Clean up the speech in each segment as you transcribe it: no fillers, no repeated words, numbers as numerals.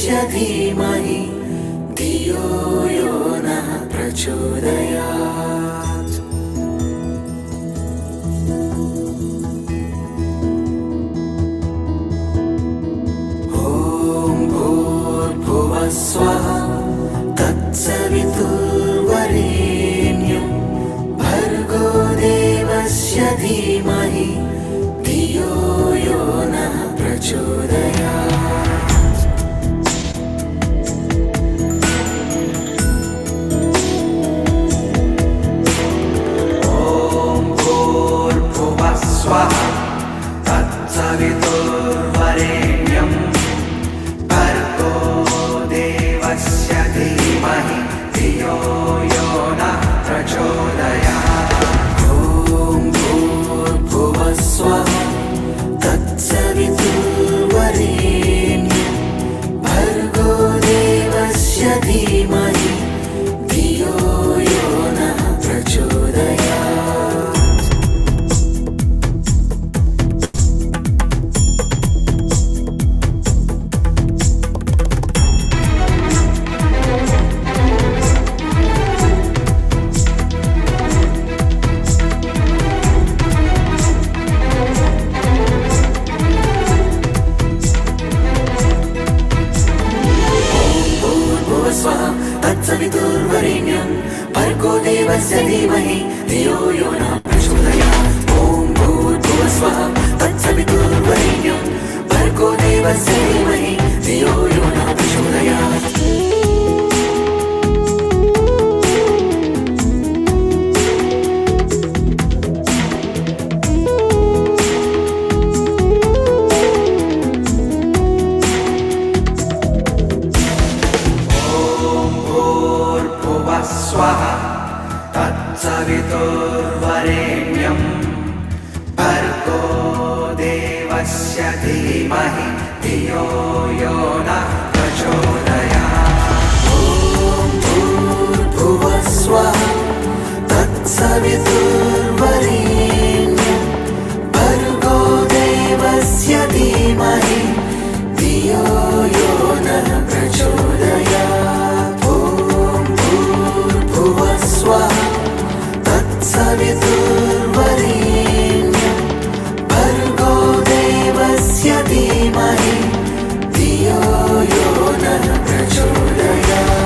वासुदेवस्य धीमहि धियो यो नः प्रचोदयात्। ॐ भूर्भुवः स्वः तत्सवितुर्वरेण्यं भर्गो देवस्य धीमहि धियो यो नः प्रचोदयात्। ॐ भूर्भुवः स्वः तत्सवितुर्वरेण्यं भर्गो देवस्य धीमहि धियो यो नः प्रचोदयात्। ॐ भूर्भुवः स्वः तत्सवितुर्वरेण्यं भर्गो देवस्य धीमहि धियो यो नः प्रचोदयात्। तत्सवितुर्वरेण्यं भर्गो देवस्य धीमहि धियो यो नः प्रचोदयात्। ॐ भूर्भुवः स्वः तत्सवितुर्वरेण्यं भर्गो देवस्य धीमहि धियो यो नः प्रचोदयात्। स्वः तत्सवितुर्वरेण्यं भर्गो देवस्य धीमहि धियो यो नः प्रचोदयात्। ॐ भूर्भुवः स्वः तत्सवितुर्वरेण्यं भर्गो देवस्य धीमहि धियो यो नः प्रचोदयात्। स्वः तत्सवितुर्वरेण्यं भर्गो देवस्य धीमहि धियो यो नः प्रचोदयात्।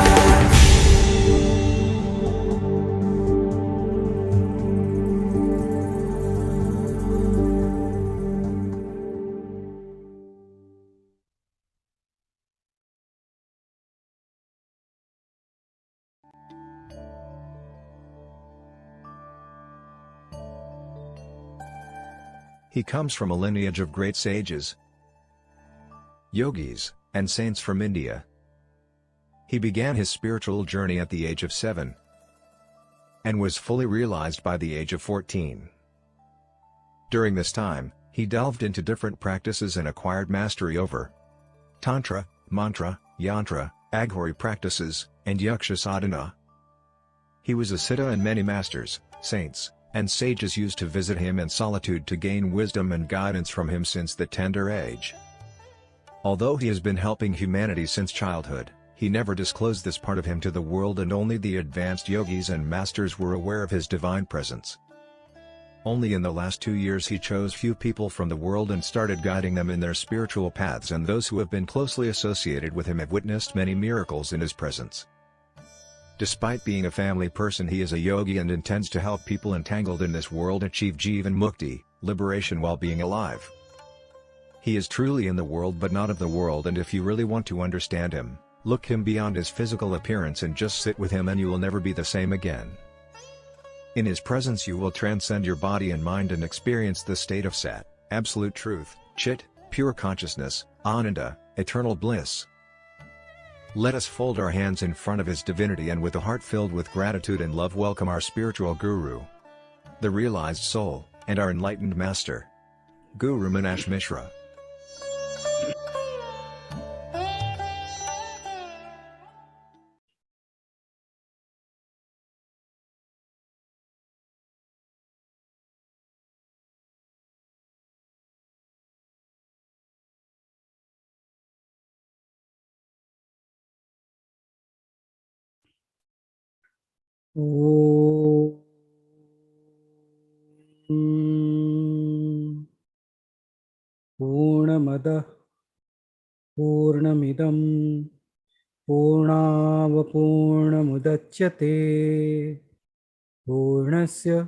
He comes from a lineage of great sages, yogis, and saints from India. He began his spiritual journey at the age of 7 and was fully realized by the age of 14. During this time, he delved into different practices and acquired mastery over Tantra, Mantra, Yantra, Aghori practices, and Yaksha sadhana. He was a siddha and many masters, saints, and sages used to visit him in solitude to gain wisdom and guidance from him since the tender age. Although he has been helping humanity since childhood, he never disclosed this part of him to the world, and only the advanced yogis and masters were aware of his divine presence. Only in the last 2 years he chose few people from the world and started guiding them in their spiritual paths, and those who have been closely associated with him have witnessed many miracles in his presence. Despite being a family person, he is a yogi and intends to help people entangled in this world achieve Jivan Mukti, liberation while being alive. He is truly in the world but not of the world, and if you really want to understand him, look him beyond his physical appearance and just sit with him and you will never be the same again. In his presence you will transcend your body and mind and experience the state of Sat, absolute truth, Chit, pure consciousness, Ananda, eternal bliss. Let us fold our hands in front of his divinity and with a heart filled with gratitude and love welcome our spiritual guru, the realized soul, and our enlightened master, Guru Meenakshi Mishra. ॐ पूर्णमदः पूर्णमिदं पूर्णावपूर्णमुदच्यते पूर्णस्य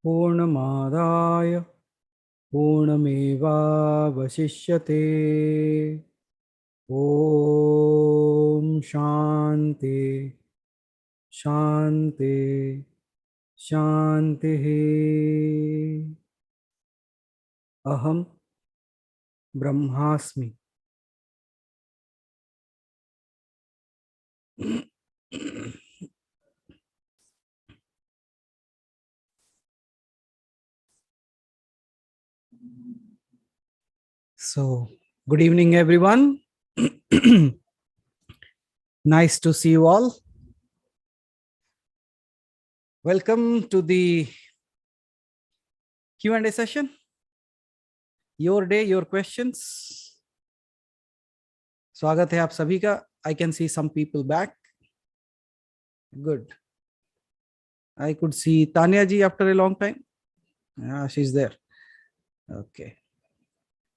पूर्णमादाय पूर्णमेवावशिष्यते ॐ शान्ति शान्ति शान्तिः अहं ब्रह्मास्मि। So, good evening, everyone. Nice to see you all. Welcome to the Q&A session. Your day, your questions. स्वागत है आप सभी का. I can see some people back. Good. I could see Tanya ji after a long time. Yeah, she's there. Okay.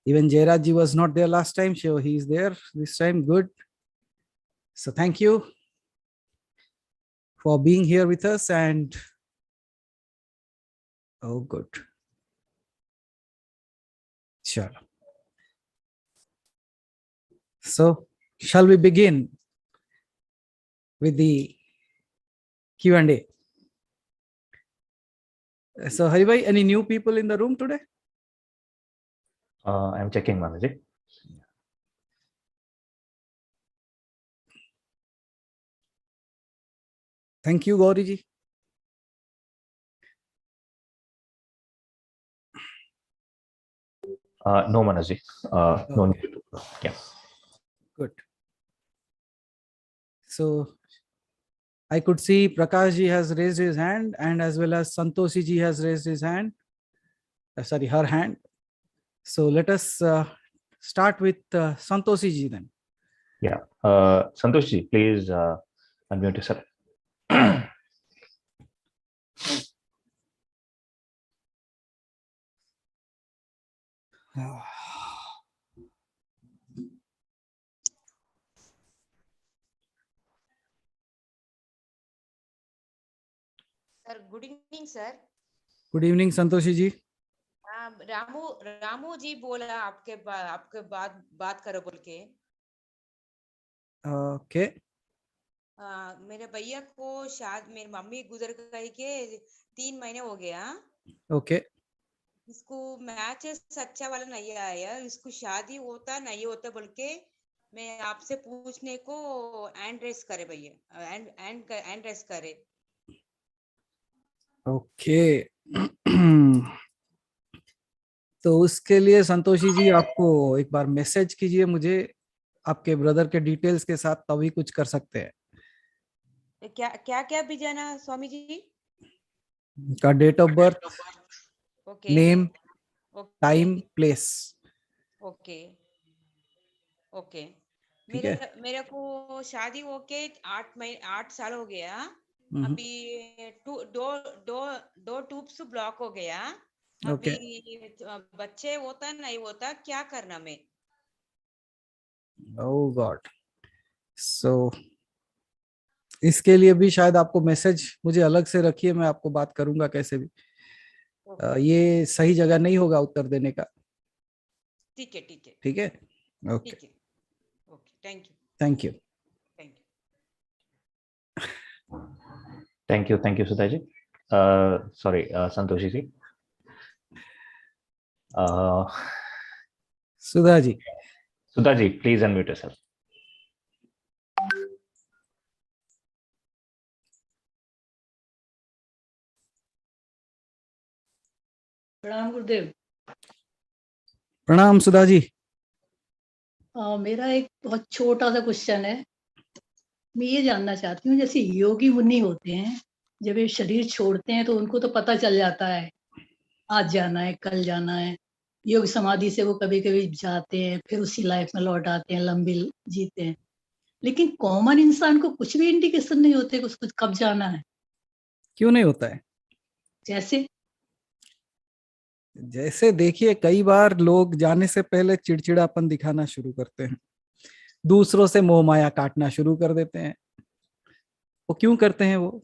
Even Jairaj ji was not there last time, so he's there this time. Good. So thank you for being here with us. And oh, good. Sure. So shall we begin with the Q&A? So Hari bhai, any new people in the room today? I'm checking, Manaji. Thank you, Gauri ji. No, Manaji. No need to. Yeah. Good. So I could see Prakash ji has raised his hand, and as well as Santoshi ji has raised his hand. Sorry, her hand. So let us start with Santoshi ji then. Yeah. Santosh ji, please unmute yourself. Sir good evening sir. Good evening, Santoshi ji. Ramu ji बोला आपके बात करो बोल के. Okay. मेरे भैया को शायद मेरी मम्मी गुजर गई के 3 महीने हो गया. Okay. इसको मैचेस अच्छा वाला नहीं आया. इसको शादी होता नहीं होता बोल के मैं आपसे पूछने को एंड रेस करे भैया. एंड रेस करे. Okay. तो उसके लिए संतोषी जी आपको एक बार मैसेज कीजिए मुझे आपके ब्रदर के डिटेल्स के साथ, तभी कुछ कर सकते हैं. क्या क्या क्या भेजना स्वामी जी? का date of birth, okay. Name, okay. Time, place. Okay. Okay. ठीक है. मेरे को शादी होके 8 साल हो गया. अभी दो ट्यूब्स ब्लॉक हो गया. अभी बच्चे होता नहीं होता, क्या करना मैं? ओह गॉड. सो इसके लिए भी शायद आपको मैसेज मुझे अलग से रखिए, मैं आपको बात करूंगा कैसे भी. ये सही जगह नहीं होगा उत्तर देने का. ठीक है. ठीक है. ठीक है. ओके. ठीक है. Okay. Thank you. Thank you. Thank you. Thank you, Sudha ji. Sorry, Santoshi ji. Sudha ji. Sudha ji, please unmute yourself. प्रणाम गुरुदेव. प्रणाम सुधा जी. मेरा एक बहुत छोटा सा क्वेश्चन है. मैं ये जानना चाहती हूँ, जैसे योगी मुनि होते हैं, जब ये शरीर छोड़ते हैं तो उनको तो पता चल जाता है आज जाना है, कल जाना है. योग समाधि से वो कभी कभी जाते हैं, फिर उसी लाइफ में लौट आते हैं, लंबी जीते हैं. लेकिन कॉमन इंसान को कुछ भी इंडिकेशन नहीं होते कि उसको कब जाना है. क्यों नहीं होता है? जैसे जैसे देखिए, कई बार लोग जाने से पहले चिड़चिड़ापन दिखाना शुरू करते हैं, दूसरों से मोह माया काटना शुरू कर देते हैं। वो क्यों करते हैं? वो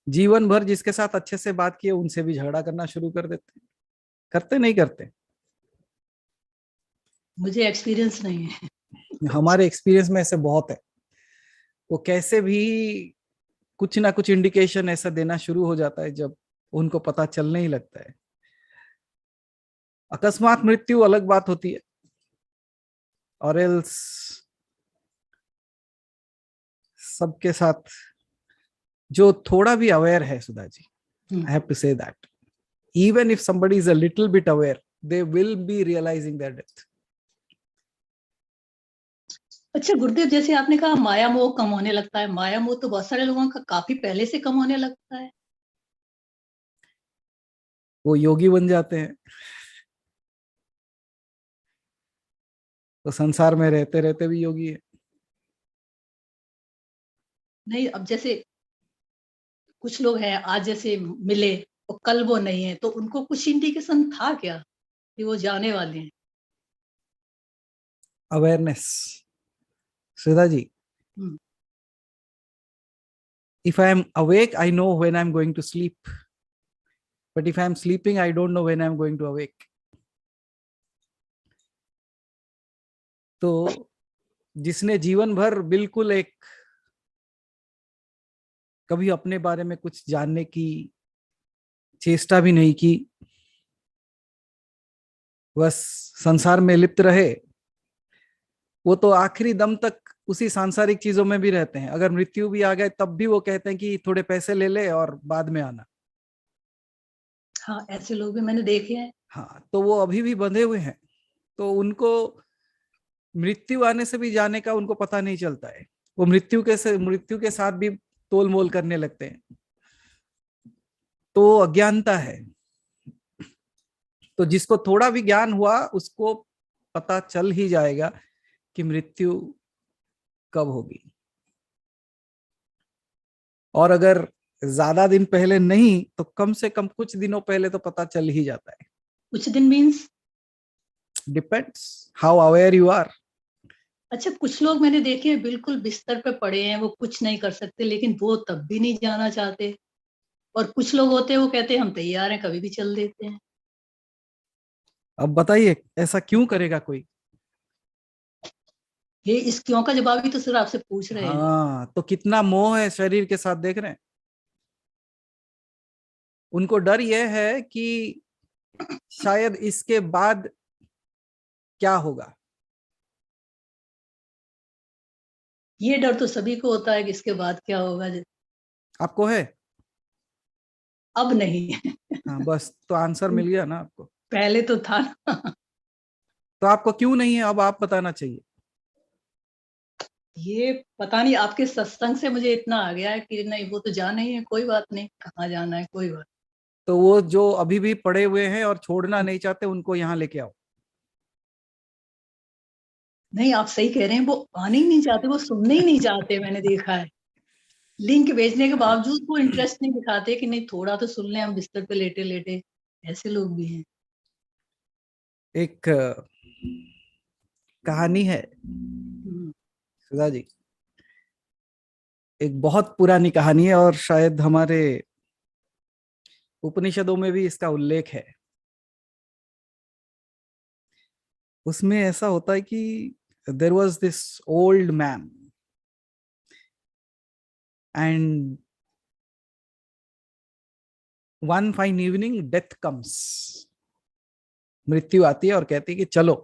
जीवन भर जिसके साथ अच्छे से बात किए उनसे भी झगड़ा करना शुरू कर देते हैं। करते नहीं करते? मुझे एक्सपीरियंस नहीं है। हमारे एक्सपीरियंस में ऐसे बहुत है। वो कैसे भी कुछ ना कुछ इंडिकेशन ऐसा देना शुरू हो जाता है जब उनको पता चलने ही लगता है। अकस्मात मृत्यु अलग बात होती है, और एल्स सबके साथ जो थोड़ा भी अवेयर है, Sudha ji, I have to say that even if somebody is a little bit aware, they will be realizing their death. अच्छा गुरुदेव, जैसे आपने कहा माया मोह कम होने लगता है, माया मोह तो बहुत सारे लोगों का काफी पहले से कम होने लगता है। वो योगी बन जाते हैं, तो संसार में रहते रहते भी योगी है। नहीं, अब जैसे कुछ लोग हैं आज जैसे मिले और कल वो नहीं है, तो उनको कुछ इंडिकेशन था क्या कि वो जाने वाले हैं? Awareness, Sudha ji, hmm, if I am awake I know when I'm going to sleep, but if I'm sleeping I don't know when I'm going to awake. तो जिसने जीवन भर बिल्कुल एक कभी अपने बारे में कुछ जानने की चेष्टा भी नहीं की, बस संसार में लिप्त रहे, वो तो आखिरी दम तक उसी सांसारिक चीजों में भी रहते हैं। अगर मृत्यु भी आ गए तब भी वो कहते हैं कि थोड़े पैसे ले ले और बाद में आना। हाँ, ऐसे लोग भी मैंने देखे हैं। हाँ, तो वो अभी भी बंधे हुए हैं, तो उनको मृत्यु आने से भी जाने का उनको पता नहीं चलता है। वो मृत्यु के साथ भी तोल मोल करने लगते हैं, तो अज्ञानता है। तो जिसको थोड़ा भी ज्ञान हुआ उसको पता चल ही जाएगा कि मृत्यु कब होगी। और अगर ज्यादा दिन पहले नहीं तो कम से कम कुछ दिनों पहले तो पता चल ही जाता है। कुछ दिन means? Depends how aware you are. अच्छा, कुछ लोग मैंने देखे हैं बिल्कुल बिस्तर पे पड़े हैं, वो कुछ नहीं कर सकते, लेकिन वो तब भी नहीं जाना चाहते। और कुछ लोग होते हैं वो कहते हैं हम तैयार हैं, कभी भी चल देते हैं। अब बताइए ऐसा क्यों करेगा कोई? ये इस क्यों का जवाब ही तो सिर्फ आपसे पूछ रहे हैं। हाँ, तो कितना मोह है शरीर के साथ, देख रहे हैं? उनको डर यह है कि शायद इसके बाद क्या होगा। ये डर तो सभी को होता है कि इसके बाद क्या होगा। आपको है? अब नहीं। हाँ, बस तो आंसर मिल गया ना आपको। पहले तो था ना। तो आपको क्यों नहीं है अब आप बताना चाहिए। ये पता नहीं, आपके सत्संग से मुझे इतना आ गया है कि नहीं, वो तो जाना ही है, कोई बात नहीं, कहाँ जाना है, कोई बात तो वो जो अभी भी पड़े हुए हैं और छोड़ना नहीं चाहते उनको यहाँ लेके आओ। नहीं। आप सही कह रहे हैं, वो आने ही नहीं चाहते, वो सुनने ही नहीं चाहते। मैंने देखा है, लिंक भेजने के बावजूद वो इंटरेस्ट नहीं दिखाते कि नहीं थोड़ा तो सुन लें हम बिस्तर पे लेटे लेटे। ऐसे लोग भी हैं। एक कहानी है हम्म, सुधा जी, एक बहुत पुरानी कहानी है और शायद हमारे उपनिषदों में भी इसका उल्लेख है। उसमें ऐसा होता है कि there was this old man and one fine evening death comes. मृत्यु आती है और कहती है कि चलो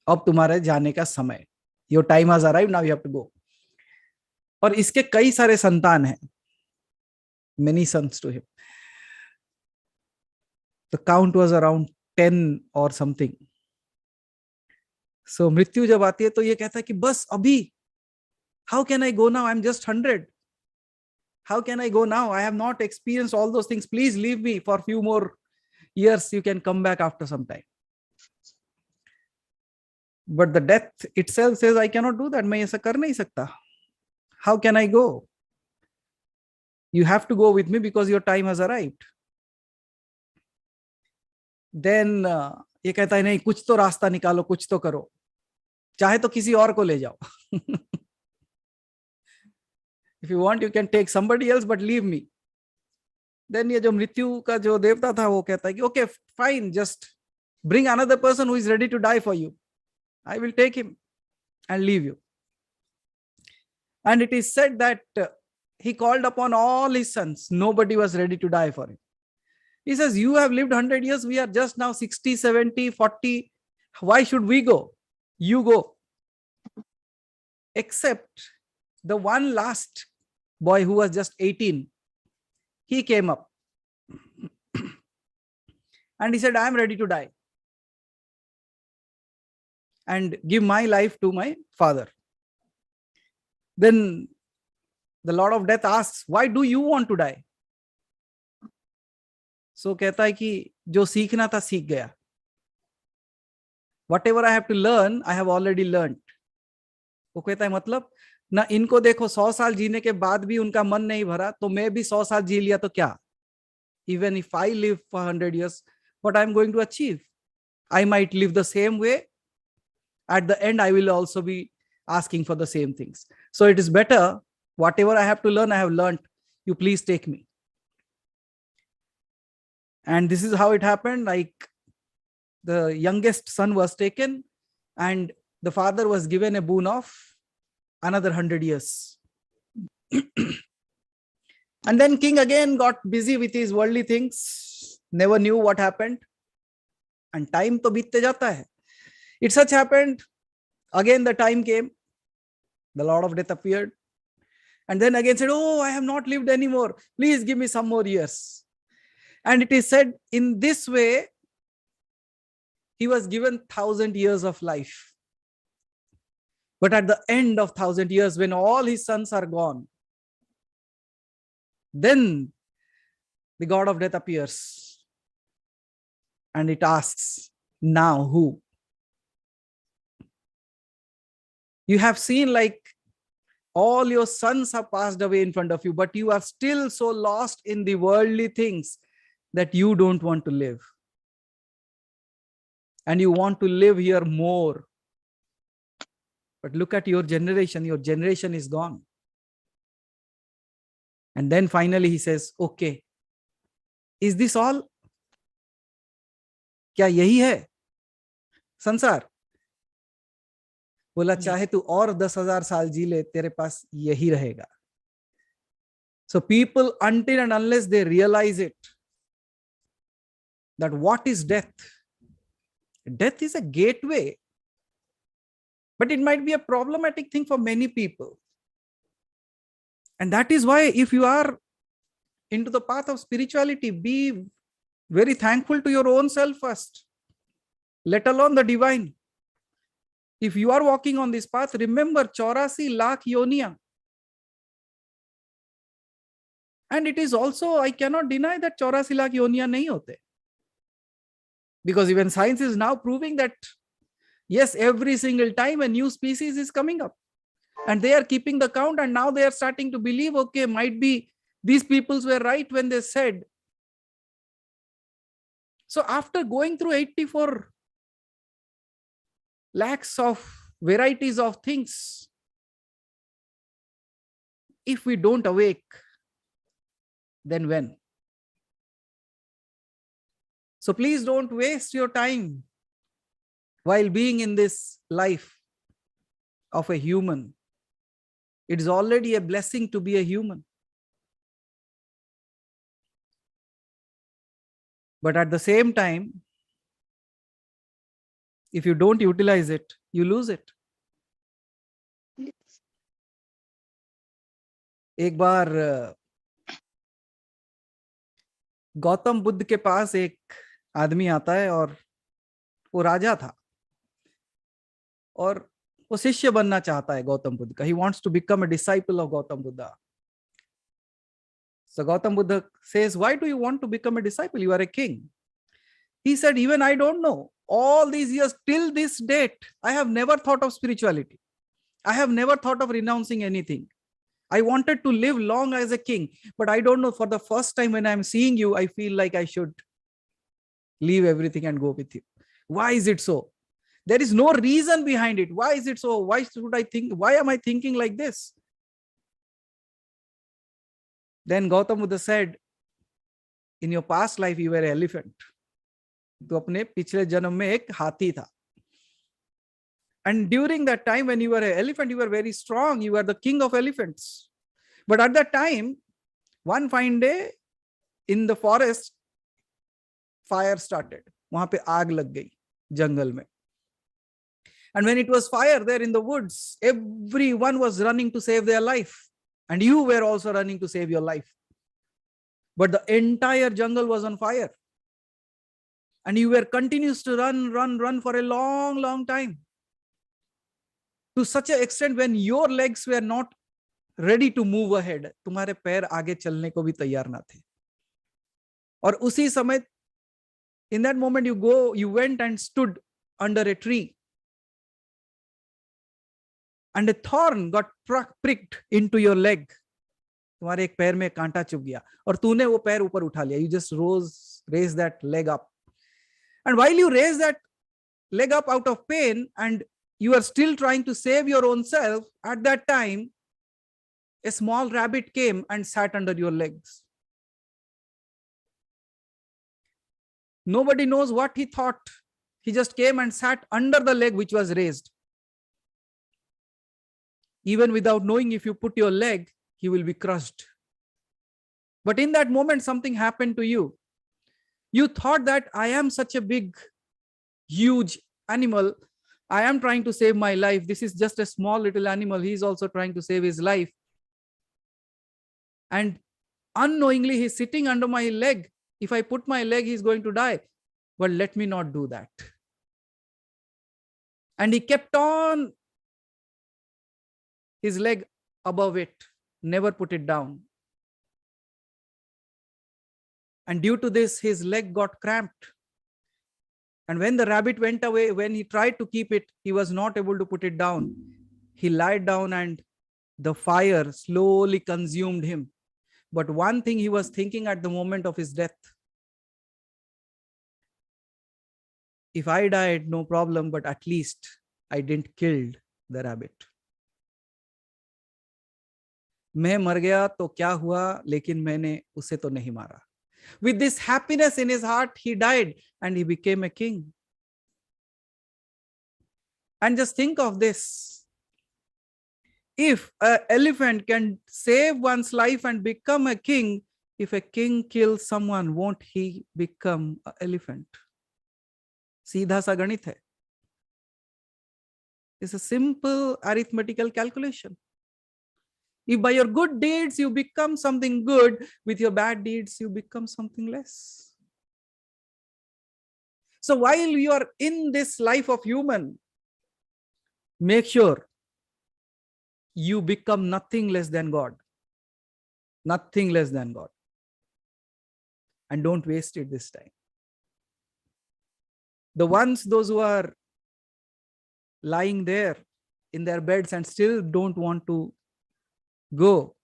अब तुम्हारे जाने का समय, your time has arrived, now you have to go. और इसके कई सारे संतान हैं, many sons to him. The count was around 10 और समथिंग। सो मृत्यु जब आती है तो ये कहता है कि बस अभी, how can I go now, I am just 100, how can I go now, I have not experienced all those things, please leave me for few more years, you can come back after some time. But the death itself says I cannot do that, मैं ऐसा कर नहीं सकता, how can I go? You have to go with me because your time has arrived. Then ये कहता है नहीं, कुछ तो रास्ता निकालो, कुछ तो करो, चाहे तो किसी और को ले जाओ. If you want, you can take somebody else, but leave me. Then ये जो मृत्यु का जो देवता था वो कहता है कि okay, fine, just bring another person who is ready to die for you. I will take him and leave you. And it is said that he called upon all his sons. Nobody was ready to die for him. He says, you have lived 100 years. We are just now 60, 70, 40. Why should we go? You go. Except the one last boy who was just 18. He came up. And he said, I am ready to die and give my life to my father. Then the Lord of Death asks, why do you want to die? So कहता है कि जो सीखना था सीख गया. Whatever I have to learn, I have already learned. वो कहता है मतलब ना, इनको देखो 100 साल जीने के बाद भी उनका मन नहीं भरा, तो मैं भी 100 साल जी लिया तो क्या? Even if I live for 100 years, what I am going to achieve? I might live the same way. At the end, I will also be asking for the same things. So it is better, whatever I have to learn, I have learned. You please take me. And this is how it happened. Like the youngest son was taken and the father was given a boon of another 100 years. And then king again got busy with his worldly things, never knew what happened. And time to बीतते जाता है. It such happened, again the time came, the Lord of Death appeared, and then again said, oh, I have not lived anymore, please give me some more years. And it is said in this way, he was given 1,000 years of life. But at the end of 1,000 years, when all his sons are gone, then the God of Death appears and it asks, now who? You have seen like all your sons have passed away in front of you, but you are still so lost in the worldly things that you don't want to live. And you want to live here more. But look at your generation is gone. And then finally he says, okay, is this all? क्या यही है संसार? बोला चाहे तू और 10,000 साल जी ले, तेरे पास यही रहेगा. So people, until and unless they realize it, that what is death? Death is a gateway, but it might be a problematic thing for many people. And that is why if you are into the path of spirituality, be very thankful to your own self first, let alone the divine. If you are walking on this path, remember 84 lakh yoniya. And it is also, I cannot deny that 84 lakh yoniya nahi hote. Because even science is now proving that, yes, every single time a new species is coming up. And they are keeping the count, and now they are starting to believe, okay, might be these peoples were right when they said. So after going through 84 lakhs of varieties of things, if we don't awake, then when? So please don't waste your time while being in this life of a human. It is already a blessing to be a human. But at the same time, if you don't utilize it, you lose it. एक बार गौतम बुद्ध के पास एक आदमी आता है और वो राजा था और वो शिष्य बनना चाहता है गौतम बुद्ध का. He wants to become a disciple of Gautam Buddha. So Gautam Buddha says, why do you want to become a disciple? You are a king. He said, even I don't know. All these years till this date, I have never thought of spirituality. I have never thought of renouncing anything. I wanted to live long as a king, but I don't know, for the first time when I'm seeing you, I feel like I should leave everything and go with you. Why is it so? There is no reason behind it. Why is it so? Why should I think? Why am I thinking like this? Then Gautam Buddha said, in your past life, you were an elephant. तो अपने पिछले जन्म में एक हाथी था. And during that time when you were an elephant, you were very strong. You were the king of elephants. But at that time, one fine day in the forest, fire started. वहां पे आग लग गई जंगल में. And when it was fire there in the woods, everyone was running to save their life. And you were also running to save your life. But the entire jungle was on fire. And you were continuous to run for a long, long time. To such an extent when your legs were not ready to move ahead. तुम्हारे पैर आगे चलने को भी तैयार ना थे. और उसी समय, in that moment you went and stood under a tree. And a thorn got pricked into your leg. तुम्हारे एक पैर में कांटा चुभ गया और तूने वो पैर ऊपर उठा लिया. You just raised that leg up. And while you raise that leg up out of pain and you are still trying to save your own self, at that time, a small rabbit came and sat under your legs. Nobody knows what he thought. He just came and sat under the leg which was raised. Even without knowing, if you put your leg, he will be crushed. But in that moment, something happened to you. You thought that I am such a big, huge animal. I am trying to save my life. This is just a small little animal. He is also trying to save his life. And unknowingly, he's sitting under my leg. If I put my leg, he's going to die. But let me not do that. And he kept on his leg above it, never put it down. And due to this, his leg got cramped. And when the rabbit went away, when he tried to keep it, he was not able to put it down. He lied down and the fire slowly consumed him. But one thing he was thinking at the moment of his death: if I died, no problem, but at least I didn't kill the rabbit. मैं मर गया तो क्या हुआ, लेकिन मैंने उसे तो नहीं मारा. With this happiness in his heart, he died and he became a king. And just think of this. If an elephant can save one's life and become a king, if a king kills someone, won't he become an elephant? सीधा सा गणित है. It's a simple arithmetical calculation. If by your good deeds you become something good, with your bad deeds you become something less. So while you are in this life of human, make sure you become nothing less than God. Nothing less than God. And don't waste it this time. Those who are lying there in their beds and still don't want to go.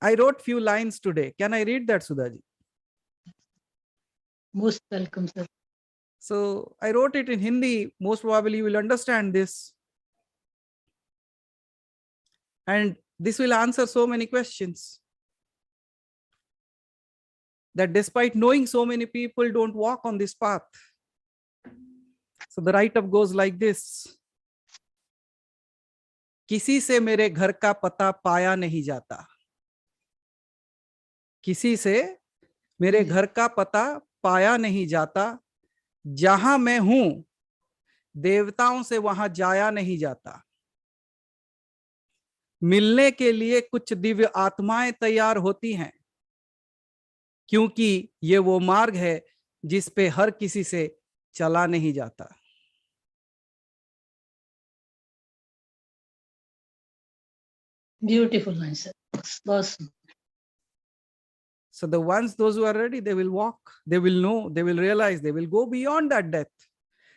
I wrote few lines today. Can I read that, Sudhaji? Most welcome, sir. So I wrote it in Hindi. Most probably you will understand this. And this will answer so many questions. That despite knowing so many people don't walk on this path. So the write-up goes like this. किसी से मेरे घर का पता पाया नहीं जाता. किसी से मेरे घर का पता पाया नहीं जाता. जहां मैं हूं, देवताओं से वहां जाया नहीं जाता. मिलने के लिए कुछ दिव्य आत्माएं तैयार होती हैं, क्योंकि ये वो मार्ग है जिस पे हर किसी से चला नहीं जाता. Beautiful answer. Awesome. So those who are ready, they will walk, they will know, they will realize, they will go beyond that death.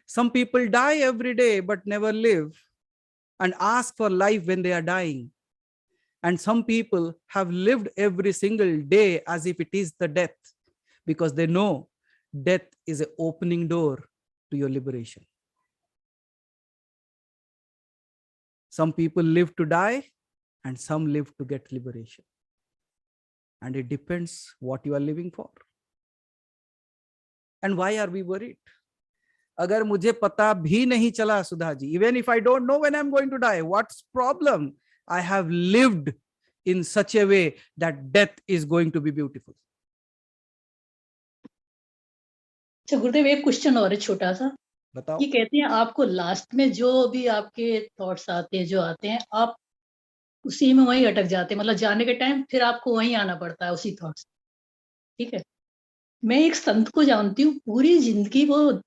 Some people die every day but never live. and ask for life when they are dying. And some people have lived every single day as if it is the death, because they know death is an opening door to your liberation. Some people live to die and some live to get liberation. And it depends what you are living for. And why are we worried? अगर मुझे पता भी नहीं चला Sudha ji, even if I don't know when I'm going to die, what's problem? I have lived in such a way that death is going to be beautiful. अच्छा गुरुदेव, एक question और है छोटा सा। बताओ। ये कहते हैं आपको लास्ट में जो भी आपके थॉट्स आते हैं, जो आते हैं, आप उसी में वहीं अटक जाते हैं, मतलब जाने के टाइम फिर आपको वहीं आना पड़ता है उसी थॉट्स। ठीक है, मैं एक संत को जानती हूँ, पूरी जिंदगी वो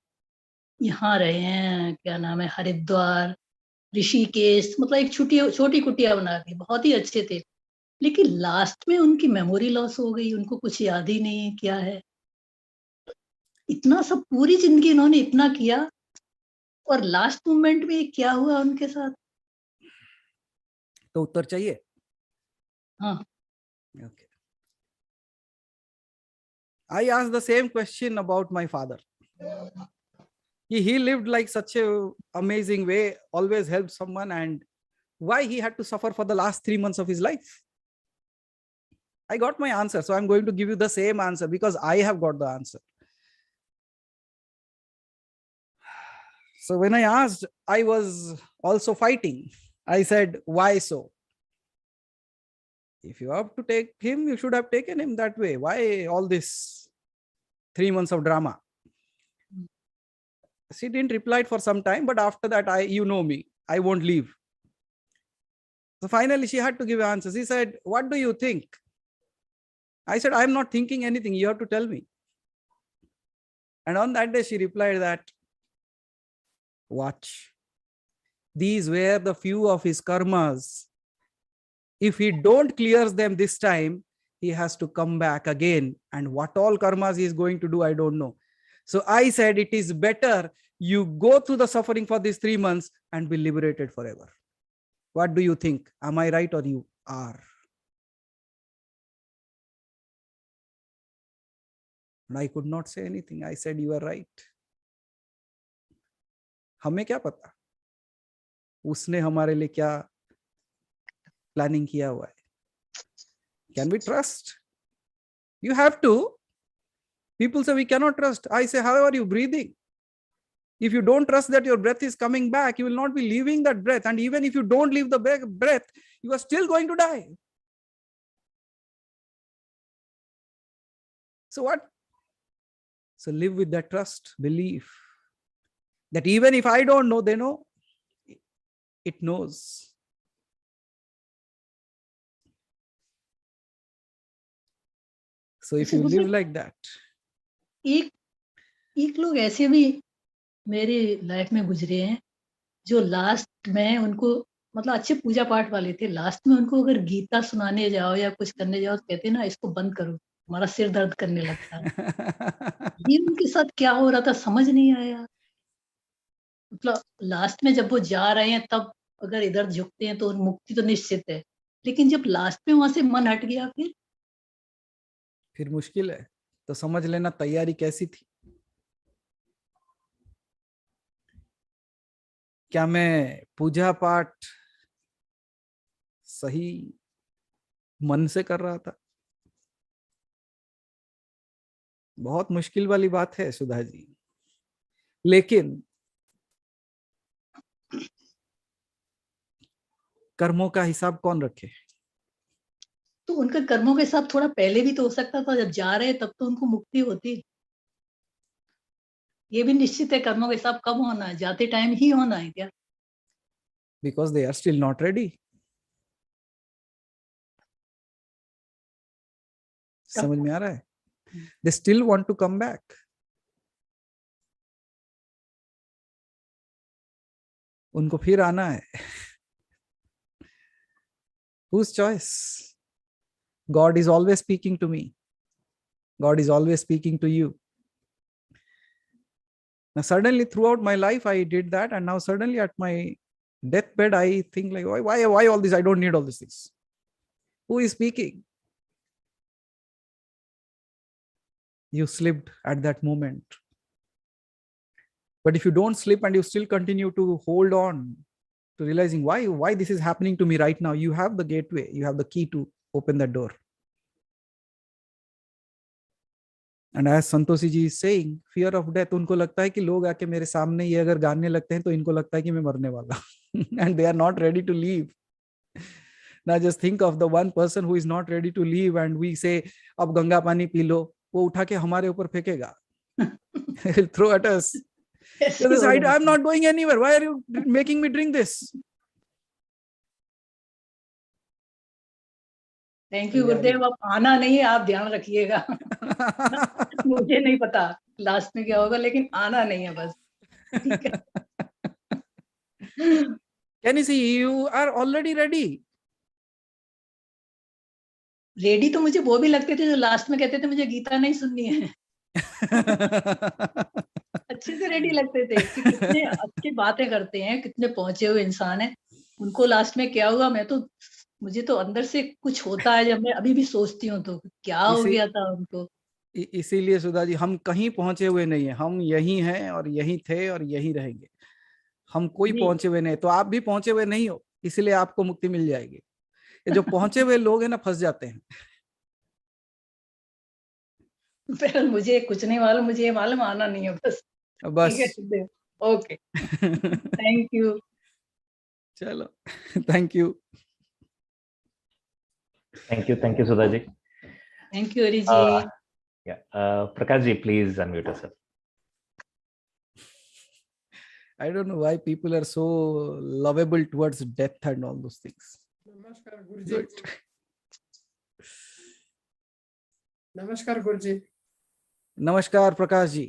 यहाँ रहे हैं, क्या नाम है, हरिद्वार, ऋषिकेश, मतलब एक छोटी कुटिया बना के, बहुत ही अच्छे थे। लेकिन लास्ट में उनकी मेमोरी लॉस हो गई, उनको कुछ याद ही नहीं है क्या है। इतना सब पूरी जिंदगी इन्होंने इतना किया और लास्ट मोमेंट में क्या हुआ उनके साथ? तो उत्तर चाहिए? हाँ। Okay. I asked the same question about my father. He lived like such a amazing way, always helped someone, and why he had to suffer for the last 3 months of his life? I got my answer, so I'm going to give you the same answer because I have got the answer. So when I asked, I was also fighting. I said, why so? If you have to take him, you should have taken him that way. Why all this 3 months of drama? She didn't reply for some time, but after that, you know me, I won't leave. So finally, she had to give answers. She said, what do you think? I said, I'm not thinking anything. You have to tell me. And on that day, she replied that, watch. These were the few of his karmas. If he don't clears them this time, he has to come back again. And what all karmas he is going to do, I don't know. So I said, it is better you go through the suffering for these 3 months and be liberated forever. What do you think? Am I right or you are? And I could not say anything. I said, you are right. हमें क्या पता उसने हमारे लिए क्या planning किया हुआ है? Can we trust? You have to. People say we cannot trust. I say, how are you breathing? If you don't trust that your breath is coming back, you will not be leaving that breath. And even if you don't leave the breath, you are still going to die. So what? So live with that trust, belief that even if I don't know, they know. It knows. So if you live like that. एक लोग ऐसे भी मेरी life में गुजरे हैं जो last में उनको, मतलब अच्छे पूजा पाठ वाले थे, लास्ट में उनको अगर गीता सुनाने जाओ या कुछ करने जाओ तो कहते हैं ना, इसको बंद करो, हमारा सिर दर्द करने लगता है। ये उनके साथ क्या हो रहा था समझ नहीं आया। मतलब लास्ट में जब वो जा रहे हैं तब अगर इधर झुकते हैं तो मुक्ति तो निश्चित है, लेकिन जब लास्ट में वहां से मन हट गया फिर मुश्किल है। तो समझ लेना तैयारी कैसी थी। क्या मैं पूजा पाठ सही मन से कर रहा था? बहुत मुश्किल वाली बात है सुधा जी, लेकिन कर्मों का हिसाब कौन रखे? तो उनका कर्मों के हिसाब थोड़ा पहले भी तो हो सकता था, जब जा रहे हैं तब तो उनको मुक्ति होती। ये भी निश्चित है कर्मों का हिसाब कब होना है, जाते टाइम ही होना है क्या? Because they are still not ready. समझ में आ रहा है? They still want to come back. उनको फिर आना है। Whose choice? God is always speaking to me. God is always speaking to you. Now suddenly throughout my life I did that, and now suddenly at my deathbed, I think like, why all this? I don't need all these things. Who is speaking? You slipped at that moment. But if you don't slip and you still continue to hold on to realizing why this is happening to me right now, you have the gateway, you have the key to open that door. And as Santoshi ji is saying, fear of death, उनको लगता है कि लोग आके मेरे सामने ये अगर गाने लगते हैं तो इनको लगता है कि मैं मरने वाला and they are not ready to leave. Now just think of the one person who is not ready to leave and we say, अब गंगा पानी पी लो, वो उठा के हमारे ऊपर फेंकेगा. He'll throw at us. I'm not going anywhere. Why are you making me drink this? Thank you गुरुदेव. अब आना नहीं है, आप ध्यान रखिएगा. मुझे नहीं पता लास्ट में क्या होगा, लेकिन आना नहीं है बस. ठीक है. Can you see you are already ready? Ready तो मुझे वो भी लगते थे जो लास्ट में कहते थे मुझे गीता नहीं सुननी है. अच्छे से रेडी लगते थे कि कितने अच्छी बातें करते हैं, कितने पहुंचे हुए इंसान हैं. उनको लास्ट में क्या हुआ, मुझे तो अंदर से कुछ होता है जब मैं अभी भी सोचती हूँ तो क्या हो गया था उनको. इसीलिए सुधा जी, हम कहीं पहुंचे हुए नहीं है, हम यही हैं और यही थे और यही रहेंगे. हम कोई पहुंचे हुए नहीं. तो आप भी पहुंचे हुए नहीं हो, इसलिए आपको मुक्ति मिल जाएगी. ये जो पहुंचे हुए लोग हैं ना, फंस जाते हैं. मुझे कुछ नहीं मालूम, मुझे ये मालूम आना नहीं है बस. ठीक है. ओके. Thank you. चलो, thank you. Thank you, Sudha ji. Thank you, Hari ji. Prakash ji, please unmute yourself. I don't know why people are so lovable towards death and all those things. नमस्कार गुरुजी. नमस्कार गुरुजी. नमस्कार प्रकाश जी.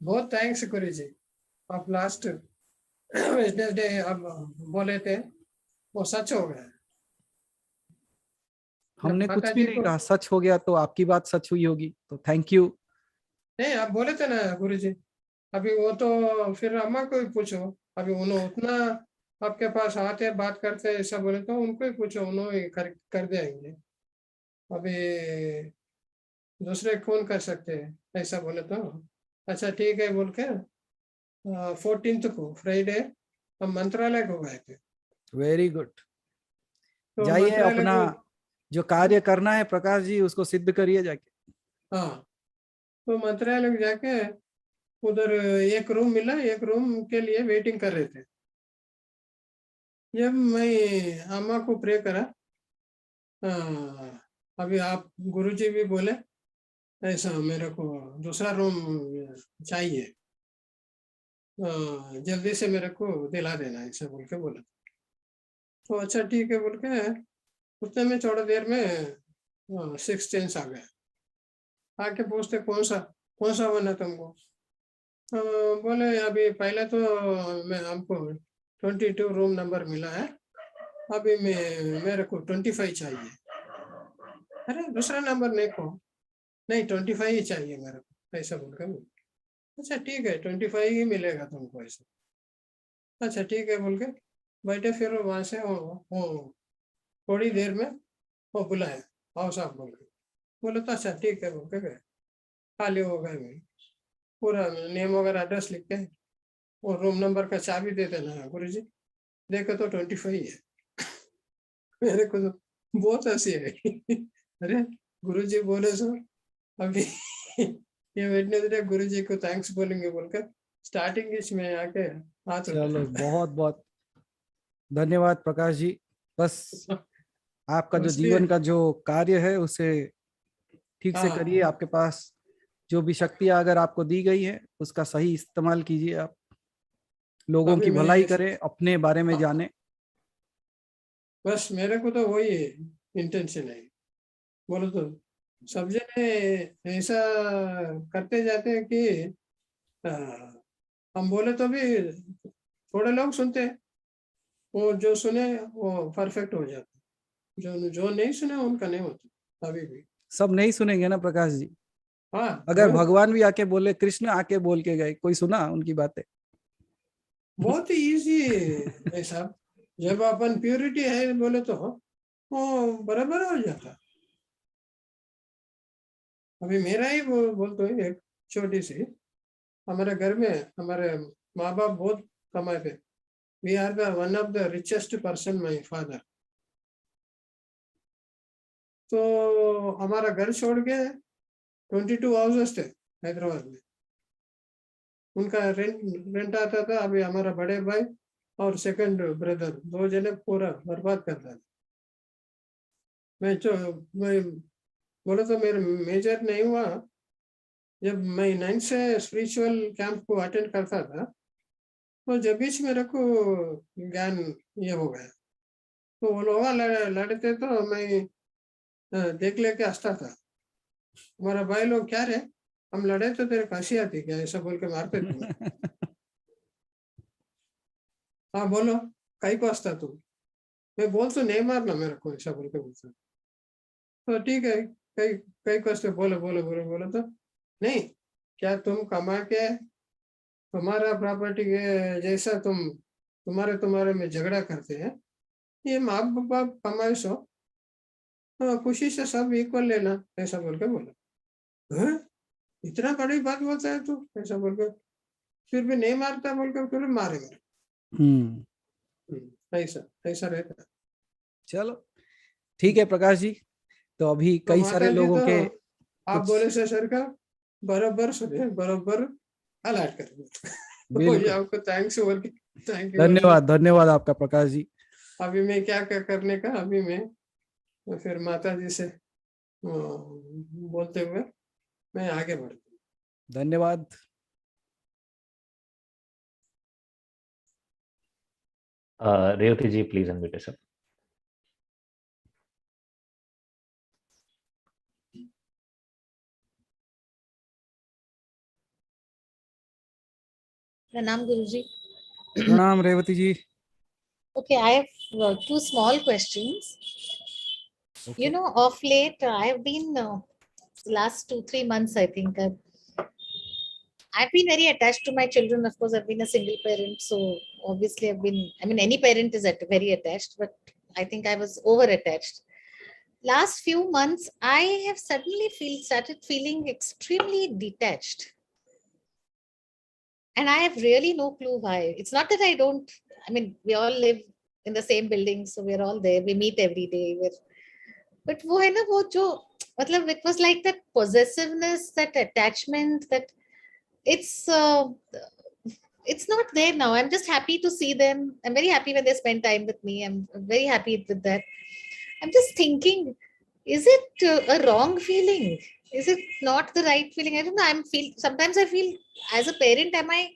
बहुत thanks गुरुजी. आप last Wednesday आप बोले थे वो सच हो गया. हमने कुछ भी नहीं कहा, सच हो गया तो आपकी बात सच हुई होगी, तो थैंक यू. नहीं, आप बोले थे ना गुरुजी. अभी वो तो फिर अम्मा को ही पूछो. अभी उन्होंने उतना आपके पास आते बात करते ऐसा बोले तो उनको ही पूछो, उन्होंने कर देंगे. अभी दूसरे कौन कर सकते हैं ऐसा बोले तो. अच्छा ठीक है बोल के 14th को फ्राइडे हम मंत्रालय को गए थे. Very good. तो जाइए, अपना जो कार्य करना है प्रकाश जी उसको सिद्ध करिए जाके. हाँ, तो मंत्रालय जाके उधर एक रूम मिला. एक रूम के लिए वेटिंग कर रहे थे. जब मैं अम्मा को प्रे करा, अभी आप गुरुजी भी बोले ऐसा मेरे को दूसरा रूम चाहिए, जल्दी से मेरे को दिला देना ऐसा बोल के बोला. तो अच्छा ठीक है बोल के उतने में थोड़ा देर में 6 चेंज आ गए. आके पूछते कौन सा बना तुमको. बोले अभी पहले तो मैं हमको 22 रूम नंबर मिला है, अभी मेरे को 25 चाहिए. अरे दूसरा नंबर नहीं 25 ही चाहिए मेरे को ऐसा बोल के. अच्छा ठीक है 25 ही मिलेगा तुमको ऐसा. अच्छा ठीक है बोल के बैठे. फिर वहां से वो थोड़ी देर में वो बुलाया, आओ साहब बोल के. बोले तो अच्छा ठीक है बोल के गए. खाली हो गए. मैं पूरा नेम वगैरह एड्रेस लिख के वो रूम नंबर का चाबी दे देना गुरुजी. देखो तो 25 ही है. मेरे को तो बहुत हंसी है. अरे गुरुजी बोले सो अभी ये वेडनेसडे गुरुजी को थैंक्स बोलेंगे बोलकर स्टार्टिंग में आके हाथ. चलो, बहुत बहुत धन्यवाद प्रकाश जी. बस आपका जो जीवन का जो कार्य है उसे ठीक से करिए. आपके पास जो भी शक्तियां अगर आपको दी गई है उसका सही इस्तेमाल कीजिए. आप लोगों की भलाई करें, अपने बारे में जाने. बस मेरे को तो वही इंटेंशन है. बोलो तो सब जने ऐसा करते जाते हैं कि हम बोले तो भी थोड़े लोग सुनते हैं. वो जो सुने वो परफेक्ट हो जाता. जो नहीं सुने उनका नहीं होता. अभी भी सब नहीं सुनेंगे ना प्रकाश जी. हाँ, अगर भगवान भी आके बोले, कृष्ण आके बोल के गए, कोई सुना उनकी बातें? बहुत ही इजी है साहब। जब अपन प्योरिटी है बोले तो वो बराबर हो जाता। अभी मेरा ही बोलते हैं एक छोटी सी, हमारे घर में हमारे माँ बाप बहुत कमाते। We are the one of the richest person, my father. तो हमारा घर छोड़ के 22 हाउसेस थे हैदराबाद में, उनका रेंट आता था। अभी हमारा बड़े भाई और सेकंड ब्रदर 2 जने पूरा बर्बाद करता था। मैं बोले तो मेरे मेजर नहीं हुआ। जब मैं 9 से स्पिरिचुअल कैंप को अटेंड करता था, तो जब बीच मेरे को ज्ञान ये हो गया। तो वो लोग लड़ते तो मैं देख लेके हंसता था। हमारा भाई लोग, क्या रे हम लड़े तो तेरे हंसी आती क्या, ऐसा बोल के मारते थे। हाँ बोलो, कहीं को हंसता तू? मैं बोल तो नहीं मारना मेरे को, ऐसा बोल के बोलता। तो ठीक है, कई कई को हंसते, बोलो बोलो बोलो बोलो तो नहीं, क्या तुम कमा के तुम्हारा प्रॉपर्टी के जैसा तुम्हारे तुम्हारे में झगड़ा करते हैं? ये माँ बाप कमाए सो खुशी से सब इक्वल लेना, ऐसा बोल के बोला। हाँ? इतना बड़ी बात बोलता है तू, ऐसा बोल के फिर भी नहीं मारता बोल के फिर मारे मेरे। ऐसा ऐसा रहता। चलो ठीक है प्रकाश जी, तो अभी तो कई सारे माता जी लोगों तो के आप कुछ बोले से सर का बराबर सुने, बराबर अलर्ट करेंगे। तो ये बिल्कुल आपको थैंक्स बोल के, थैंक यू बोल के। धन्यवाद, धन्यवाद आपका प्रकाश जी। अभी मैं क्या क्या करने का, अभी मैं फिर माता जी से बोलते हुए मैं आगे बढ़ता हूँ। धन्यवाद। Revati ji, please unmute yourself. Pranam Guruji. प्रणाम रेवती जी। Okay, I have two small questions. Okay. You know, of late, I've been last 2-3 months, I think, I've been very attached to my children. Of course, I've been a single parent, so obviously I've been. I mean, any parent is very attached, but I think I was over attached. Last few months, I have suddenly started feeling extremely detached. And I have really no clue why. It's not that I don't, I mean, we all live in the same building, so we're all there. We meet every day. But वो है ना वो जो मतलब it was like that possessiveness, that attachment, that it's not there now. I'm just happy to see them. I'm very happy when they spend time with me. I'm very happy with that. I'm just thinking, is it a wrong feeling? Is it not the right feeling? I don't know. Sometimes I feel as a parent, am I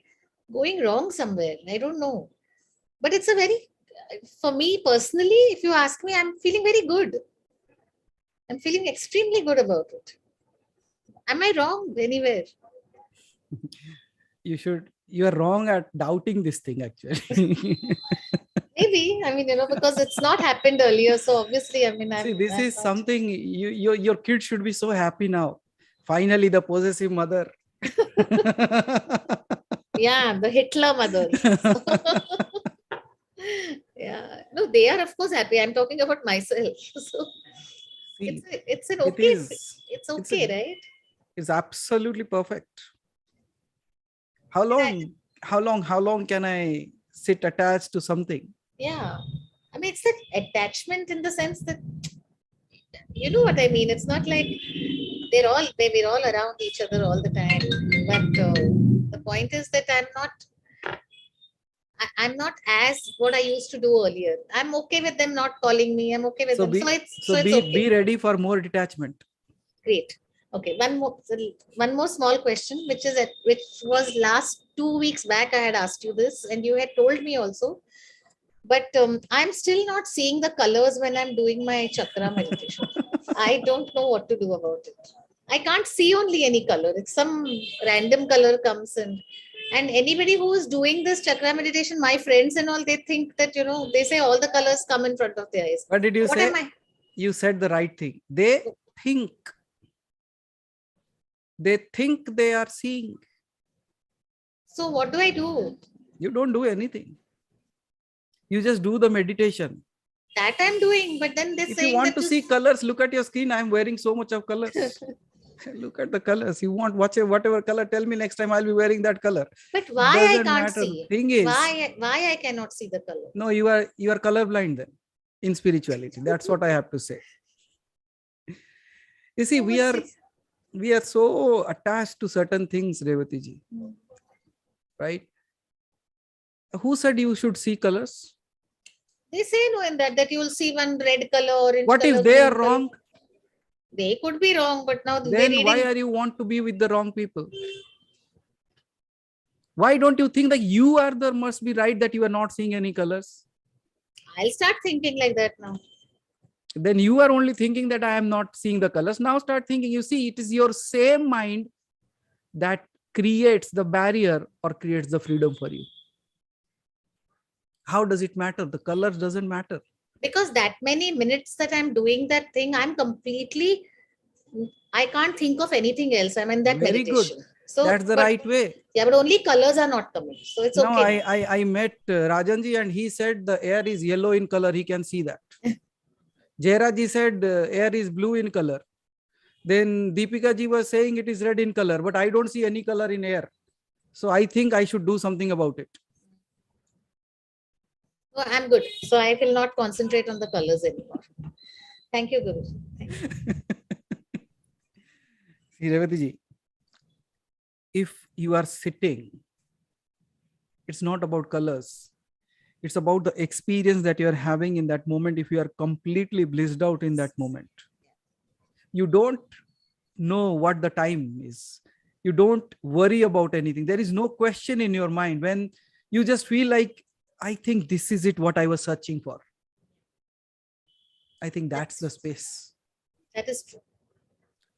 going wrong somewhere? I don't know. But it's for me personally, if you ask me, I'm feeling very good. I'm feeling extremely good about it. Am I wrong anywhere? You are wrong at doubting this thing actually. Maybe, I mean, because it's not happened earlier. So obviously, I mean, See, this I'm is not. something your kid should be so happy now. Finally, the possessive mother. Yeah, the Hitler mother. Yeah, no, they are of course happy. I'm talking about myself. So See, it's an it okay. is. It's okay, right? It's absolutely perfect. How long? How long can I sit attached to something? Yeah, I mean, it's that attachment in the sense that you know what I mean. It's not like we're all around each other all the time. But the point is that I'm not as what I used to do earlier. I'm okay with them not calling me. I'm okay with them. So it's okay. Be ready for more detachment. Great. Okay. One more small question, which was last 2 weeks back. I had asked you this, and you had told me also. But I'm still not seeing the colors when I'm doing my chakra meditation. I don't know what to do about it. I can't see only any color. It's some random color comes in. And anybody who is doing this chakra meditation, my friends and all, they think that, they say all the colors come in front of their eyes. What did you say? Am I? You said the right thing. They think they are seeing. So what do I do? You don't do anything. You just do the meditation. That I'm doing, but then they're If you saying want that to see colors, look at your skin. I'm wearing so much of colors. Look at the colors. You want whatever color, tell me next time I'll be wearing that color. But why I Doesn't can't matter. see? Thing is, Why I cannot see the color? no, you are colorblind then in spirituality. That's what I have to say. You see, Oh, we are so attached to certain things, Revati ji. Right? Who said you should see colors? They say no in that you will see one red color, orange What color. if they are green color. wrong? They could be wrong, but now we're Then reading. why are you want to be with the wrong people? Why don't you think that you are the must be right that you are not seeing any colors? I'll start thinking like that now. Then you are only thinking that I am not seeing the colors. Now start thinking, you see, it is your same mind that creates the barrier or creates the freedom for you. How does it matter? The colors doesn't matter. Because that many minutes that I'm doing that thing, I can't think of anything else. I'm in that Very meditation. good. So That's the right way. Yeah, but only colors are not coming. So it's No, okay. I met Rajanji and he said the air is yellow in color. He can see that. Jayaraji said air is blue in color. Then Deepika ji was saying it is red in color, but I don't see any color in air. So I think I should do something about it. Oh, I'm good. So I will not concentrate on the colors anymore. Thank you, Guru. Thank you. See, Revati ji, if you are sitting, it's not about colors. It's about the experience that you are having in that moment. If you are completely blissed out in that moment, you don't know what the time is. You don't worry about anything. There is no question in your mind when you just feel like, I think this is it, what I was searching for. I think that's the space. That is true.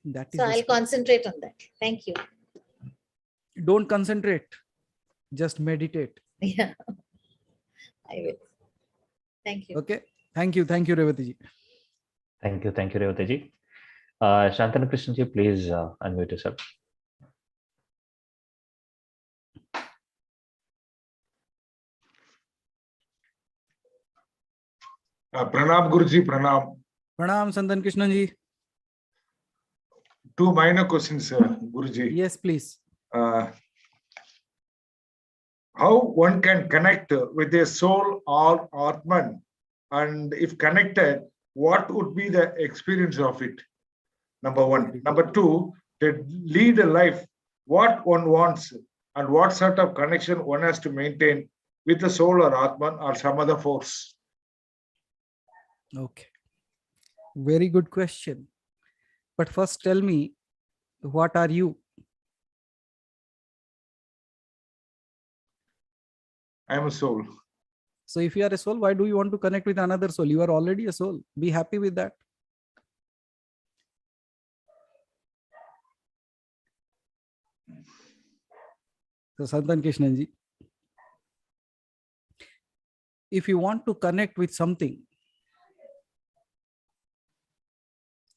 That is So the I'll space. concentrate on that. Thank you. Don't concentrate. Just meditate. Yeah, I will. Thank you. Okay. Thank you. Thank you, Revati ji. Thank you, Revati ji. Shantanu Krishnan ji, please unmute yourself. Pranam Guruji, Pranam. Pranam Santan Krishnan ji. Two minor questions, Guruji. Yes, please. How one can connect with a soul or Atman, and if connected, what would be the experience of it? Number one. Number two, to lead a life, what one wants and what sort of connection one has to maintain with the soul or Atman or some other force. Okay. Very good question. But first tell me, what are you? I am a soul. So if you are a soul, why do you want to connect with another soul? You are already a soul. Be happy with that. So Santan Krishnan ji, if you want to connect with something,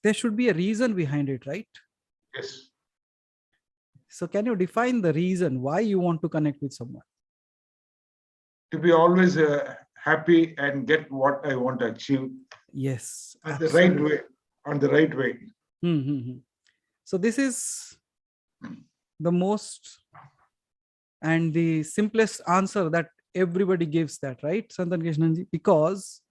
there should be a reason behind it, right? Yes. So can you define the reason why you want to connect with someone? To be always happy and get what I want to achieve. Yes. On the right way. On the right way. So this is the most and the simplest answer that everybody gives that, right, Santan Krishnan ji? Because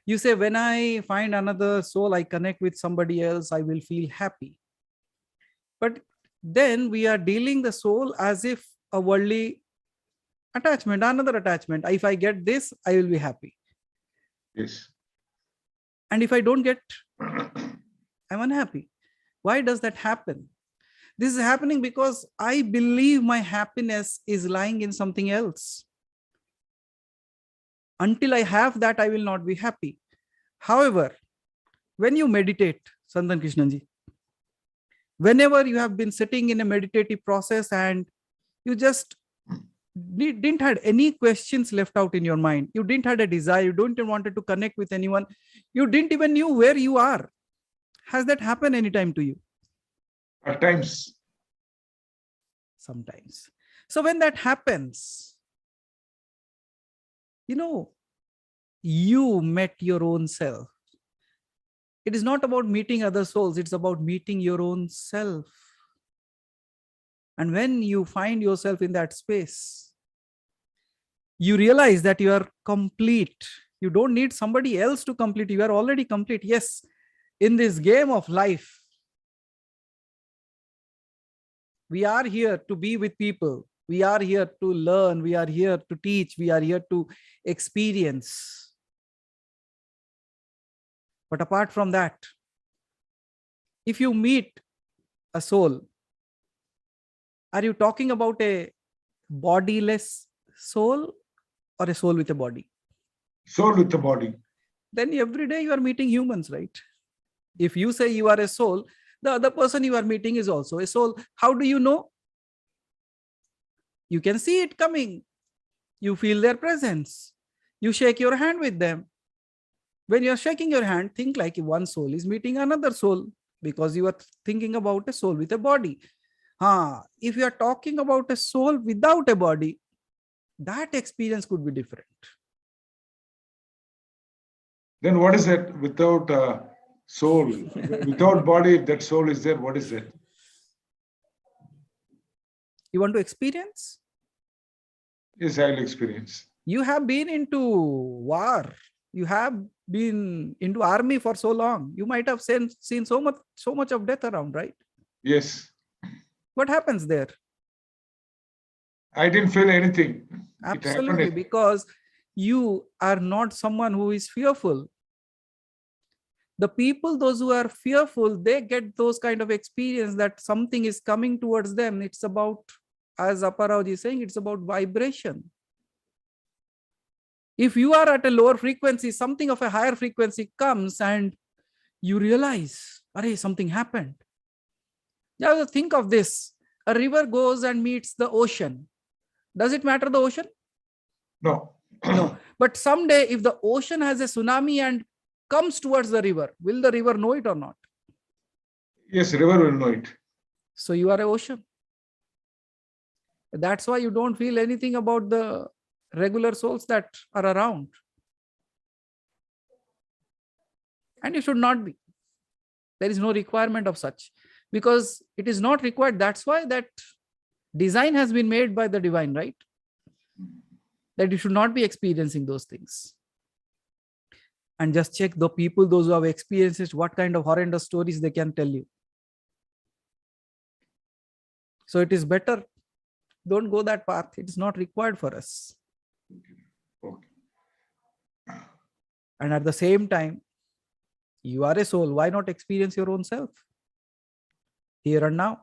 you say, when I find another soul, I connect with somebody else, I will feel happy. But then we are dealing the soul as if a worldly attachment, another attachment. If I get this, I will be happy. Yes. And if I don't get, I'm unhappy. Why does that happen? This is happening because I believe my happiness is lying in something else. Until I have that, I will not be happy. However, when you meditate, Santan Krishnan ji, whenever you have been sitting in a meditative process and you just didn't had any questions left out in your mind, you didn't had a desire, you don't even wanted to connect with anyone, you didn't even knew where you are. Has that happened anytime to you? At times. Sometimes. So when that happens, You know, you met your own self. It is not about meeting other souls, it's about meeting your own self. And when you find yourself in that space, you realize that you are complete. You don't need somebody else to complete you. You are already complete. Yes, in this game of life, we are here to be with people. We are here to learn. We are here to teach. We are here to experience. But apart from that, if you meet a soul, are you talking about a bodiless soul or a soul with a body? Soul with the body. Then every day you are meeting humans, right? If you say you are a soul, the other person you are meeting is also a soul. How do you know? You can see it coming. You feel their presence. You shake your hand with them. When you're shaking your hand, think like one soul is meeting another soul, because you are thinking about a soul with a body. If you are talking about a soul without a body, that experience could be different. Then what is it without soul? Without body, if that soul is there, what is it? You want to experience? Yes, I will experience. You have been into war. You have been into army for so long. You might have seen so much of death around, right? Yes. What happens there? I didn't feel anything. Absolutely, because you are not someone who is fearful. The people, those who are fearful, they get those kind of experience that something is coming towards them. It's about, as Aparaj is saying, it's about vibration. If you are at a lower frequency, something of a higher frequency comes and you realize, arey, something happened. Now think of this. A river goes and meets the ocean. Does it matter the ocean? No. No. But someday if the ocean has a tsunami and comes towards the river, will the river know it or not? Yes, river will know it. So you are an ocean. That's why you don't feel anything about the regular souls that are around. And you should not be. There is no requirement of such, because it is not required. That's why that design has been made by the divine, right? That you should not be experiencing those things. And just check the people, those who have experienced it, what kind of horrendous stories they can tell you. So it is better, don't go that path. It is not required for us. Okay. And at the same time, you are a soul. Why not experience your own self here and now?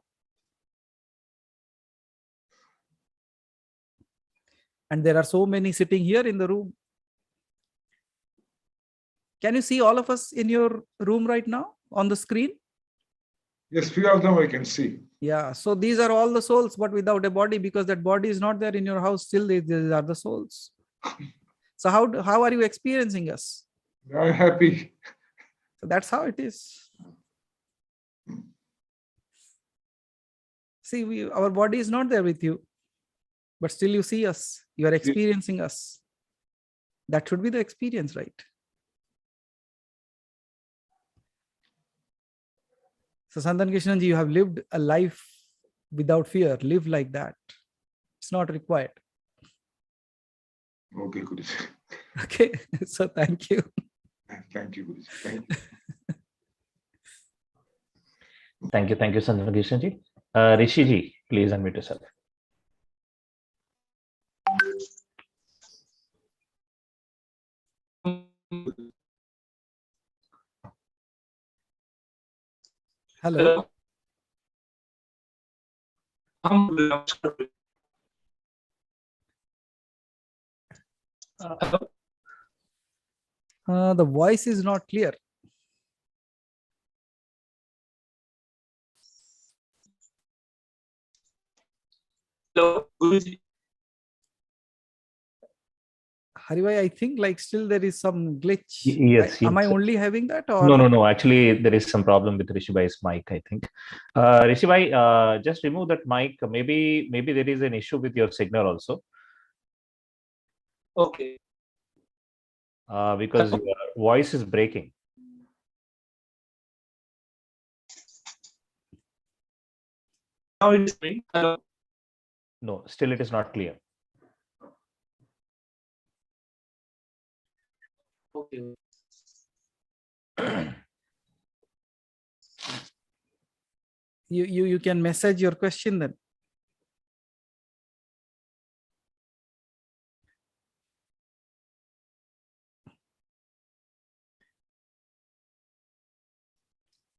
And there are so many sitting here in the room. Can you see all of us in your room right now on the screen? Yes, few of them I can see. Yeah, so these are all the souls, but without a body, because that body is not there in your house. Still, these are the souls. So how are you experiencing us? I'm happy. So that's how it is. See, our body is not there with you, but still you see us. You are experiencing us. That should be the experience, right? So Santan Krishnanji, you have lived a life without fear. Live like that. It's not required. Okay, Guruji. Okay, so thank you. Thank you, Guruji. Thank you. Thank you, Santan Krishnanji. Rishi ji, please unmute yourself. Hello. The voice is not clear. Hello, Guruji. Haribhai, I think like still there is some glitch. Yes. Am I only having that? Or? No. Actually, there is some problem with Rishi Bhai's mic, I think. Rishi Bhai, just remove that mic. Maybe there is an issue with your signal also. Okay. Because your voice is breaking. Now it is me. Hello. No, still it is not clear. Okay. You can message your question then.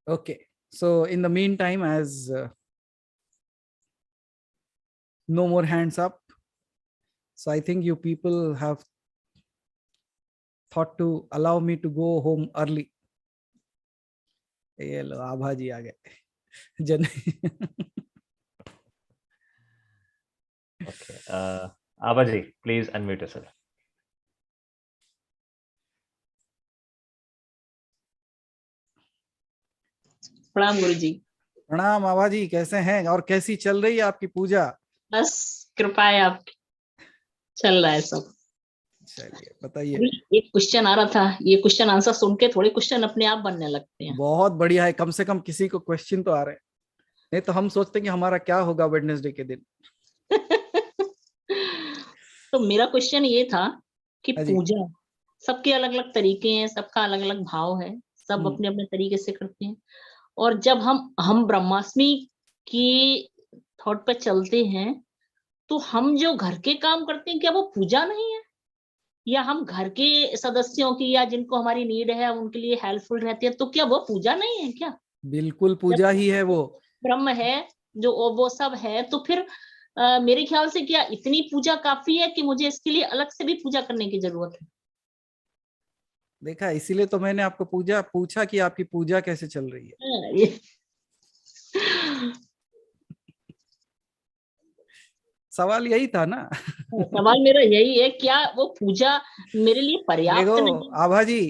Okay, so in the meantime, as no more hands up, so I think you people have thought to allow me to go home early. ये लो आभा जी आ गए जन. Okay. Abaji, please unmute yourself. प्रणाम गुरु जी. प्रणाम आभा जी, कैसे हैं और कैसी चल रही है आपकी पूजा? बस कृपा है आपकी, चल रहा है सब. चलिए बताइए. एक क्वेश्चन आ रहा था, ये क्वेश्चन आंसर सुन के थोड़े क्वेश्चन अपने आप बनने लगते हैं. बहुत बढ़िया है, कम से कम किसी को क्वेश्चन तो आ रहे हैं, नहीं तो हम सोचते हैं कि हमारा क्या होगा वेडनेसडे के दिन. तो मेरा क्वेश्चन ये था कि हाँ जी. पूजा सबके अलग अलग तरीके हैं, सबका अलग अलग भाव है, सब अपने अपने तरीके से करते हैं. और जब हम ब्रह्मास्मि की थॉट पे चलते हैं तो हम जो घर के काम करते हैं क्या वो पूजा नहीं है? या हम घर के सदस्यों की या जिनको हमारी नीड है उनके लिए हेल्पफुल रहते हैं तो क्या वो पूजा नहीं है क्या? बिल्कुल पूजा ही है वो. ब्रह्म है जो वो सब है, तो फिर मेरे ख्याल से क्या इतनी पूजा काफी है कि मुझे इसके लिए अलग से भी पूजा करने की जरूरत है? देखा, इसीलिए तो मैंने आपको पूछा कि आपकी पूजा कैसे चल रही है. ये सवाल यही था ना. सवाल मेरा यही है, क्या वो पूजा मेरे लिए पर्याप्त देखो नहीं? आभा जी,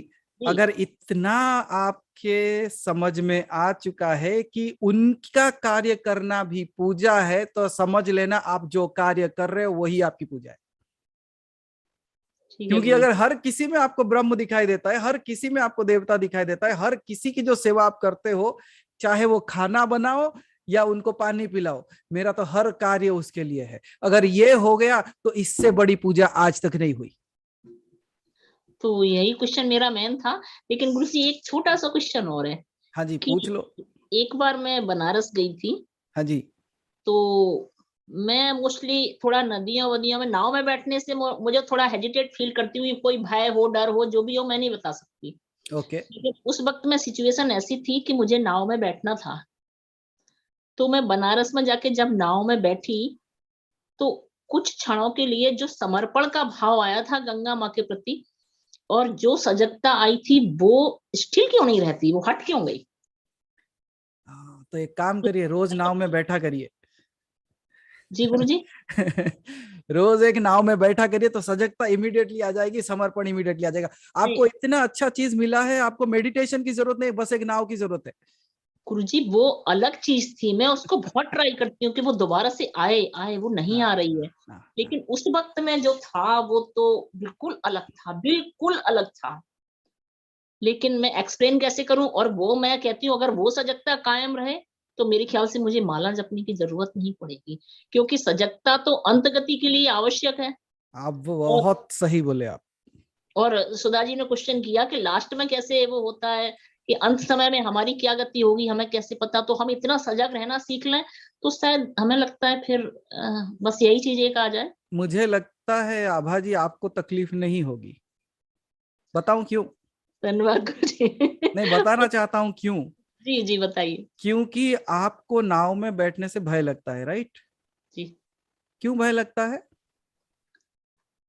अगर इतना आपके समझ में आ चुका है कि उनका कार्य करना भी पूजा है, तो समझ लेना आप जो कार्य कर रहे हो वही आपकी पूजा है. क्योंकि अगर हर किसी में आपको ब्रह्म दिखाई देता है, हर किसी में आपको देवता दिखाई देता है, हर किसी की जो सेवा आप करते हो, चाहे वो खाना बनाओ या उनको पानी पिलाओ, मेरा तो हर कार्य उसके लिए है. अगर ये हो गया तो इससे बड़ी पूजा आज तक नहीं हुई. तो यही क्वेश्चन मेरा मेन था. लेकिन गुरु जी एक छोटा सा क्वेश्चन और है. हाँ जी, पूछ लो. एक बार मैं बनारस गई थी. हाँ जी. तो मैं मोस्टली थोड़ा नदियां वदियां में नाव में बैठने से मुझे थोड़ा हेजिटेट फील करती हूँ. कोई भय हो, डर हो, जो भी हो, मैं नहीं बता सकती. ओके. लेकिन उस वक्त में सिचुएशन ऐसी थी कि मुझे नाव में बैठना था. तो मैं बनारस में जाके जब नाव में बैठी तो कुछ क्षणों के लिए जो समर्पण का भाव आया था गंगा माँ के प्रति और जो सजगता आई थी वो स्टिल क्यों नहीं रहती, वो हट क्यों गई? तो एक काम करिए, रोज नाव में बैठा करिए. जी गुरु जी. रोज एक नाव में बैठा करिए तो सजगता इमीडिएटली आ जाएगी, समर्पण इमीडिएटली आ जाएगा. आपको इतना अच्छा चीज मिला है, आपको मेडिटेशन की जरूरत नहीं, बस एक नाव की जरूरत है. गुरुजी वो अलग चीज थी, मैं उसको बहुत ट्राई करती हूँ कि वो दोबारा से आए, वो नहीं आ रही है. लेकिन उस वक्त में जो था वो तो बिल्कुल अलग था, बिल्कुल अलग था. लेकिन मैं एक्सप्लेन कैसे करूं? और वो मैं कहती हूँ अगर वो सजगता कायम रहे तो मेरे ख्याल से मुझे माला जपने की जरूरत नहीं पड़ेगी, क्योंकि सजगता तो अंत गति के लिए आवश्यक है. आप बहुत सही बोले आप. और सुधा जी ने क्वेश्चन किया कि लास्ट में कैसे वो होता है कि अंत समय में हमारी क्या गति होगी, हमें कैसे पता? तो हम इतना सजग रहना सीख लें तो शायद हमें लगता है फिर बस यही चीज एक आ जाए. मुझे लगता है आभा जी आपको तकलीफ नहीं होगी. बताऊं क्यों? धन्यवाद गुरुजी. नहीं, बताना चाहता हूं क्यों. जी जी बताइए. क्योंकि आपको नाव में बैठने से भय लगता है, राइट? जी. क्यों भय लगता है?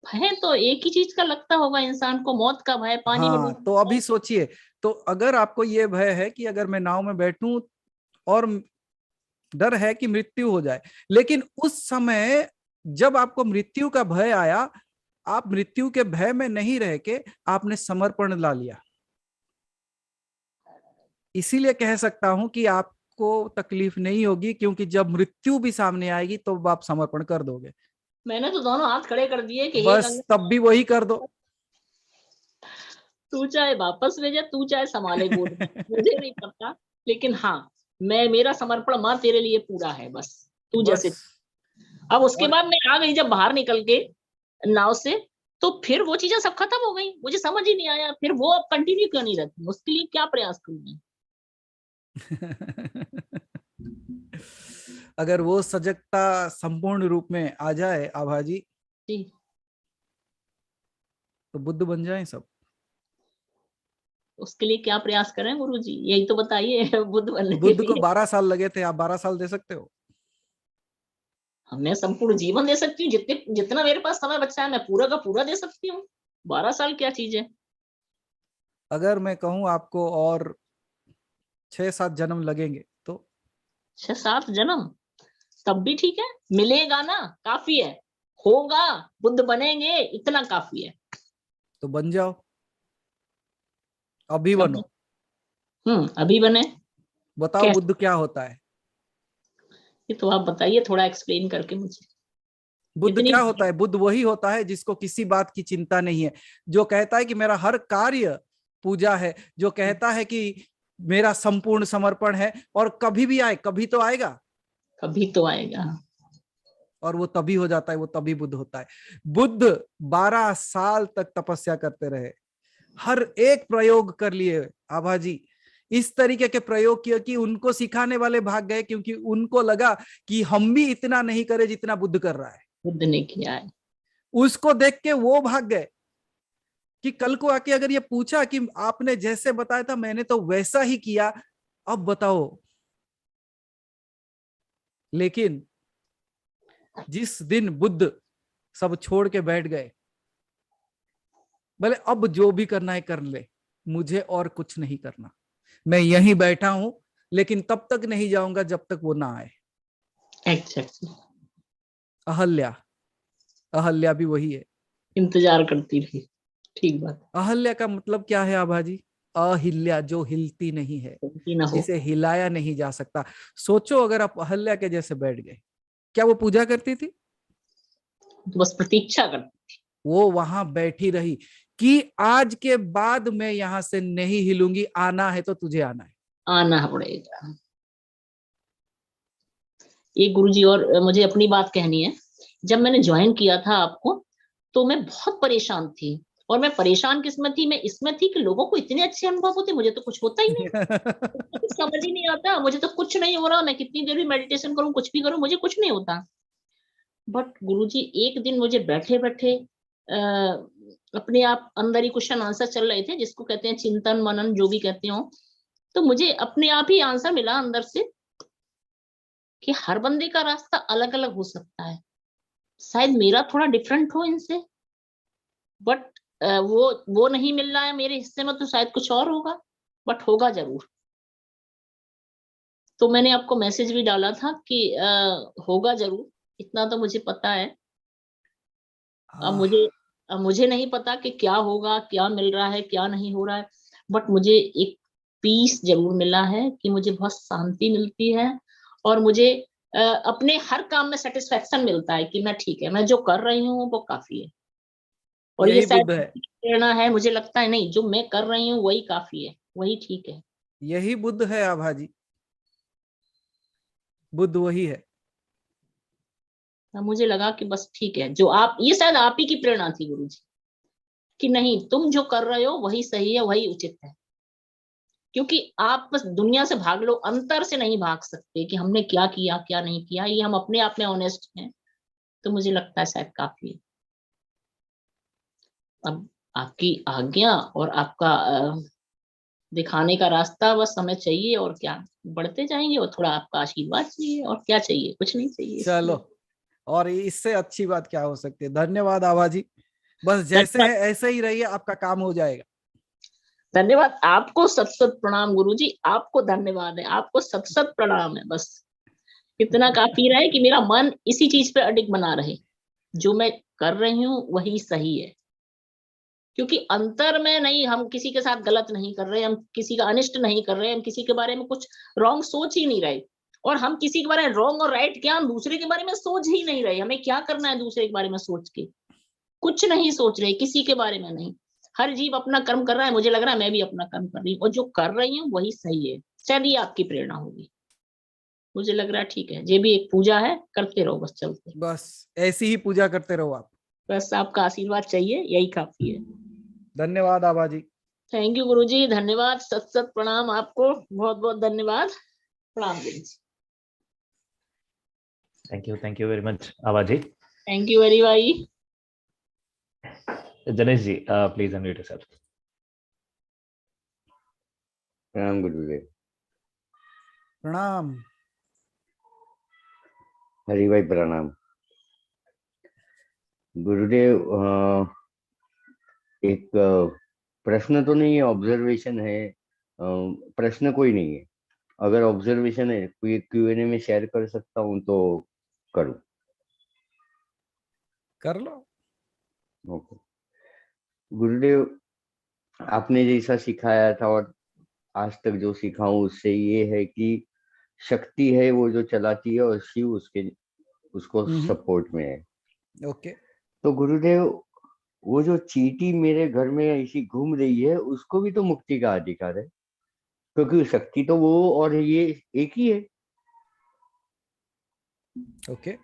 भय तो एक ही चीज का लगता होगा इंसान को, मौत का भय, पानी में हाँ, तो अभी सोचिए, तो अगर आपको ये भय है कि अगर मैं नाव में बैठूं और डर है कि मृत्यु हो जाए, लेकिन उस समय जब आपको मृत्यु का भय आया, आप मृत्यु के भय में नहीं रह के आपने समर्पण ला लिया. इसीलिए कह सकता हूं कि आपको तकलीफ नहीं होगी, क्योंकि जब मृत्यु भी सामने आएगी तो आप समर्पण कर दोगे. मैंने तो दोनों हाथ खड़े कर दिए कि बस तब भी वही कर दो. तू चाहे वापस भेजे, तू चाहे संभाले गोद में, मुझे नहीं पता, लेकिन हाँ मेरा समर्पण माँ तेरे लिए पूरा है, बस तू जैसे। बस। अब उसके और बाद मैं आ गई जब बाहर निकल के नाव से, तो फिर वो चीजें सब खत्म हो गई, मुझे समझ ही नहीं आया फिर वो अब कंटिन्यू क्यों नहीं रहती, उसके लिए क्या प्रयास करूं मैं। अगर वो सजगता संपूर्ण रूप में आ जाए आभा जी, जी तो बुद्ध बन जाए सब। उसके लिए क्या प्रयास करें गुरु जी, यही तो बताइए बुद्ध बनने के बुद्ध को लिए। 12 साल लगे थे, आप 12 साल दे सकते हो? मैं संपूर्ण जीवन दे सकती हूँ, जितना मेरे पास समय बचा है मैं पूरा का पूरा दे सकती हूँ। 12 साल क्या चीज है। अगर मैं कहूं आपको और 6-7 जन्म लगेंगे तो? 6-7 जन्म तब भी ठीक है, मिलेगा ना, काफी है, होगा, बुद्ध बनेंगे, इतना काफी है। तो बन जाओ, अभी कब? बनो। अभी बने। बताओ कैसे? बुद्ध क्या होता है? ये तो आप बताइए थोड़ा एक्सप्लेन करके मुझे। बुद्ध इतनी क्या होता है? बुद्ध वही होता है जिसको किसी बात की चिंता नहीं है, जो कहता है कि मेरा हर कार्य पूजा है, जो कहता है कि मेरा संपूर्ण समर्पण है, और कभी भी आए, कभी तो आएगा, कभी तो आएगा। और वो तभी हो जाता है, वो तभी बुद्ध होता है। बुद्ध 12 साल तक तपस्या करते रहे, हर एक प्रयोग कर लिए आभा जी, इस तरीके के प्रयोग किए कि उनको सिखाने वाले भाग गए, क्योंकि उनको लगा कि हम भी इतना नहीं करे जितना बुद्ध कर रहा है। बुद्ध ने किया है। उसको देख के वो भाग गए कि कल को आके अगर ये पूछा कि आपने जैसे बताया था मैंने तो वैसा ही किया, अब बताओ। लेकिन जिस दिन बुद्ध सब छोड़ के बैठ गए, बोले अब जो भी करना है कर ले, मुझे और कुछ नहीं करना, मैं यहीं बैठा हूं, लेकिन तब तक नहीं जाऊंगा जब तक वो ना आए। एग्जैक्टली। अहल्या, अहल्या भी वही है। इंतजार करती रही। ठीक बात। अहल्या का मतलब क्या है आभा जी? अहिल्या, जो हिलती नहीं है, गलती ना हो। जिसे हिलाया नहीं जा सकता। सोचो अगर आप अहल्या के जैसे बैठ गए, क्या वो पूजा करती थी? तो बस प्रतीक्षा कर। वो वहां बैठी रही कि आज के बाद मैं यहां से नहीं हिलूंगी, आना है तो तुझे आना है। आना पड़ेगा। ये गुरुजी, और मुझे अपनी बात कहनी है। जब मैंने ज्वाइन किया था आपको, तो मैं बहुत परेशान थी, और मैं परेशान किसमें थी, मैं इसमें थी कि लोगों को इतने अच्छे अनुभव होते, मुझे तो कुछ होता ही नहीं, मुझे कुछ समझ ही नहीं आता, मुझे तो कुछ नहीं हो रहा, मैं कितनी देर भी मेडिटेशन करूं, कुछ भी करूं, मुझे कुछ नहीं होता। बट गुरुजी एक दिन मुझे बैठे बैठे अपने आप अंदर ही क्वेश्चन आंसर चल रहे थे, जिसको कहते हैं चिंतन मनन, जो भी कहते हो, तो मुझे अपने आप ही आंसर मिला अंदर से कि हर बंदे का रास्ता अलग अलग हो सकता है, शायद मेरा थोड़ा डिफरेंट हो इनसे, बट वो नहीं मिल रहा है मेरे हिस्से में, तो शायद कुछ और होगा, बट होगा जरूर। तो मैंने आपको मैसेज भी डाला था कि होगा जरूर, इतना तो मुझे पता है। अब मुझे नहीं पता कि क्या होगा, क्या मिल रहा है, क्या नहीं हो रहा है, बट मुझे एक पीस जरूर मिला है कि मुझे बहुत शांति मिलती है, और मुझे अपने हर काम में सेटिस्फेक्शन मिलता है कि मैं ठीक है, मैं जो कर रही हूँ वो काफी है। और ये यही शायद बुद्ध है, प्रेरणा है, मुझे लगता है नहीं, जो मैं कर रही हूँ वही काफी है, वही ठीक है। यही बुद्ध है आभा जी, बुद्ध वही है। तब मुझे लगा कि बस ठीक है, जो आप, ये शायद आप ही की प्रेरणा थी गुरुजी, कि नहीं तुम जो कर रहे हो वही सही है, वही उचित है, क्योंकि आप बस दुनिया से भाग लो, अंतर से नहीं भाग सकते कि हमने क्या किया क्या नहीं किया, ये हम अपने आप में ऑनेस्ट हैं, तो मुझे लगता है शायद काफी है। अब आपकी आज्ञा और आपका दिखाने का रास्ता बस हमें चाहिए, और क्या, बढ़ते जाएंगे, और थोड़ा आपका आशीर्वाद चाहिए, और क्या चाहिए, कुछ नहीं चाहिए चलो, इसलिए। और इससे अच्छी बात क्या हो सकती है? धन्यवाद आभा जी, बस जैसे धन्यवाद। है ऐसे ही रहिए, आपका काम हो जाएगा। धन्यवाद आपको, सत सत प्रणाम गुरुजी, आपको धन्यवाद है, आपको सत सत प्रणाम है, बस इतना काफी रहे कि मेरा मन इसी चीज पे अडिग बना रहे, जो मैं कर रही हूँ वही सही है, क्योंकि अंतर में नहीं, हम किसी के साथ गलत नहीं कर रहे, हम किसी का अनिष्ट नहीं कर रहे, हम किसी के बारे में कुछ रॉन्ग सोच ही नहीं रहे, और हम किसी के बारे में रॉन्ग और राइट क्या, हम दूसरे के बारे में सोच ही नहीं रहे, हमें क्या करना है दूसरे के बारे में सोच के, कुछ नहीं सोच रहे, किसी के बारे में नहीं, हर जीव अपना कर्म कर रहा है, मुझे लग रहा है मैं भी अपना कर्म कर रही हूँ, और जो कर रही हूँ वही सही है। शायद ये आपकी प्रेरणा होगी, मुझे लग रहा है ठीक है, ये भी एक पूजा है, करते रहो बस, चलते बस ऐसी ही पूजा करते रहो आप। बस आपका आशीर्वाद चाहिए, यही काफी है। धन्यवाद आबा जी। थैंक यू गुरु जी, धन्यवाद, सत सत प्रणाम आपको, बहुत बहुत धन्यवाद, प्रणाम गुरु जी। थैंक यू वेरी मच आबा जी। थैंक यू वेरी भाई। जनेश जी, प्लीज अनम्यूट योरसेल्फ। प्रणाम गुरुदेव। प्रणाम। हरि भाई प्रणाम। गुरुदेव, एक प्रश्न तो नहीं है, ऑब्जर्वेशन है। प्रश्न कोई नहीं है, अगर ऑब्जर्वेशन है कोई Q&A में शेयर कर सकता हूँ तो करूँ? कर लो। ओके गुरुदेव, आपने जैसा सिखाया था और आज तक जो सीखा हूँ उससे ये है कि शक्ति है वो जो चलाती है और शिव उसको सपोर्ट में है। ओके। तो गुरुदेव, वो जो चींटी मेरे घर में ऐसी घूम रही है उसको भी तो मुक्ति का अधिकार है, क्योंकि शक्ति तो वो और ये एक ही है। ओके।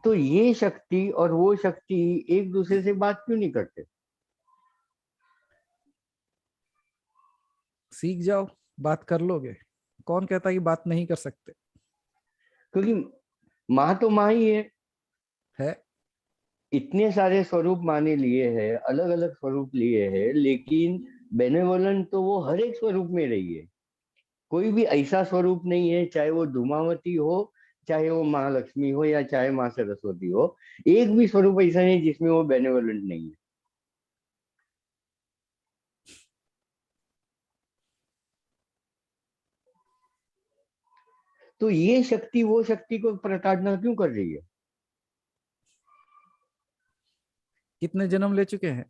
तो ये शक्ति और वो शक्ति एक दूसरे से बात क्यों नहीं करते? सीख जाओ, बात कर लोगे। कौन कहता कि बात नहीं कर सकते? क्योंकि माँ तो माँ ही है। इतने सारे स्वरूप माने लिए हैं, अलग अलग स्वरूप लिए हैं, लेकिन बेनेवोलेंट तो वो हर एक स्वरूप में रही है। कोई भी ऐसा स्वरूप नहीं है, चाहे वो धूमावती हो, चाहे वो माँ लक्ष्मी हो, या चाहे माँ सरस्वती हो, एक भी स्वरूप ऐसा नहीं जिसमें वो बेनेवोलेंट नहीं है। तो ये शक्ति वो शक्ति को प्रताड़ना क्यों कर रही है? कितने जन्म ले चुके हैं?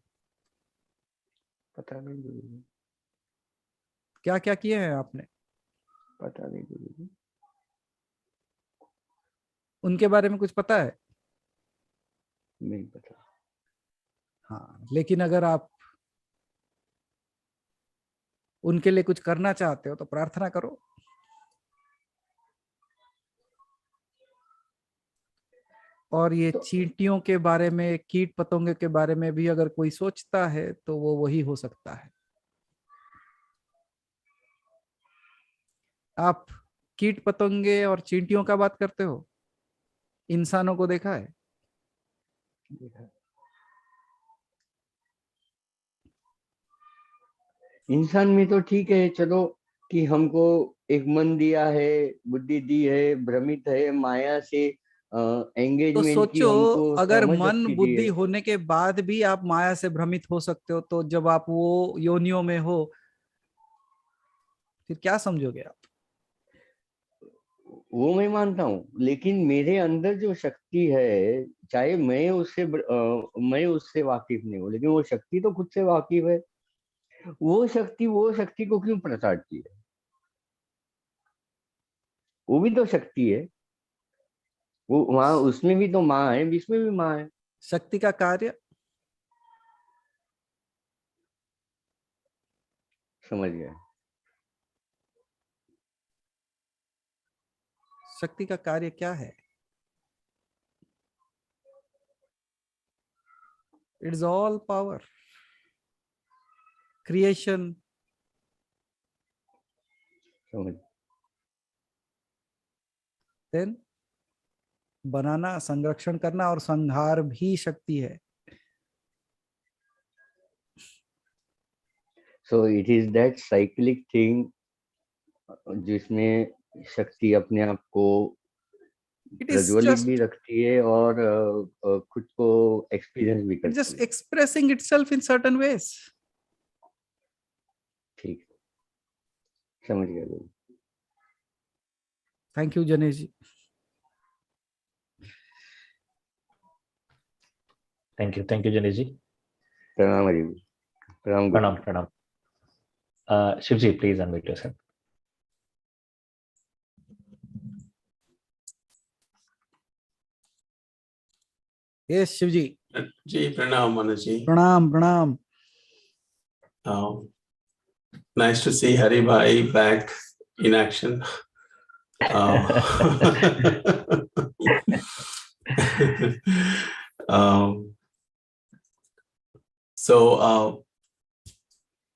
पता नहीं गुरुजी। क्या क्या किए हैं आपने? पता नहीं गुरुजी। उनके बारे में कुछ पता है? नहीं पता। हाँ, लेकिन अगर आप उनके लिए कुछ करना चाहते हो तो प्रार्थना करो। और ये चींटियों के बारे में, कीट पतंगे के बारे में भी अगर कोई सोचता है तो वो वही हो सकता है। आप कीट पतंगे और चींटियों का बात करते हो, इंसानों को देखा है? इंसान में तो ठीक है, चलो कि हमको एक मन दिया है, बुद्धि दी है, भ्रमित है, माया से तो एंगेजमेंट की सोचो, हमको अगर समझ मन शक्ति दी बुद्धि है। होने के बाद भी आप माया से भ्रमित हो सकते हो, तो जब आप वो योनियों में हो फिर क्या समझोगे आप? वो मैं मानता हूँ, लेकिन मेरे अंदर जो शक्ति है, चाहे मैं उससे वाकिफ नहीं हूँ, लेकिन वो शक्ति तो खुद से वाकिफ है। वो शक्ति को क्यों प्रताड़ती है? वो भी तो शक्ति है, वो वहां उसमें भी तो माँ है, इसमें भी माँ है। शक्ति का कार्य समझ गया। शक्ति का कार्य क्या है? It's all power, creation. समझ। देन बनाना, संरक्षण करना और संहार भी शक्ति है। So it is that cyclic thing जिसमें शक्ति अपने आप को इट इज प्रज्वलित भी जस्ट रखती है और खुद को एक्सपीरियंस भी करती जस्ट है। Expressing itself in certain ways. ठीक, समझ गया। Thank you Janesh ji. Thank you Janesh ji. प्रणाम हरि। प्रणाम प्रणाम प्रणाम। Shiv ji, please unmute yourself. Yes Shiv ji. जी प्रणाम मनोज जी। प्रणाम प्रणाम। Nice to see Hari Bhai back in action. So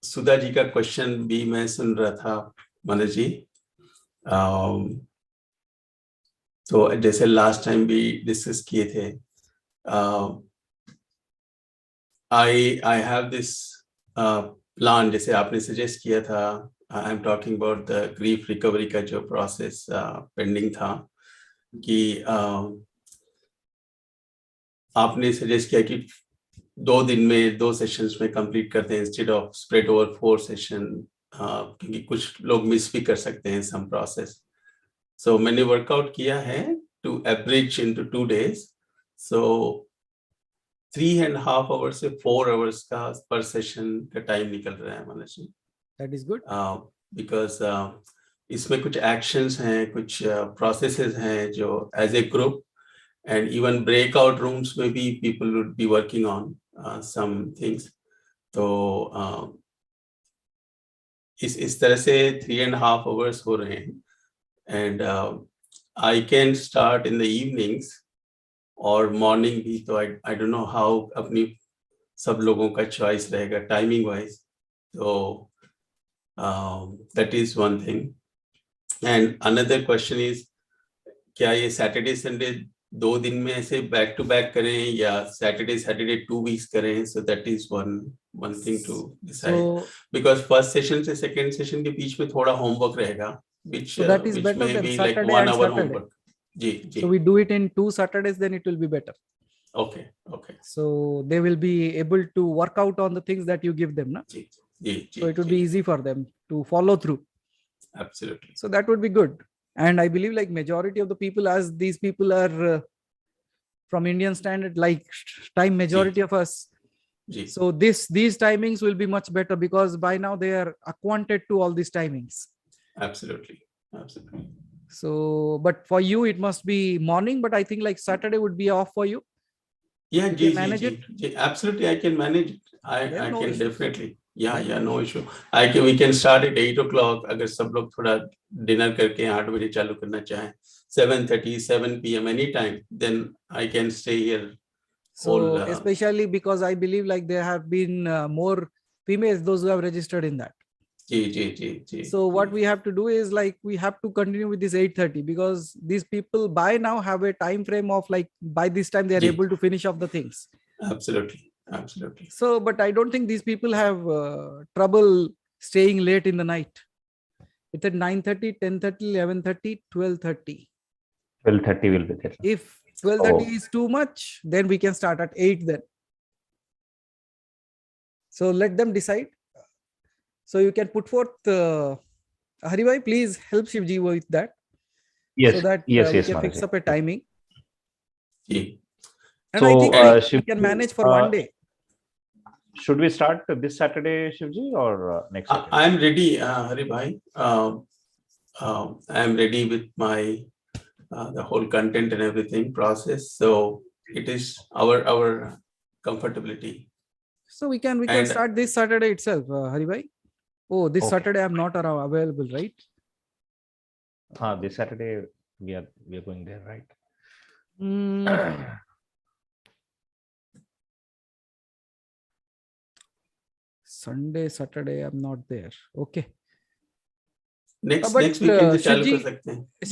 Sudha ji का क्वेश्चन भी मैं सुन रहा था मनोज जी. तो जैसे लास्ट टाइम भी डिस्कस किए थे, I have this प्लान जैसे आपने सजेस्ट किया था. I am talking about the grief recovery का जो प्रोसेस पेंडिंग था, कि आपने सजेस्ट किया कि 2 दिन में 2 सेशंस में कंप्लीट करते हैं instead of spread over 4 session, क्योंकि कुछ लोग मिस भी कर सकते हैं सम प्रोसेस. सो मैंने वर्कआउट किया है to average into 2 days. So 3.5 hours से 4 hours का पर सेशन का टाइम निकल रहा है Manoj ji. That is good. Because इसमें कुछ एक्शंस हैं, कुछ प्रोसेसेस हैं जो as a group and even breakout rooms में भी people would be working on some things. तो इस तरह से 3.5 hours हो रहे हैं. And I can start in the evenings और morning भी. तो I don't know how अपनी सब लोगों का choice रहेगा timing wise. So that is one thing. And another question is, क्या ये Saturday Sunday 2 दिन में ऐसे बैक टू बैक करें या सैटरडे 2 weeks करें? So that is one thing to decide. Because first session से second session के बीच में थोड़ा homework रहेगा, which that is which better may than be Saturday like 1 and hour Saturday. homework. Ji. So we do it in 2 Saturdays, then it will be better. Okay. So they will be able to work out on the things that you give them, na? Ji. So it would be easy for them to follow through. Absolutely. So that would be good. And I believe like majority of the people, as these people are from Indian standard, like time majority of us. So these timings will be much better because by now they are acquainted to all these timings. Absolutely. So, but for you, it must be morning, but I think like Saturday would be off for you. Yeah, you can manage it. Absolutely, I can manage it. I no can issues. Definitely. Yeah, no issue. We can start at 8 o'clock. अगर सब लोग थोड़ा dinner करके 8 बजे चालू करना चाहें, 7:30, 7 p.m. anytime, then I can stay here. So especially because I believe like there have been more females, those who have registered in that. So what we have to do is like we have to continue with this 8:30 because these people by now have a time frame of like by this time they are able to finish off the things. Absolutely. So, but I don't think these people have trouble staying late in the night. It's at 9:30, 10:30, 11:30, 12:30. 12:30 will be there. If 12:30 is too much, then we can start at 8 then. So let them decide. So you can put forth, Haribhai, please help Shivji with that. Yes. So that we can fix up a timing. And so, I think we can manage for 1 day. Should we start this Saturday, Shivji, or next Saturday? I am ready, Haribhai. I am ready with my the whole content and everything process. So it is our comfortability. So we can start this Saturday itself, Haribhai. Oh, this Saturday I'm not available, right? This Saturday we are going there, right? Sunday, Saturday I'm not there. Okay. Next weekend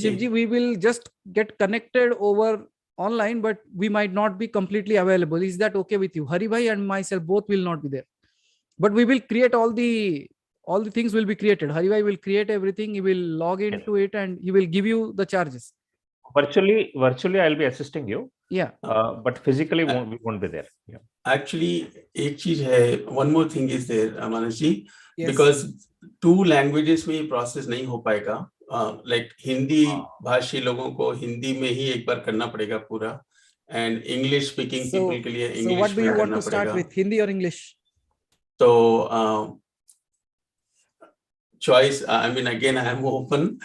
Shivji, we will just get connected over online, but we might not be completely available. Is that okay with you? Haribhai and myself both will not be there, but we will create all the things will be created. Haribhai will create everything. He will log into it and he will give you the charges. Virtually I'll be assisting you. Yeah. But physically we won't be there. Yeah. Actually, one more thing is there, Manashji, Yes. because 2 languages में process नहीं हो पाएगा. Like Hindi भाषी लोगों को हिंदी में ही एक बार करना पड़ेगा पूरा, and English speaking people के लिए English. So what do you want to करना start पड़ेगा. with, Hindi or English? So choice. I mean, again, I am open.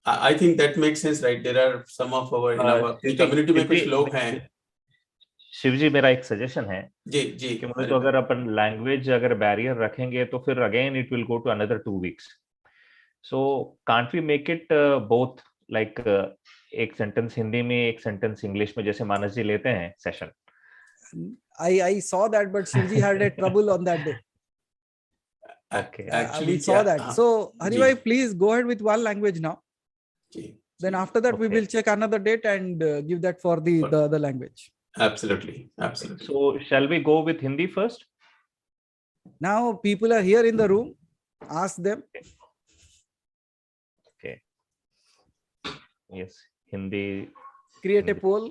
I think that makes sense, right? There are some of our in our community में कुछ लोग हैं. शिव जी, मेरा एक suggestion है जी जी कि मतलब तो अगर अपन लैंग्वेज अगर बैरियर रखेंगे तो फिर again it will go to another 2 weeks. So can't we make it both, like एक सेंटेंस हिंदी में एक सेंटेंस इंग्लिश में, जैसे मानस जी लेते हैं session? I saw that, but Shivji had a trouble on that day. Okay. Actually, we saw that. So Haribhai, please go ahead with one language now. Then after that, we will check another date and give that for the other language. Absolutely, absolutely. So shall we go with Hindi first? Now people are here in the room. Ask them. Okay. Yes, Hindi. Create a poll.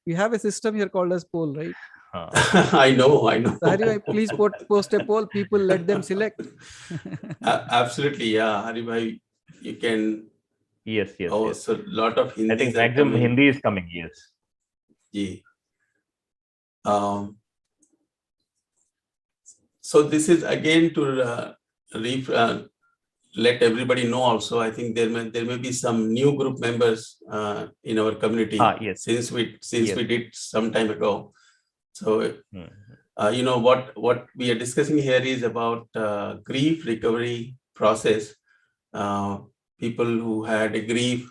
We have a system here called as poll, right? I know. So Haribhai, please post a poll. People, let them select. Absolutely, yeah, Haribhai, you can. Yes. So lot of Hindi. I think maximum Hindi is coming. Yes. Yeah. So this is again to let everybody know. Also, I think there may be some new group members in our community. Yes. Since we did some time ago. So you know what we are discussing here is about grief recovery process. People who had a grief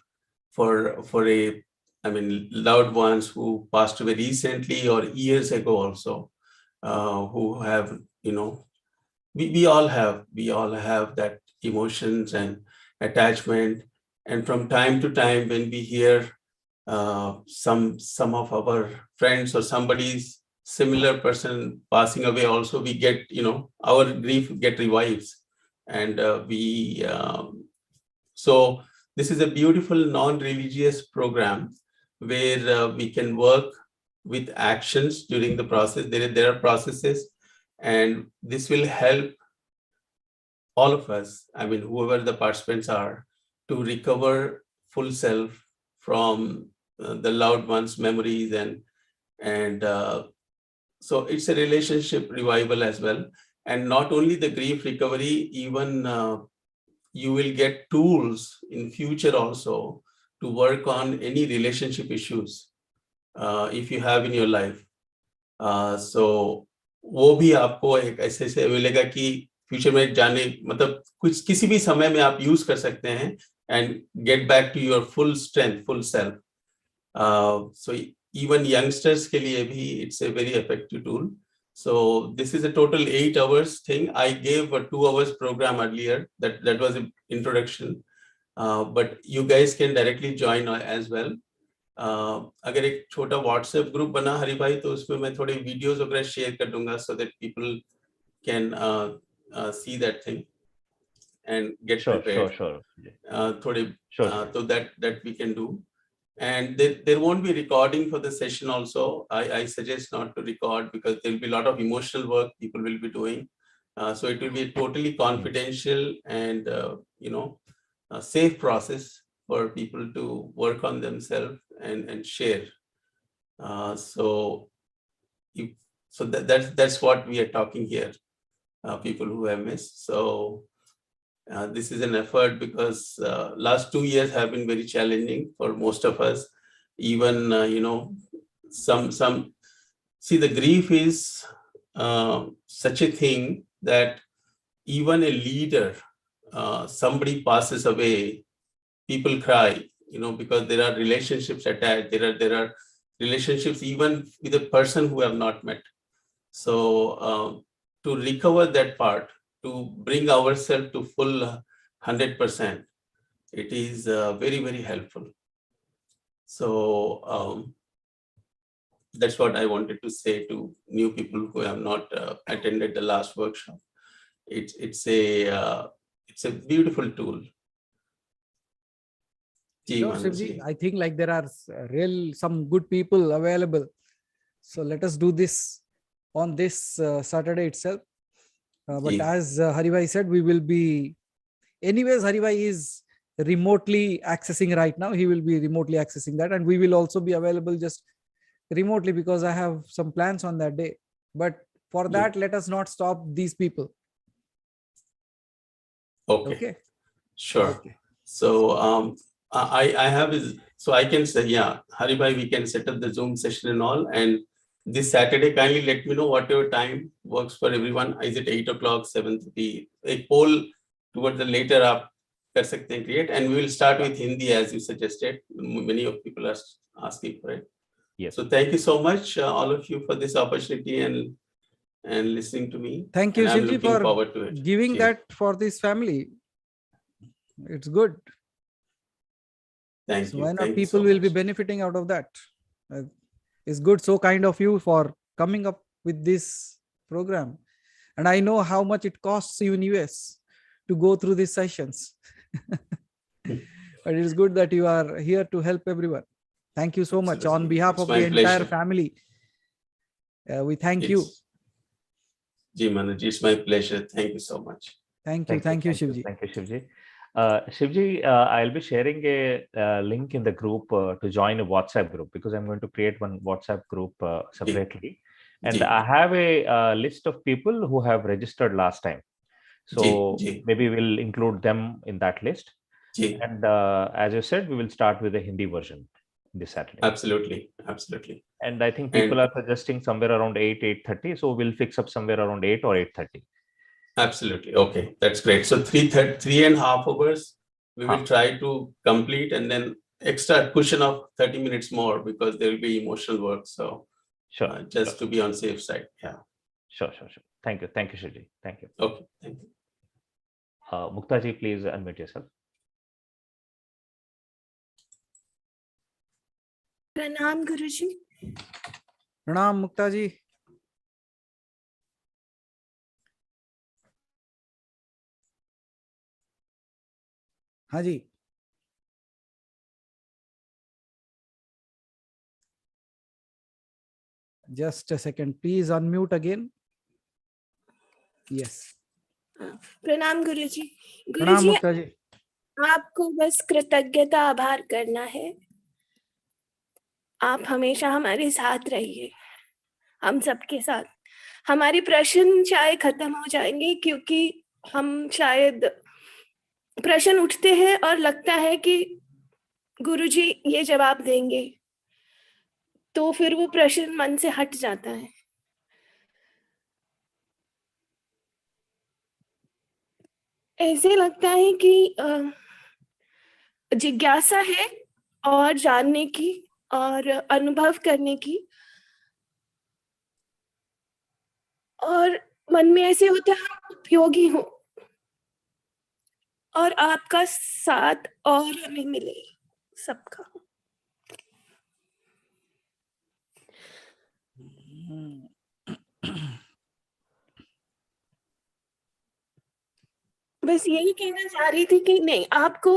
for a, I mean, loved ones who passed away recently or years ago also, who have, you know, we all have that emotions and attachment, and from time to time when we hear some of our friends or somebody's similar person passing away also, we get, you know, our grief get revives, and so this is a beautiful non-religious program where we can work with actions during the process. There are processes, and this will help all of us, I mean, whoever the participants are, to recover full self from the loved ones' memories, and so it's a relationship revival as well. And not only the grief recovery, even you will get tools in future also to work on any relationship issues if you have in your life. So वो भी आपको एक ऐसे मिलेगा कि future में जाने, मतलब कुछ किसी भी समय में आप यूज कर सकते हैं and get back to your full strength, full self. So even youngsters के लिए भी it's a very effective tool. So this is a total 8 hours thing. I gave a 2 hours program earlier. That was an introduction. But you guys can directly join as well. अगर एक छोटा WhatsApp group बना हरि भाई, तो उसमें मैं थोड़े videos वगैरह शेयर कर दूंगा so that people can see that thing and get prepared. Sure. थोड़े so that we can do. And there won't be recording for the session also. I suggest not to record because there will be a lot of emotional work people will be doing. So it will be totally confidential and you know, a safe process for people to work on themselves and share. So that's what we are talking here. People who have missed. So this is an effort because last 2 years have been very challenging for most of us. Even you know, some see, the grief is such a thing that even a leader, somebody passes away, people cry, you know, because there are relationships attached. There are relationships even with a person who have not met. So to recover that part, to bring ourselves to full 100%, it is very, very helpful. So that's what I wanted to say to new people who have not attended the last workshop. It's a beautiful tool. Sure, Shivji. I think like there are some good people available. So let us do this on this Saturday itself. But as Haribhai said, we will be, anyways, Haribhai is remotely accessing right now. He will be remotely accessing that, and we will also be available just remotely because I have some plans on that day. But for that, let us not stop these people. Okay. Sure. Okay. So I have So I can say, yeah, Hari bhai, we can set up the Zoom session and all. And this Saturday, kindly let me know whatever time works for everyone. Is it 8 o'clock, 7:30? A poll towards the later up कर सकते हैं create, and we will start with Hindi as you suggested. Many of people are asking for it. Yes. So thank you so much, all of you, for this opportunity and listening to me. Thank you, and I'm Shivji, looking for forward to it. giving Ji. that for this family. It's good. Thank So you. why not? Thank you People so will be much. benefiting out of that. It's good, so kind of you for coming up with this program. And I know how much it costs you in US to go through these sessions. But it is good that you are here to help everyone. Thank you so much Absolutely. on behalf It's of my the entire pleasure. family. We thank you. Ji Manoj, it's my pleasure. Thank you so much. Thank you, Shivji. Thank you, Shivji. Shivji, I'll be sharing a link in the group to join a WhatsApp group, because I'm going to create one WhatsApp group separately. And Ji. I have a list of people who have registered last time. So Ji. maybe we'll include them in that list. Ji. And as you said, we will start with the Hindi version this Saturday. Absolutely. Absolutely. And I think people are suggesting somewhere around 8:30. So we'll fix up somewhere around 8 or 8:30. Absolutely. Okay, that's great. So 3.5 hours, we will try to complete, and then extra cushion of 30 minutes more, because there will be emotional work. So sure, just to be on safe side. Yeah. Sure. Thank you, Shivji. Thank you. Okay, thank you. Muktaji, please unmute yourself. प्रणाम गुरुजी. प्रणाम मुक्ता जी. हाँ जी. Just a second, please unmute again. Yes. प्रणाम गुरुजी. प्रणाम मुक्ता जी. आपको बस कृतज्ञता आभार करना है. आप हमेशा हमारे साथ रहिए, हम सबके साथ. हमारी प्रश्न शायद खत्म हो जाएंगे, क्योंकि हम शायद प्रश्न उठते हैं और लगता है कि गुरुजी ये जवाब देंगे, तो फिर वो प्रश्न मन से हट जाता है. ऐसे लगता है कि जिज्ञासा है और जानने की और अनुभव करने की, और मन में ऐसे होता है हम उपयोगी हो, और आपका साथ और हमें मिले सबका. बस यही कहना चाह रही थी कि नहीं, आपको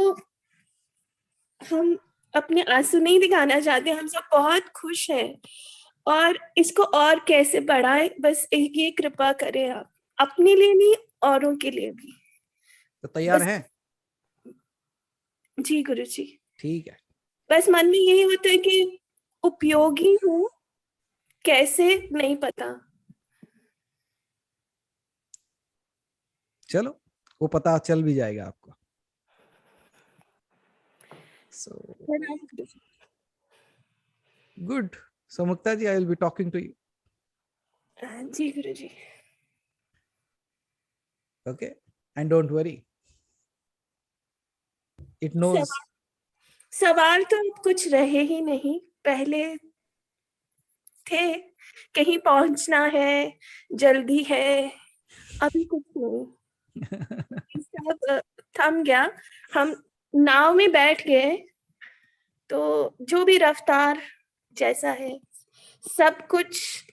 हम अपने आंसू नहीं दिखाना चाहते. हम सब बहुत खुश हैं, और इसको और कैसे बढ़ाएं, बस एक ये कृपा करें आप, अपने लिए नहीं औरों के लिए भी. तो तैयार हैं? जी गुरुजी. ठीक है. बस मन में यही होता है कि उपयोगी हूँ, कैसे नहीं पता. चलो, वो पता चल भी जाएगा आपको. So good. So Mukta ji, I will be talking to you. Ji Guruji. Okay, and don't worry. It knows. सवाल तो कुछ रहे ही नहीं. पहले थे कहीं पहुंचना है, जल्दी है, अभी कुछ नहीं. सब थम गया. हम नाव में बैठ गए, तो जो भी रफ्तार जैसा है, सब कुछ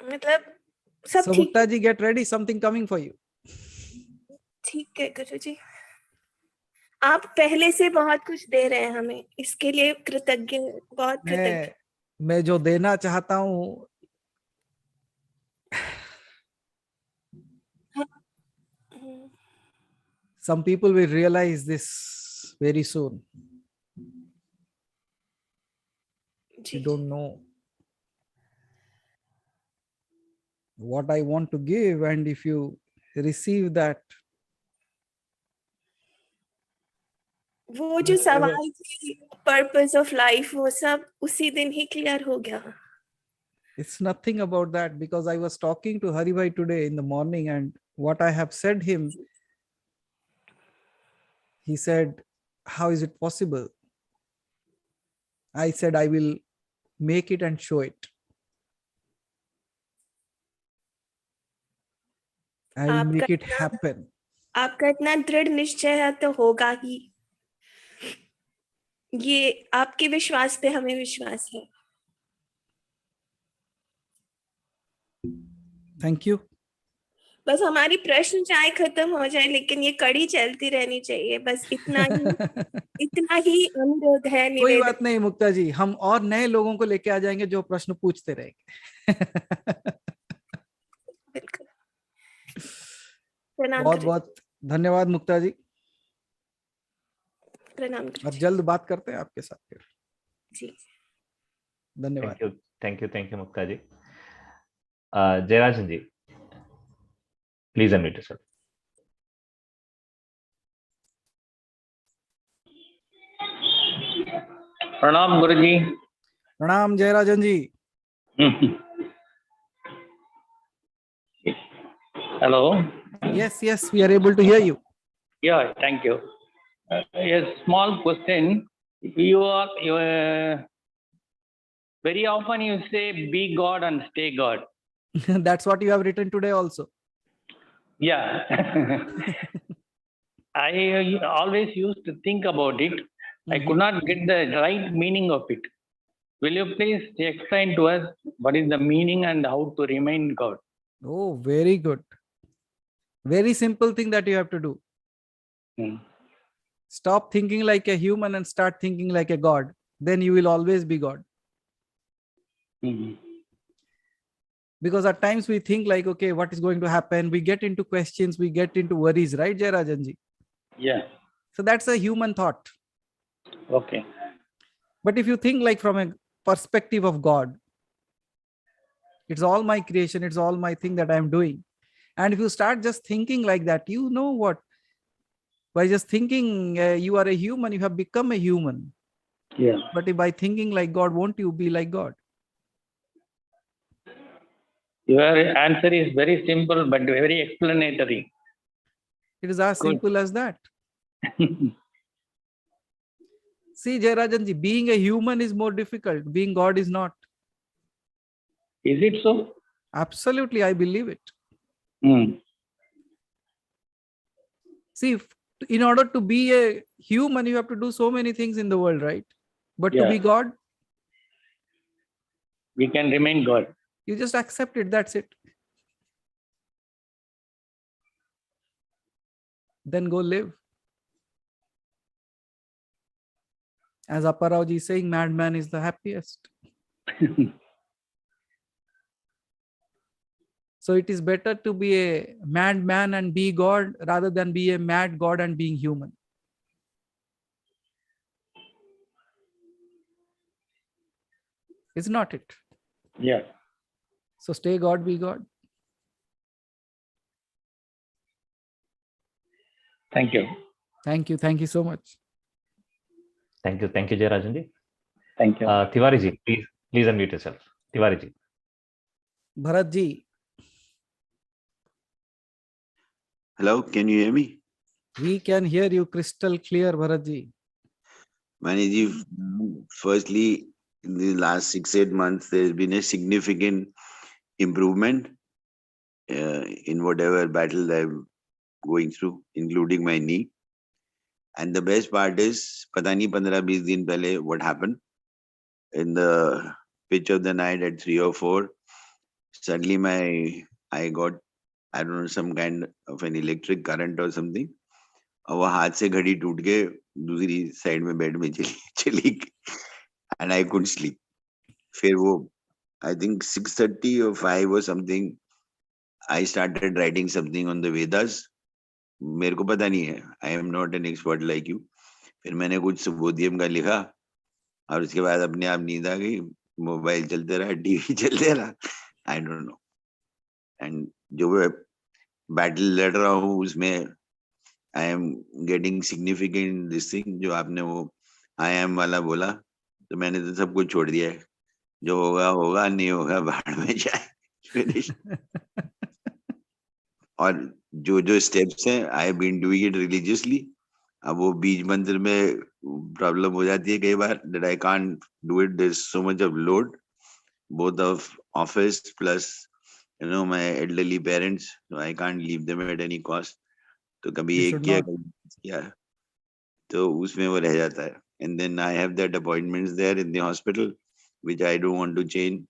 मतलब सब So ठीक. Mukta ji, get ready. Something coming for you. ठीक है गुरुजी. आप पहले से बहुत कुछ दे रहे हैं हमें, इसके लिए कृतज्ञ, बहुत कृतज्ञ. मैं जो देना चाहता हूँ, some people will realize this very soon. You don't know what I want to give, and if you receive that, वो जो सवाल थी पर्पस ऑफ लाइफ, वो सब उसी दिन ही क्लियर हो गया. It's nothing about that, because I was talking to Hari Bhai today in the morning, and what I have said him, he said, how is it possible? I said, I will make it and show it. I will make it happen. आपका इतना दृढ़ निश्चय है तो होगा ही. ये आपके विश्वास पे हमें विश्वास है. Thank you. बस हमारी प्रश्न चाहे खत्म हो जाए, लेकिन ये कड़ी चलती रहनी चाहिए. बस इतना ही अनुरोध है, कोई निवेदन. बात नहीं मुक्ता जी, हम और नए लोगों को लेके आ जाएंगे जो प्रश्न पूछते रहेंगे. बहुत बहुत धन्यवाद मुक्ता जी. प्रणाम. और जल्द बात करते हैं आपके साथ फिर. जी, धन्यवाद. Thank you Mukta ji. Jayarajan ji, please unmute yourself. प्रणाम गुरु जी. प्रणाम जयराजन जी. Hello. Yes, we are able to hear you. Yeah, thank you. A small question. You very often you say be God and stay God. That's what you have written today also. Yeah. I always used to think about it. I could not get the right meaning of it. Will you please explain to us what is the meaning and how to remain God? Oh, very good. Very simple thing that you have to do. Stop thinking like a human and start thinking like a God. Then you will always be God. Because at times we think like, okay, what is going to happen? We get into questions, we get into worries, right, Jayarajanji? Yeah. So that's a human thought. Okay. But if you think like from a perspective of God, it's all my creation, it's all my thing that I'm doing. And if you start just thinking like that, you know what? By just thinking you are a human, you have become a human. Yeah. But if by thinking like God, won't you be like God? Your answer is very simple but very explanatory. It is as simple as that. See, Jayarajanji, being a human is more difficult. Being God is not. Is it so? Absolutely, I believe it. See, in order to be a human, you have to do so many things in the world, right? But to be God, we can remain God. You just accept it, that's it. Then go live. As Apparao is saying, madman is the happiest. So it is better to be a madman and be God rather than be a mad God and being human. Is not it? Yeah. So stay God, be God. Thank you. Thank you. Thank you so much. Thank you, Jayarajan ji. Thank you. Tiwari ji, please unmute yourself. Tiwari ji. Bharat ji. Hello, can you hear me? We can hear you crystal clear, Bharat ji. Maniji, firstly, in the last 6-8 months, there has been a significant improvement in whatever battle I'm going through, including my knee. And the best part is, pata nahi 15-20 din pehle what happened in the pitch of the night at 3 or 4. Suddenly I got, I don't know, some kind of an electric current or something. और वो हाथ से घड़ी टूट के दूसरी side में bed में चली and I couldn't sleep. फिर वो I think 6:30 or 5 or something, I started writing something on the Vedas. मेरे को पता नहीं है, I am not an expert like you. फिर मैंने कुछ सुबोधियम का लिखा और उसके बाद अपने आप नींद आ गई, मोबाइल चलते रहा, टीवी चलते रहा, I don't know. And जो मैं बैटल लड़ रहा हूँ उसमें I am getting significant this thing. जो आपने वो I am वाला बोला, तो मैंने तो सब कुछ छोड़ दिया है. जो होगा होगा, नहीं होगा भाड़ में जाए. Finish. और जो जो स्टेप्स हैं, I have been doing it religiously. अब वो बीज मंत्र में प्रॉब्लम हो जाती है कई बार, that I can't do it. There's so much of load, both of office plus my elderly parents, so I can't leave them at any cost. तो कभी You एक should किया not. कभी किया, तो उसमें वो रह जाता है. And then I have that appointments there in the hospital, which I don't want to change,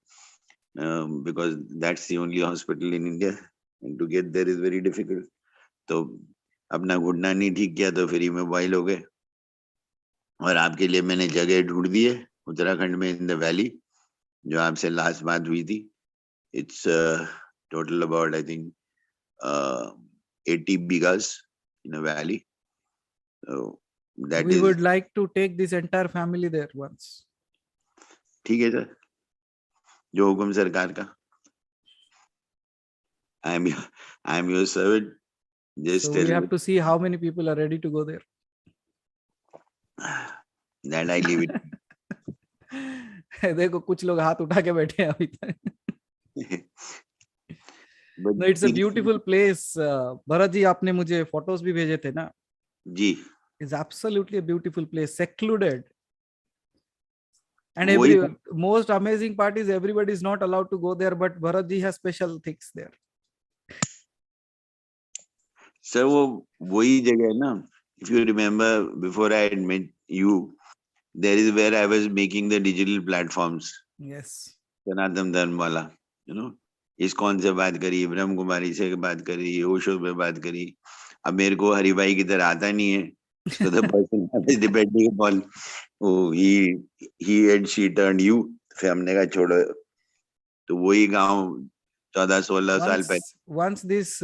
because that's the only hospital in India, and to get there is very difficult. तो अपना घुटना नहीं ठीक किया तो फ्री में boil हो गए. और आपके लिए मैंने जगह ढूंढ दी है उत्तराखंड में, इन द वैली, जो आपसे लास्ट बात हुई थी. It's total about, I think, 80 bighas in a valley. So that We is. would like to take this entire family there once. ठीक है सर, जो हुक्म सरकार का. I am your servant. Just So tell we me have to see how many people are ready to go there. that I leave it. देखो कुछ लोग हाथ उठा के बैठे हैं अभी तक. But No, it's a beautiful place. Bharat ji, आपने मुझे फोटोज भी भेजे थे ना. जी. It's absolutely a beautiful place, secluded. And वही most amazing part is everybody is not allowed to go there, but Bharat ji has special things there. Sir वो वही जगह है ना. If you remember, before I had met you, there is where I was making the digital platforms. Yes. सनातन धर्म वाला, ISKCON से बात करी, ब्रह्म कुमारी से बात करी, ओशो पे बात करी. अब मेरे को हरिभाई की तरह आता नहीं है. So the person is depending upon he and she turned you. फिर हमने कहा छोड़ो. तो वही गांव 14-16 साल पहले. Once this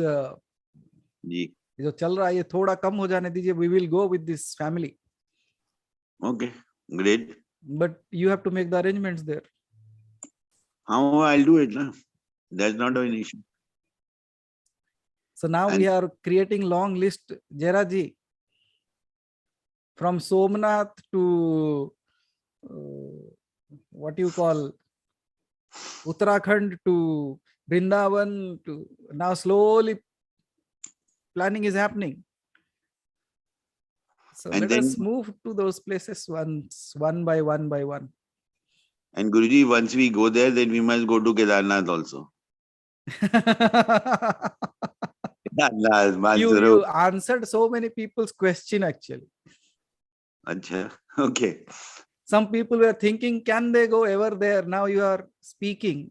जी जो चल रहा है ये थोड़ा कम हो जाने दीजिए. We will go with this family. Okay, great. But you have to make the arrangements there. How I'll do it, na? That's not an issue. So now we are creating long list, Jera ji, from Somnath to what you call Uttarakhand to Vrindavan to now slowly planning is happening. So And let then- us move to those places one by one. And Guruji, once we go there, then we must go to Kedarnath also. Kedarnath, You answered so many people's question actually. Acha, okay. Some people were thinking, can they go ever there? Now you are speaking.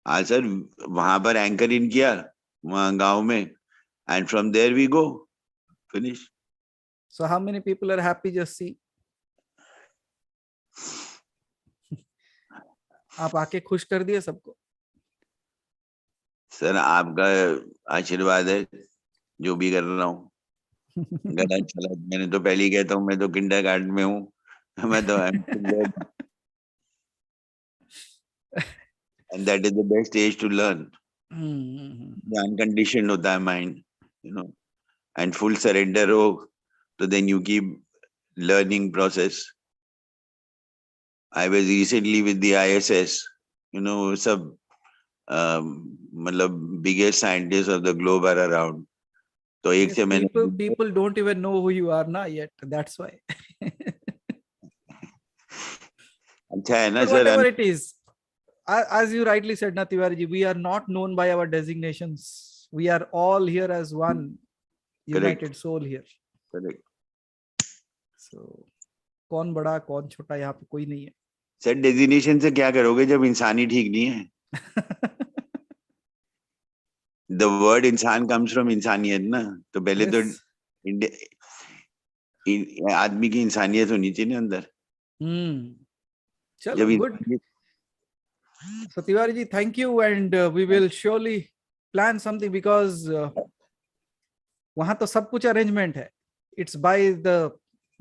हाँ sir, वहां पर anchor इन किया वहां गांव में, and from there we go. Finish. So how many people are happy? Just see. आप आके खुश कर दिए सबको. सर आपका आशीर्वाद है जो भी कर रहा हूँ. गलत चला मैंने तो पहले ही कहता हूँ, मैं तो किंडरगार्टन में हूँ. मैं तो and that is the best age to learn. The unconditioned होता है mind, and full surrender हो, so then you keep learning process. I was recently with the ISS, सब मतलब biggest scientists of the globe are around. तो एक से मैंने people don't even know who you are now yet. That's why. अच्छा है ना But sir. whatever it is, as you rightly said, Tiwari, we are not known by our designations. We are all here as one united soul here. Correct. So, कौन बड़ा कौन छोटा यहाँ पे कोई नहीं है. सर डेजिग्नेशन से क्या करोगे जब इंसान ही ठीक नहीं है? The word इंसान comes from इंसानियत ना. तो पहले तो आदमी की इंसानियत होनी चाहिए ना अंदर. चलो, good. So Tiwari ji, thank you, and we will surely plan something because वहाँ तो सब कुछ arrangement है. It's by the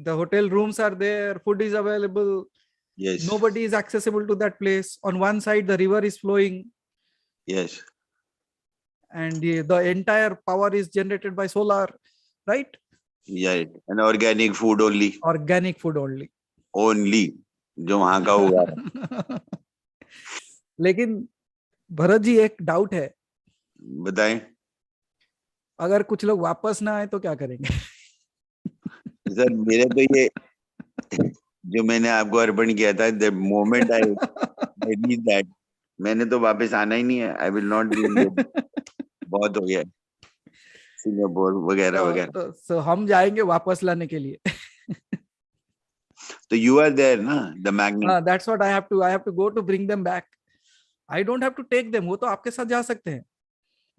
hotel rooms are there, food is available. Yes. Nobody is accessible to that place. On one side, the river is flowing. Yes. And the entire power is generated by solar. right? Yeah, and organic food only. Organic food only. Only जो वहां का हुआ। लेकिन भरत जी एक doubt है, बताएं। अगर कुछ लोग वापस ना आए तो क्या करेंगे? सर मेरे तो ये जो मैंने आपको अर्पण किया था, the moment I read that, मैंने तो वापस आना ही नहीं है। आई विल नॉट बी, बहुत हो गया सिंगापुर वगैरह वगैरह। तो हम जाएंगे वापस लाने के लिए। तो यू आर देयर ना, the magnet. That's what I have to go to bring them back. I don't have to take them, वो तो आपके साथ जा सकते हैं,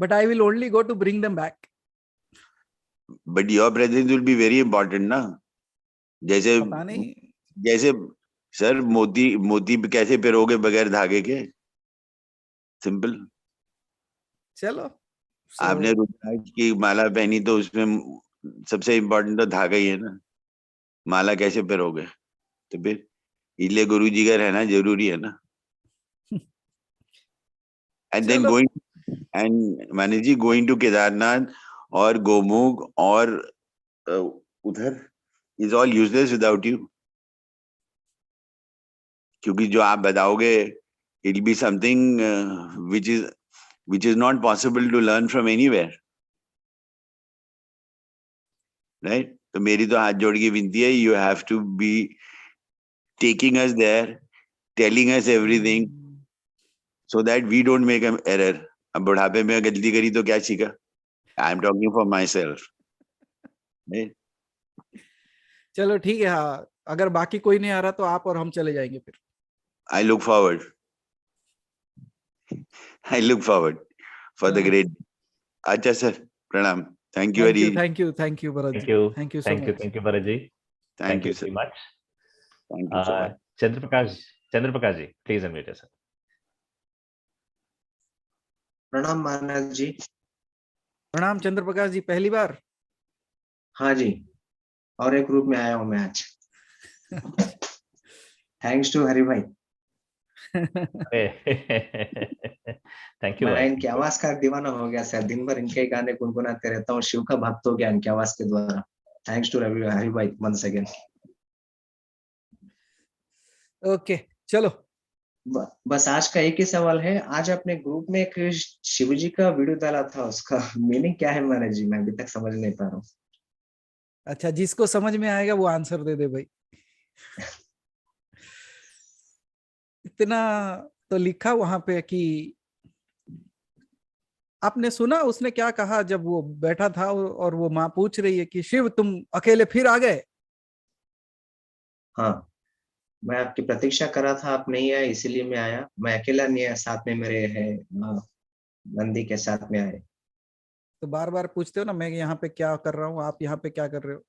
but I will only go to bring them back. But your presence will be very important ना। जैसे पता नहीं, जैसे सर मोती कैसे पिरोगे बगैर धागे के? सिंपल। चलो आपने रुद्राक्ष की माला पहनी तो उसमें सबसे इम्पोर्टेंट तो धागा ही है ना, माला कैसे पिरोगे? तो फिर इसलिए गुरु जी का रहना जरूरी है ना। एंड देन गोइंग एंड मानी जी गोइंग टू केदारनाथ और गोमुख और उधर is all useless without you, क्योंकि जो आप बताओगे it will be something which is not possible to learn from anywhere, right? तो मेरी तो हाथ जोड़ के विनती है, you have to be taking us there, telling us everything so that we don't make an error. अब बुढ़ापे में गलती करी तो क्या सीखा? I am talking for myself, right? चलो ठीक है, हाँ, अगर बाकी कोई नहीं आ रहा तो आप और हम चले जाएंगे फिर। I look forward for the great। अच्छा सर, प्रणाम। Thank you very much। Thank you Bharat ji। Thank you so much। Thank you Bharat ji। Thank you very much। Thank you so much। Chandraprakash ji, please unmute yourself। प्रणाम मानस जी। प्रणाम चंद्रप्रकाश जी, पहली बार? हाँ जी, और एक group में आया हूँ मैं आज। थैंक्स टू हरि भाई। Thank you. मैं इनकी आवाज का दीवाना हो गया सर, दिन भर इनके गाने गुनगुनाते रहता हूँ, शिव का भक्त हो गया इनकी आवाज के द्वारा। थैंक्स टू हरि भाई वंस अगेन। ओके चलो, बस आज का एक ही सवाल है। आज अपने ग्रुप में एक शिव जी का वीडियो डाला था, उसका मीनिंग क्या है महाराज जी? मैं अभी तक समझ नहीं पा रहा हूँ। अच्छा, जिसको समझ में आएगा वो आंसर दे दे भाई। इतना तो लिखा वहां पे कि आपने सुना उसने क्या कहा जब वो बैठा था और वो माँ पूछ रही है कि शिव तुम अकेले फिर आ गए? हाँ, मैं आपकी प्रतीक्षा कर रहा था, आप नहीं आए इसलिए मैं आया। मैं अकेला नहीं आया, साथ में मेरे है नंदी के साथ में आए। तो बार बार पूछते हो ना, मैं यहाँ पे क्या कर रहा हूँ, आप यहाँ पे क्या कर रहे हो?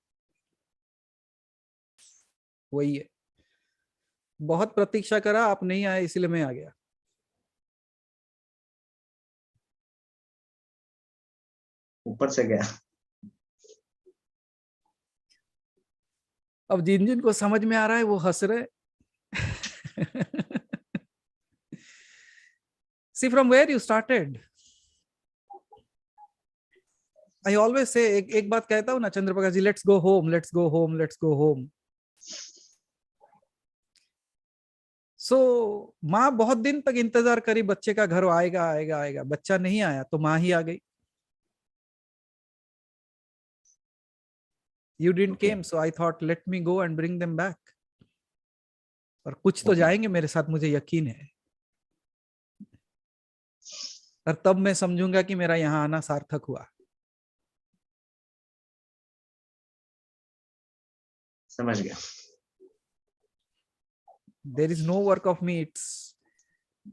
वही है, बहुत प्रतीक्षा करा, आप नहीं आए इसलिए मैं आ गया। ऊपर से गया। अब जिन जिन को समझ में आ रहा है वो हंस रहे। See from where you started. I always say, एक बात कहता हूँ ना चंद्रप्रकाश जी, let's go home, let's go home, let's go home. So माँ बहुत दिन तक इंतजार करी, बच्चे का घर आएगा आएगा आएगा, बच्चा नहीं आया तो माँ ही आ गई। You didn't came, so I thought let me go and bring them back. और कुछ तो जाएंगे मेरे साथ, मुझे यकीन है, और तब मैं समझूंगा कि मेरा यहाँ आना सार्थक हुआ। समझ गया। There is no work of me.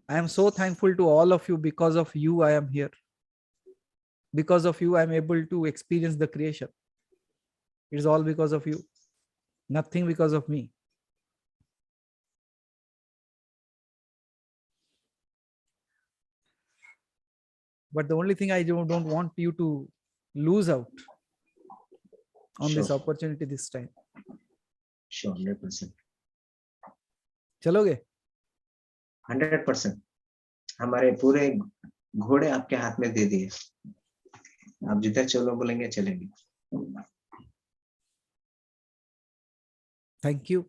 I am so thankful to all of you. Because of you, I am here. Because of you, I am able to experience the creation. It is all because of you. Nothing because of me. But the only thing I don't want you to lose out on this opportunity this time. Sure, 100%. चलोगे? 100%। हमारे पूरे घोड़े आपके हाथ में दे दिए, आप जिधर चलो बोलेंगे चलेंगे। Thank you.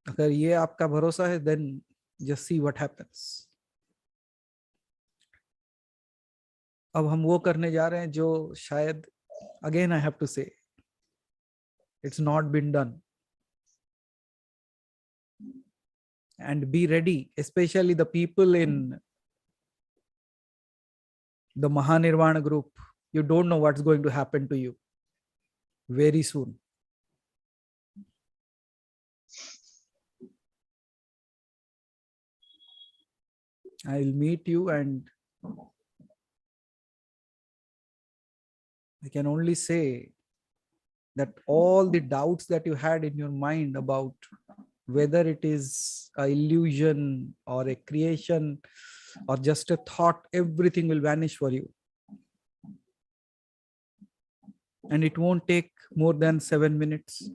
अगर ये आपका भरोसा है, then just see what happens. अब हम वो करने जा रहे हैं जो शायद, again I have to say, it's not been done. And be ready, especially the people in the Mahanirvana group. You don't know what's going to happen to you very soon. I'll meet you, and I can only say that all the doubts that you had in your mind about whether it is an illusion or a creation or just a thought, everything will vanish for you. And it won't take more than 7 minutes.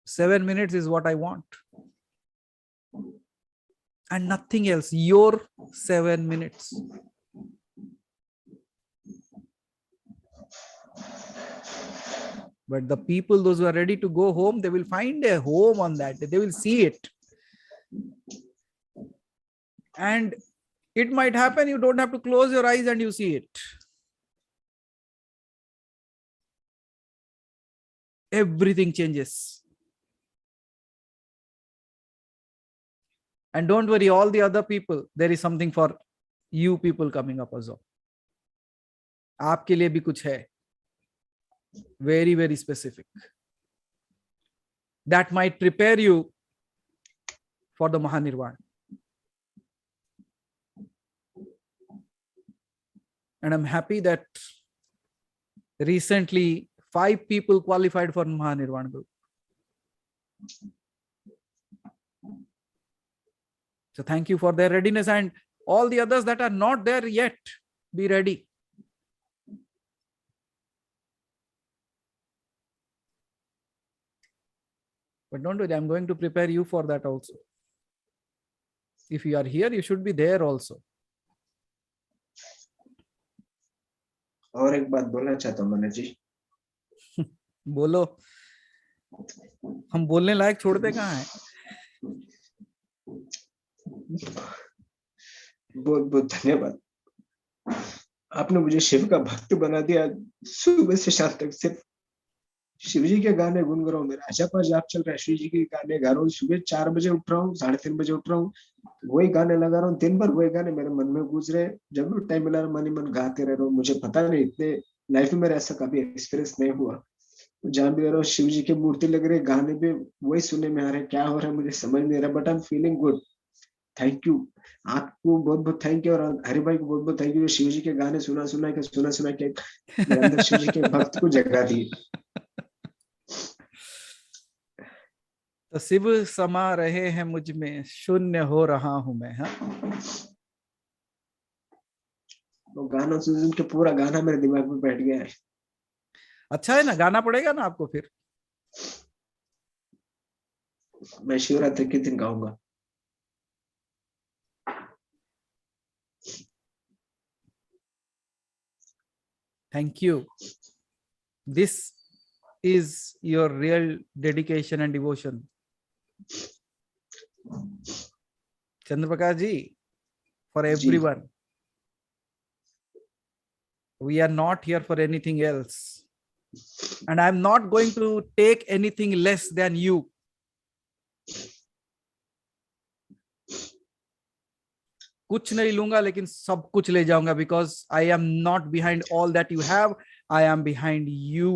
Seven minutes is what I want. And nothing else. Your 7 minutes. But the people, those who are ready to go home, they will find a home on that. They will see it. And it might happen, you don't have to close your eyes and you see it. Everything changes. And don't worry, all the other people, there is something for you people coming up as well. आपके लिए भी कुछ है. Very, very specific. That might prepare you for the Mahanirvana. And I'm happy that recently 5 people qualified for Mahanirvana group. So thank you for their readiness, and all the others that are not there yet, be ready. But don't worry, I'm going to prepare you for that also. If you are here, you should be there also. और एक बात बोलना चाहता हूँ मनोज जी। बोलो, हम बोलने लायक छोड़ते कहाँ हैं? बहुत बहुत धन्यवाद। आपने मुझे शिव का भक्त बना दिया। सुबह से शाम तक सिर्फ शिव जी के गाने गुनगुना हूँ। मेरा अजप जाप चल रहा है, शिव जी के गाने गा रहा हूँ। सुबह 4 बजे उठ रहा हूँ, 3:30 बजे उठ रहा हूँ, वही गाने लगा रहा हूँ। दिन भर वही गाने मेरे मन में गूंज रहे। जब भी टाइम मिला मन ही मन गाते रह रहा हूँ। मुझे पता नहीं, इतने लाइफ में मेरा ऐसा कभी एक्सपीरियंस नहीं हुआ। जहाँ भी रह रहा हूँ शिव जी की मूर्ति लग रही है, गाने भी वही सुनने में आ रहे हैं। क्या हो रहा है मुझे समझ नहीं आ रहा, but I am feeling good. Thank you, आपको बहुत बहुत थैंक यू, और हरि भाई को बहुत बहुत थैंक यू। शिव जी के गाने सुना सुना के मेरे अंदर शिव जी के भक्त को जगा दिए। तो शिव समा रहे हैं मुझ में, शून्य हो रहा हूं मैं। हाँ, तो गाना सुन के पूरा गाना मेरे दिमाग में बैठ गया है। अच्छा है ना, गाना पड़ेगा ना आपको फिर। मैं शिवरात्रि के दिन गाऊंगा। Thank you. This is your real dedication and devotion. Chandraprakash ji, for everyone. We are not here for anything else. And I'm not going to take anything less than you. कुछ नहीं लूंगा, लेकिन सब कुछ ले जाऊंगा, because I am not behind all that you have. I am behind you.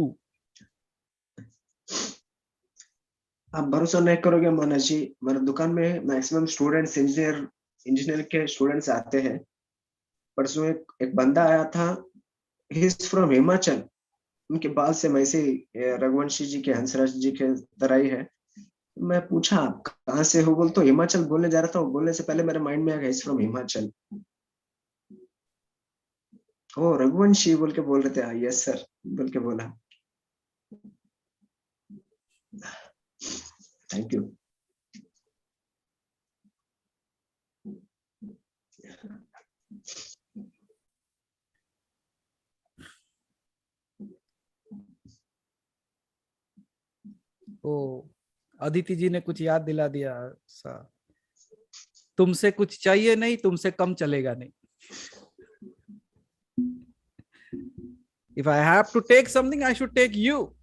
आप भरोसा नहीं करोगे मनोज जी, मेरे दुकान में मैक्सिमम स्टूडेंट्स इंजीनियर के स्टूडेंट्स आते हैं। परसों एक बंदा आया था, ही इज फ्रॉम हिमाचल। उनके बाल से वैसे रघुवंशी जी के, हंसराज जी के तरह ही है। मैं पूछा आप कहाँ से हो, बोल तो हिमाचल बोलने जा रहा था। बोलने से पहले मेरे माइंड में आ गया फ्रॉम हिमाचल। ओ रघुवंशी बोल के बोल रहे थे। यस सर बोल के बोला। Thank you. ओ, अदिति जी ने कुछ याद दिला दिया सा, तुमसे कुछ चाहिए नहीं, तुमसे कम चलेगा नहीं. If I have to take something, I should take you.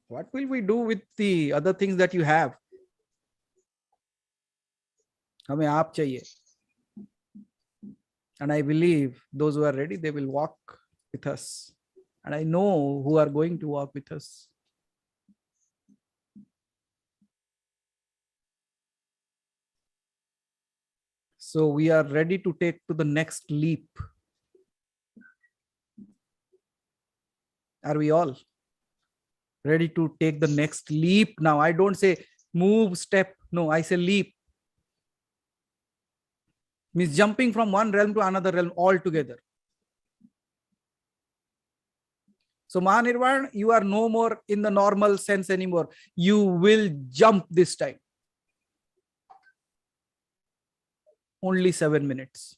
What will we do with the other things that you have? हमें आप चाहिए. And I believe those who are ready, they will walk with us. And I know who are going to walk with us. So we are ready to take to the next leap. Are we all ready to take the next leap now? I don't say move, step. No, I say leap. Means jumping from one realm to another realm altogether. So Mahanirvan, you are no more in the normal sense anymore. You will jump this time. Only 7 minutes.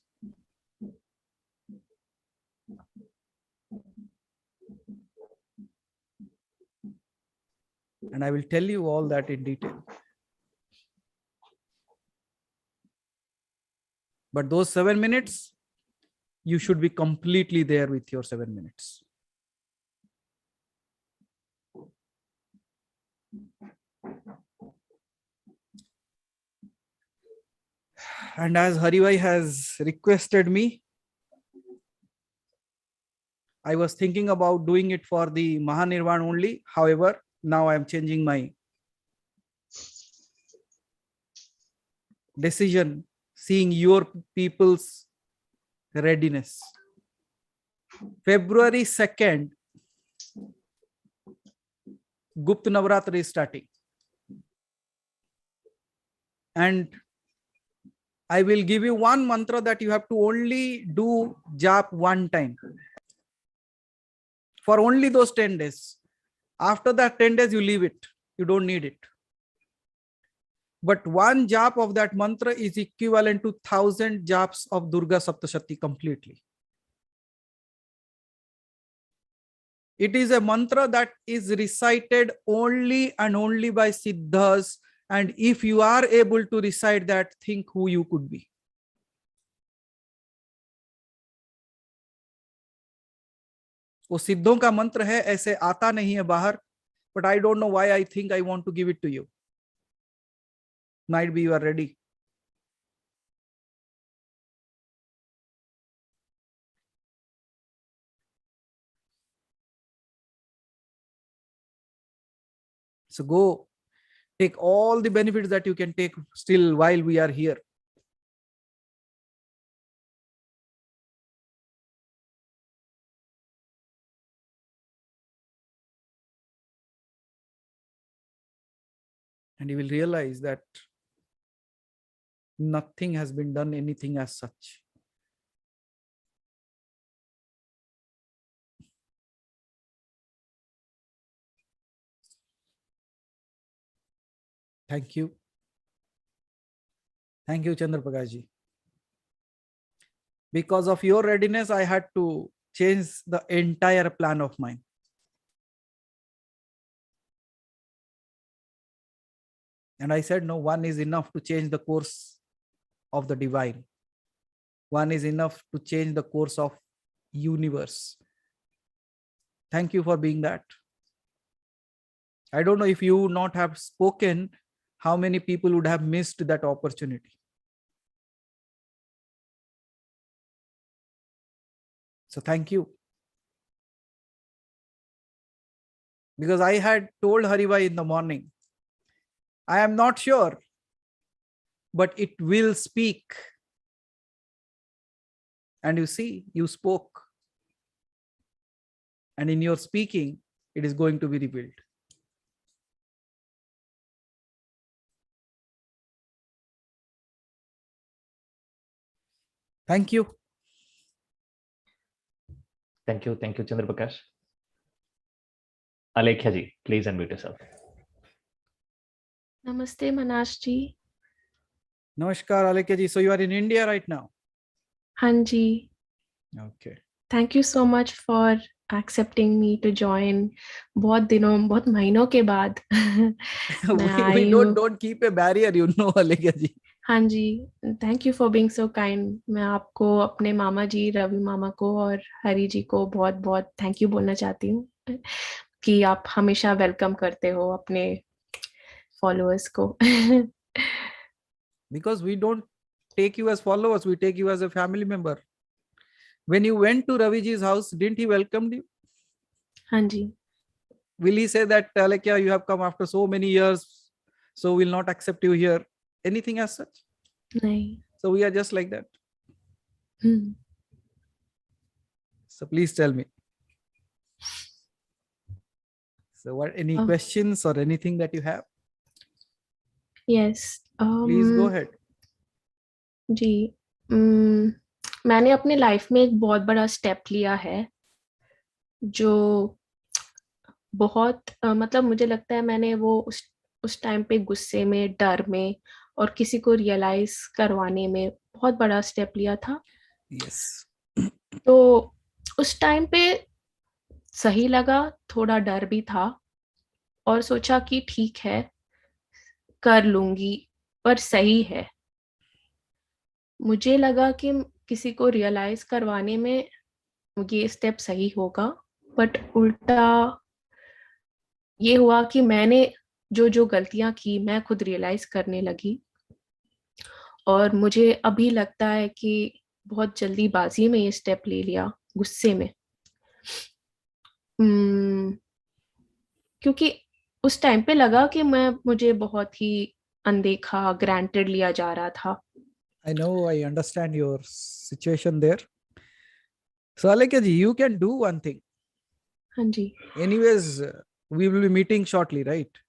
And I will tell you all that in detail. But those 7 minutes, you should be completely there with your 7 minutes. And as Haribhai has requested me, I was thinking about doing it for the Mahanirvan only. However, now I am changing my decision, seeing your people's readiness. February 2nd, Gupta Navratra is starting. And I will give you one mantra that you have to only do jap one time. For only those 10 days. After that 10 days, you leave it. You don't need it. But one jap of that mantra is equivalent to 1000 japs of Durga Saptashati completely. It is a mantra that is recited only and only by Siddhas. And if you are able to recite that, think who you could be. वो सिद्धों का मंत्र है, ऐसे आता नहीं है बाहर. But I don't know why I think I want to give it to you. Might be you are ready. So go take all the benefits that you can take still while we are here. And you will realize that nothing has been done anything as such. Thank you. Thank you, Chandraprakash ji. Because of your readiness, I had to change the entire plan of mine. And I said, no, one is enough to change the course of the divine. One is enough to change the course of universe. Thank you for being that. I don't know if you would not have spoken, how many people would have missed that opportunity. So thank you. Because I had told Haribhai in the morning, I am not sure, but it will speak. And you see, you spoke. And in your speaking, it is going to be revealed. Thank you. Thank you, Chandraprakash. Alekhya ji, please unmute yourself. Namaste, Manash ji. Namaskar, Alekhya ji. So you are in India right now? Hanji. Okay. Thank you so much for accepting me to join. बहुत महीनों के बाद मैं we आई हूँ. don't keep a barrier, you know, Alegya ji. हाँ जी, thank you for being so kind. मैं आपको, अपने मामा जी, रवि मामा को और हरी जी को बहुत बहुत थैंक यू बोलना चाहती हूँ कि आप हमेशा वेलकम करते हो अपने फॉलोअर्स को. Because we don't take you as followers, we take you as a family member. When you went to Ravi ji's house, didn't he welcome you? हाँ जी. Will he say that, Alekya, you have come after so many years, so we'll not accept you here? Anything as such? नहीं. So we are just like that. So please tell me. So what, any questions or anything that you have? Yes. Please go ahead. जी. मैंने अपने life में एक बहुत बड़ा step लिया है जो बहुत मतलब मुझे लगता है मैंने वो उस टाइम पे गुस्से में, डर में और किसी को रियलाइज करवाने में बहुत बड़ा स्टेप लिया था. Yes. तो उस टाइम पे सही लगा, थोड़ा डर भी था और सोचा कि ठीक है कर लूंगी, पर सही है. मुझे लगा कि किसी को रियलाइज करवाने में ये स्टेप सही होगा, बट उल्टा ये हुआ कि मैंने जो गलतियां की मैं खुद रियलाइज करने लगी और मुझे अभी लगता है कि बहुत जल्दीबाजी में ये स्टेप ले लिया, गुस्से में. क्योंकि उस टाइम पे लगा कि मुझे बहुत ही अनदेखा, ग्रांटेड लिया जा रहा था. I know, I understand your situation there. So Alekya ji, you can do one thing. हाँ जी. Anyways, we will be meeting shortly, right?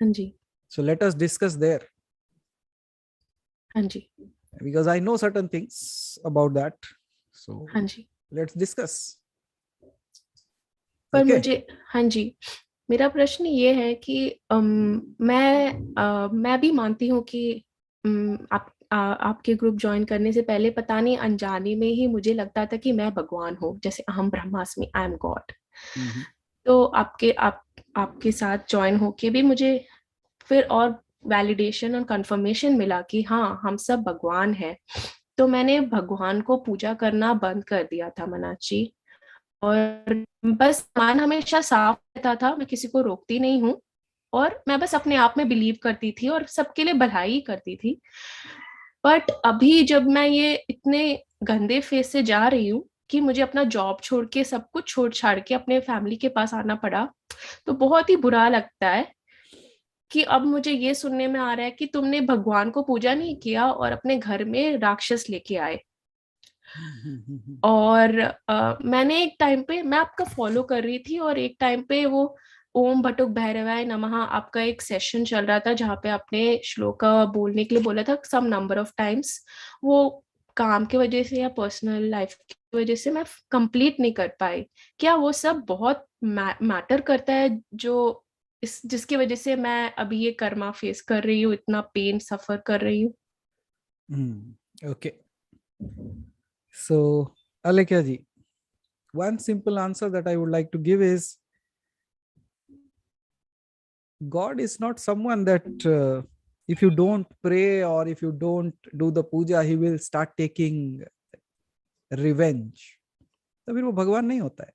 हाँ जी. So let us discuss there. हाँ जी. Because I know certain things about that. So हाँ जी. let's discuss. पर मुझे, हाँ जी, मेरा प्रश्न ये है कि मैं भी मानती हूँ कि आपके ग्रुप ज्वाइन करने से पहले पता नहीं अनजाने में ही मुझे लगता था कि मैं भगवान हूँ, जैसे अहम ब्रह्मास्मि, आई एम गॉड. तो आपके साथ ज्वाइन होके भी मुझे फिर और वैलिडेशन और कंफर्मेशन मिला कि हाँ, हम सब भगवान हैं. तो मैंने भगवान को पूजा करना बंद कर दिया था मीनाक्षी, और बस मन हमेशा साफ रहता था. मैं किसी को रोकती नहीं हूँ और मैं बस अपने आप में बिलीव करती थी और सबके लिए भलाई करती थी. बट अभी जब मैं ये इतने गंदे फेस से जा रही हूँ कि मुझे अपना जॉब छोड़ के, सब कुछ छोड़ छाड़ के अपने फैमिली के पास आना पड़ा, तो बहुत ही बुरा लगता है कि अब मुझे ये सुनने में आ रहा है कि तुमने भगवान को पूजा नहीं किया और अपने घर में राक्षस लेके आए. और मैंने एक टाइम पे, मैं आपका फॉलो कर रही थी और एक टाइम पे वो ओम भटुक भैरवाय नमः आपका एक सेशन चल रहा था जहाँ पे आपने श्लोका बोलने के लिए बोला था सम नंबर ऑफ टाइम्स. वो काम की वजह से या पर्सनल लाइफ की वजह से मैं कंप्लीट नहीं कर पाई. क्या वो सब बहुत मैटर करता है जो जिसकी वजह से मैं अभी ये कर्मा फेस कर रही हूँ, इतना पेन सफर कर रही हूँ? Okay. So Alekya ji, one simple answer that I would like to give is, God is not someone that if you don't pray or if you don't do the puja, he will start taking revenge. तो फिर वो भगवान नहीं होता है.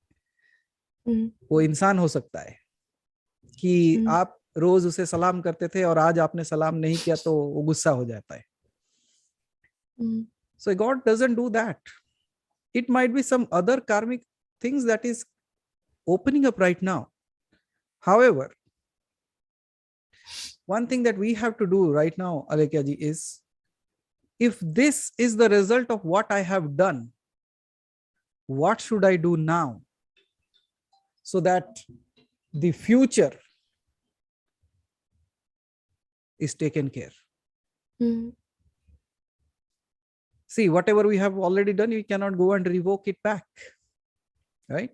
वो इंसान हो सकता है कि आप रोज उसे सलाम करते थे और आज आपने सलाम नहीं किया तो वो गुस्सा हो जाता है. So God doesn't do that. It might be some other karmic things that is opening up right now. However, one thing that we have to do right now, Alekya ji, is if this is the result of what I have done, what should I do now so that the future is taken care? See, whatever we have already done, we cannot go and revoke it back, right?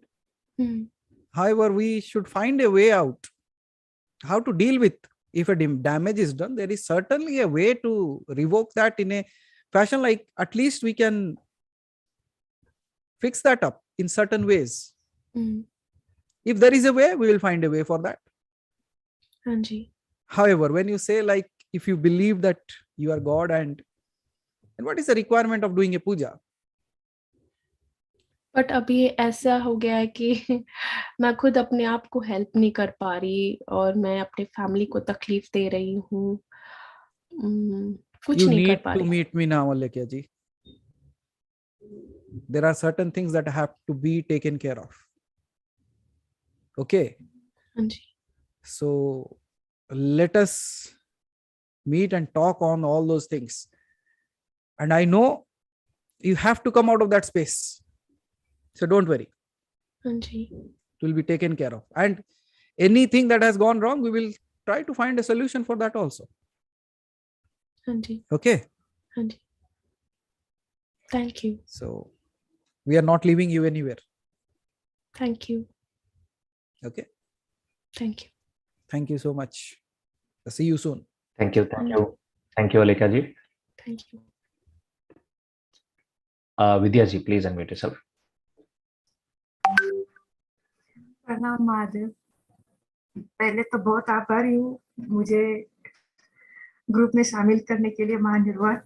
However, we should find a way out, how to deal with. If a damage is done, there is certainly a way to revoke that in a fashion, like at least we can fix that up in certain ways. If there is a way, we will find a way for that. हाँ जी. However, when you say like, if you believe that you are God, and what is the requirement of doing a puja? But अभी ऐसा हो गया है कि मैं खुद अपने आप को हेल्प नहीं कर पा रही और मैं अपने फैमिली को तकलीफ दे रही हूँ. कुछ You नहीं कर need पा to रही. meet me now, Alekya ji. There are certain things that have to be taken care of. Okay. हाँ जी. So let us meet and talk on all those things. And I know you have to come out of that space. So don't worry. हाँ जी. It will be taken care of. And anything that has gone wrong, we will try to find a solution for that also. हाँ जी. Okay. हाँ जी. Thank you. So we are not leaving you anywhere. Thank you. Okay. Thank you. Thank you so much. See you soon. Thank you. Thank you. Thank you, Alekya ji. Thank you. Vidya ji, please unmute yourself. प्रणाम महादेव. पहले तो बहुत आभारी हूँ मुझे group में शामिल करने के लिए महानिर्वाण.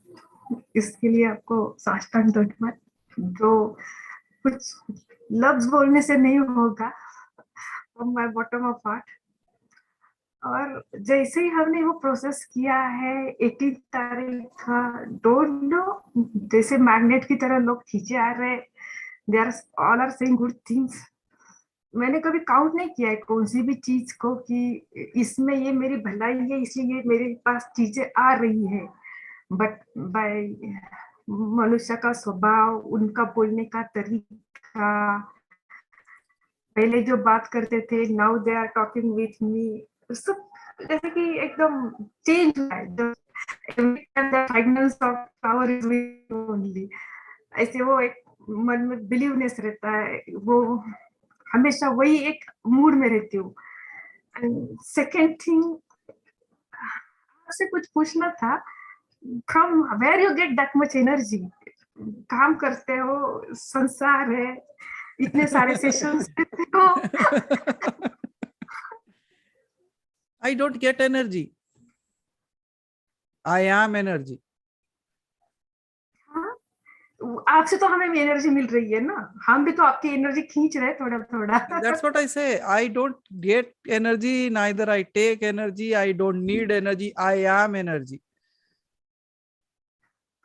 इसके लिए आपको साष्टांग दंडवत. जो कुछ लफ्ज बोलने से नहीं होगा from my bottom of heart. और जैसे ही हमने वो प्रोसेस किया है 18 तारीख का, डोंट नो, जैसे मैग्नेट की तरह लोग खींचे आ रहे. They are all are saying good things. मैंने कभी काउंट नहीं किया है कौन सी भी चीज को कि इसमें ये मेरी भलाई है इसलिए मेरे पास चीजें आ रही है. बट बाय मनुष्य का स्वभाव, उनका बोलने का तरीका, पहले जो बात करते थे, now they are talking with me, सब जैसे कि एकदम चेंज हुआ है. ऐसे वो एक मन में बिलीवनेस रहता है, वो हमेशा वही एक मूड में रहती हूँ. एंड सेकेंड थिंग, आपसे कुछ पूछना था. From where you get that much energy? काम करते हो, संसार है, इतने सारे सेशंस करते हो. I don't get energy. I am energy. आपसे तो हमें भी एनर्जी मिल रही है ना, हम भी तो आपकी एनर्जी खींच रहे हैं थोड़ा थोड़ा. That's what I say. I don't get energy, neither I take energy. I don't need energy. I am energy.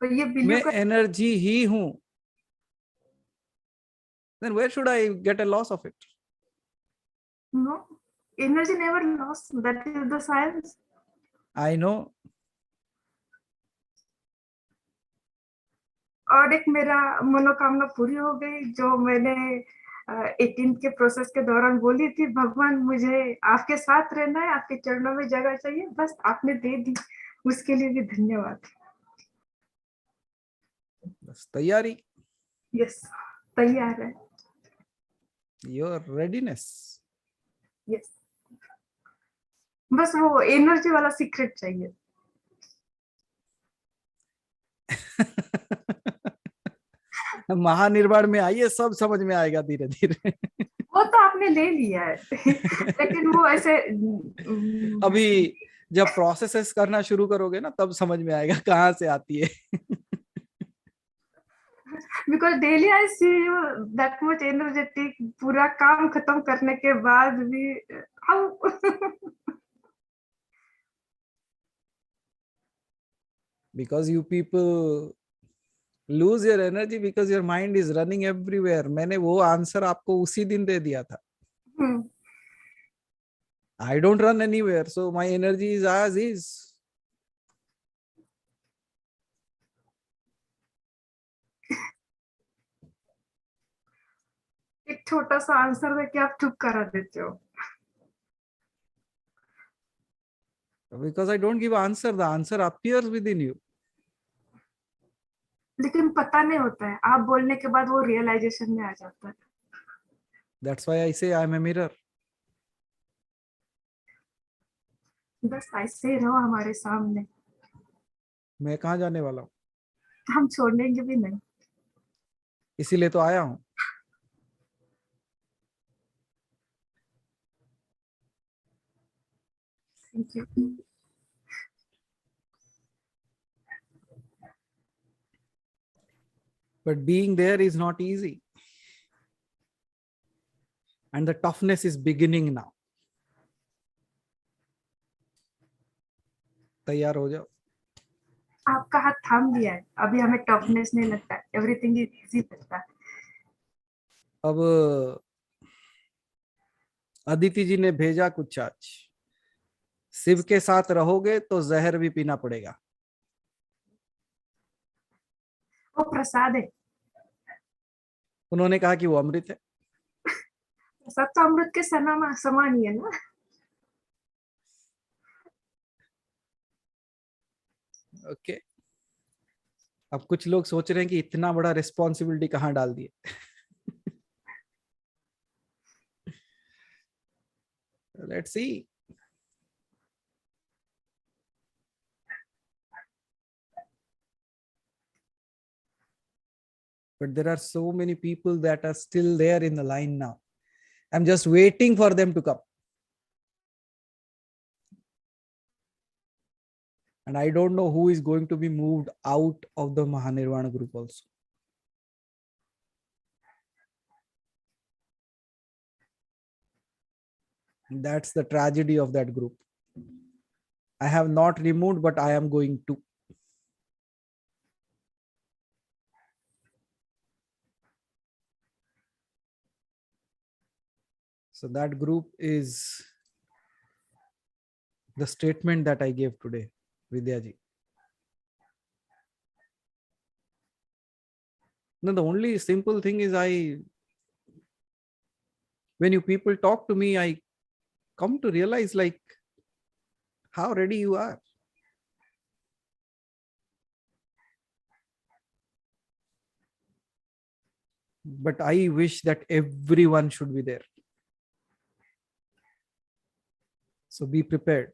तो ये मैं एनर्जी ही हूं. Then where should I get a loss of it? No, energy never lost. That is the science. I know. और एक मेरा मनोकामना पूरी हो गई जो मैंने 18 के प्रोसेस के दौरान बोली थी. भगवान, मुझे आपके साथ रहना है, आपके चरणों में जगह चाहिए, बस आपने दे दी. उसके लिए भी धन्यवाद. बस तैयारी. यस, तैयार है. Your readiness. यस, बस वो एनर्जी वाला सीक्रेट चाहिए. महानिर्वाण में आइए, सब समझ में आएगा धीरे धीरे. वो तो आपने ले लिया है. लेकिन वो ऐसे अभी जब प्रोसेसेस करना शुरू करोगे ना, तब समझ में आएगा कहाँ से आती है. Because daily I see you that much energetic. पूरा काम खत्म करने के बाद भी Because you people lose your energy because your mind is running everywhere. मैंने वो आंसर आपको उसी दिन दे दिया था. I don't run anywhere, so my energy is as is. एक छोटा सा आंसर देके आप चुप करा देते हो. Because I don't give answer, the answer appears within you. लेकिन पता नहीं होता है, आप बोलने के बाद वो रियलाइजेशन में आ जाता है. That's why I say I am a mirror. बस ऐसे रहो हमारे सामने. मैं कहाँ जाने वाला हूँ? हम छोड़ेंगे भी नहीं. इसीलिए तो आया हूँ. Thank you. But being there is not easy. And the toughness is beginning now. तैयार हो जाओ. आपका हाथ थाम दिया है, अभी हमें टफनेस नहीं लगता, एवरीथिंग इज इजी लगता है. अब अदिति जी ने भेजा कुछ आज. शिव के साथ रहोगे तो जहर भी पीना पड़ेगा. वो प्रसाद है. उन्होंने कहा कि वो अमृत है. प्रसाद तो अमृत के समान ही है ना. ओके. अब कुछ लोग सोच रहे हैं कि इतना बड़ा रिस्पॉन्सिबिलिटी कहाँ डाल दिए. Let's see. But there are so many people that are still there in the line now. I'm just waiting for them to come. And I don't know who is going to be moved out of the Mahanirvana group also. That's the tragedy of that group. I have not removed, but I am going to. So that group is the statement that I gave today, Vidyaji. No, the only simple thing is when you people talk to me, I come to realize like how ready you are. But I wish that everyone should be there. So be prepared.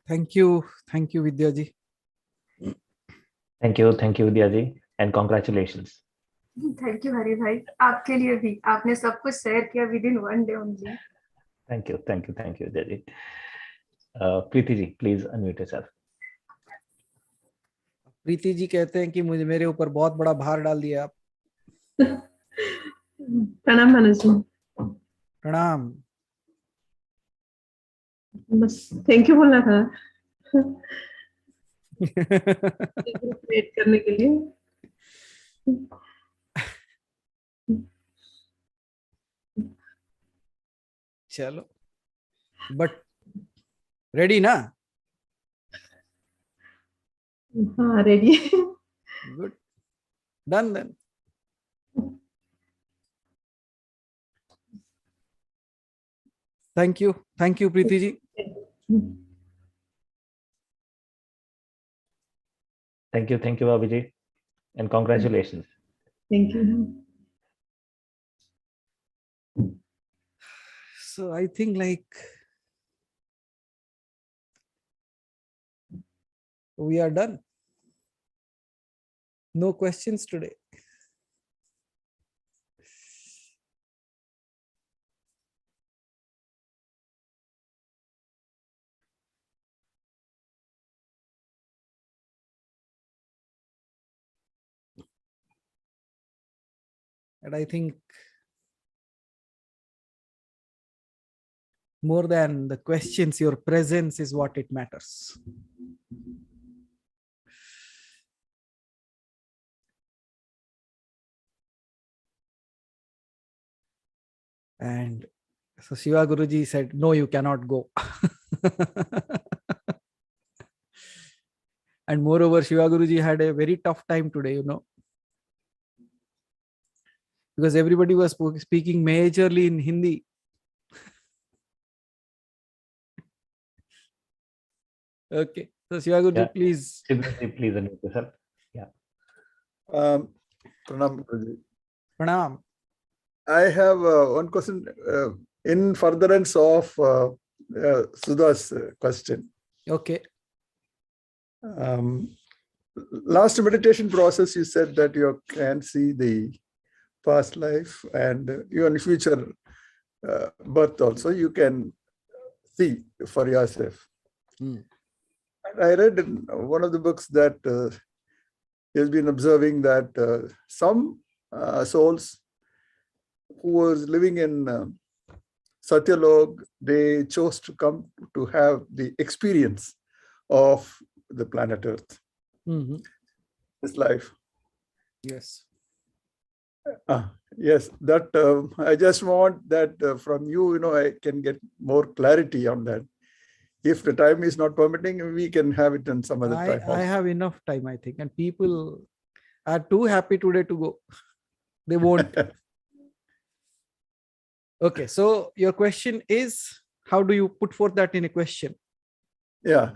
Thank you, Vidya ji. Thank you, Vidya ji, and congratulations. Thank you, Hari bhai. आपके लिए भी, आपने सब कुछ share किया within one day only. Thank you, Vidya ji. Preeti ji, please unmute yourself. Preeti ji कहते हैं कि मुझे मेरे ऊपर बहुत बड़ा भार डाल दिया आप. प्रणाम मनोज जी. प्रणाम. बस थैंक यू बोलना था. क्रिएट करने के लिए. चलो. बट रेडी ना? हाँ ready. Good. Done then. Thank you, Preeti ji. Thank you, Bhabhi ji, and congratulations. Thank you. So I think like we are done. No questions today. And I think more than the questions, your presence is what it matters. And so Shiva Guruji said, no, you cannot go. And moreover, Shiva Guruji had a very tough time today, you know, because everybody was speaking majorly in Hindi. Okay, so Shiva Guruji, please. Please unmute yourself. Yeah. Pranam Guruji. Pranam. I have one question in furtherance of Sudha's question. Okay. last meditation process, you said that you can see the past life and even future birth also you can see for yourself. And I read in one of the books that he has been observing that some souls who was living in Satyalok, they chose to come to have the experience of the planet Earth, this life. Yes. Yes, that I just want that from you, I can get more clarity on that. If the time is not permitting, we can have it in some other time. I have enough time, I think, and people are too happy today to go. They won't. Okay, so your question is, how do you put forth that in a question? Yeah.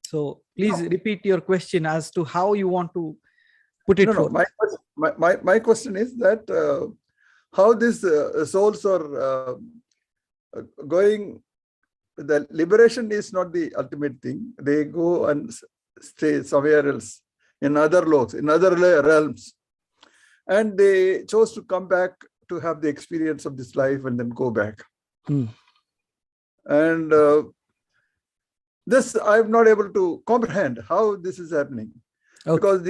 So please repeat your question as to how you want to put it forth. My question is that how these souls are going. The liberation is not the ultimate thing. They go and stay somewhere else, in other loks, in other realms. And they chose to come back to have the experience of this life and then go back. And this I'm not able to comprehend how this is happening. Because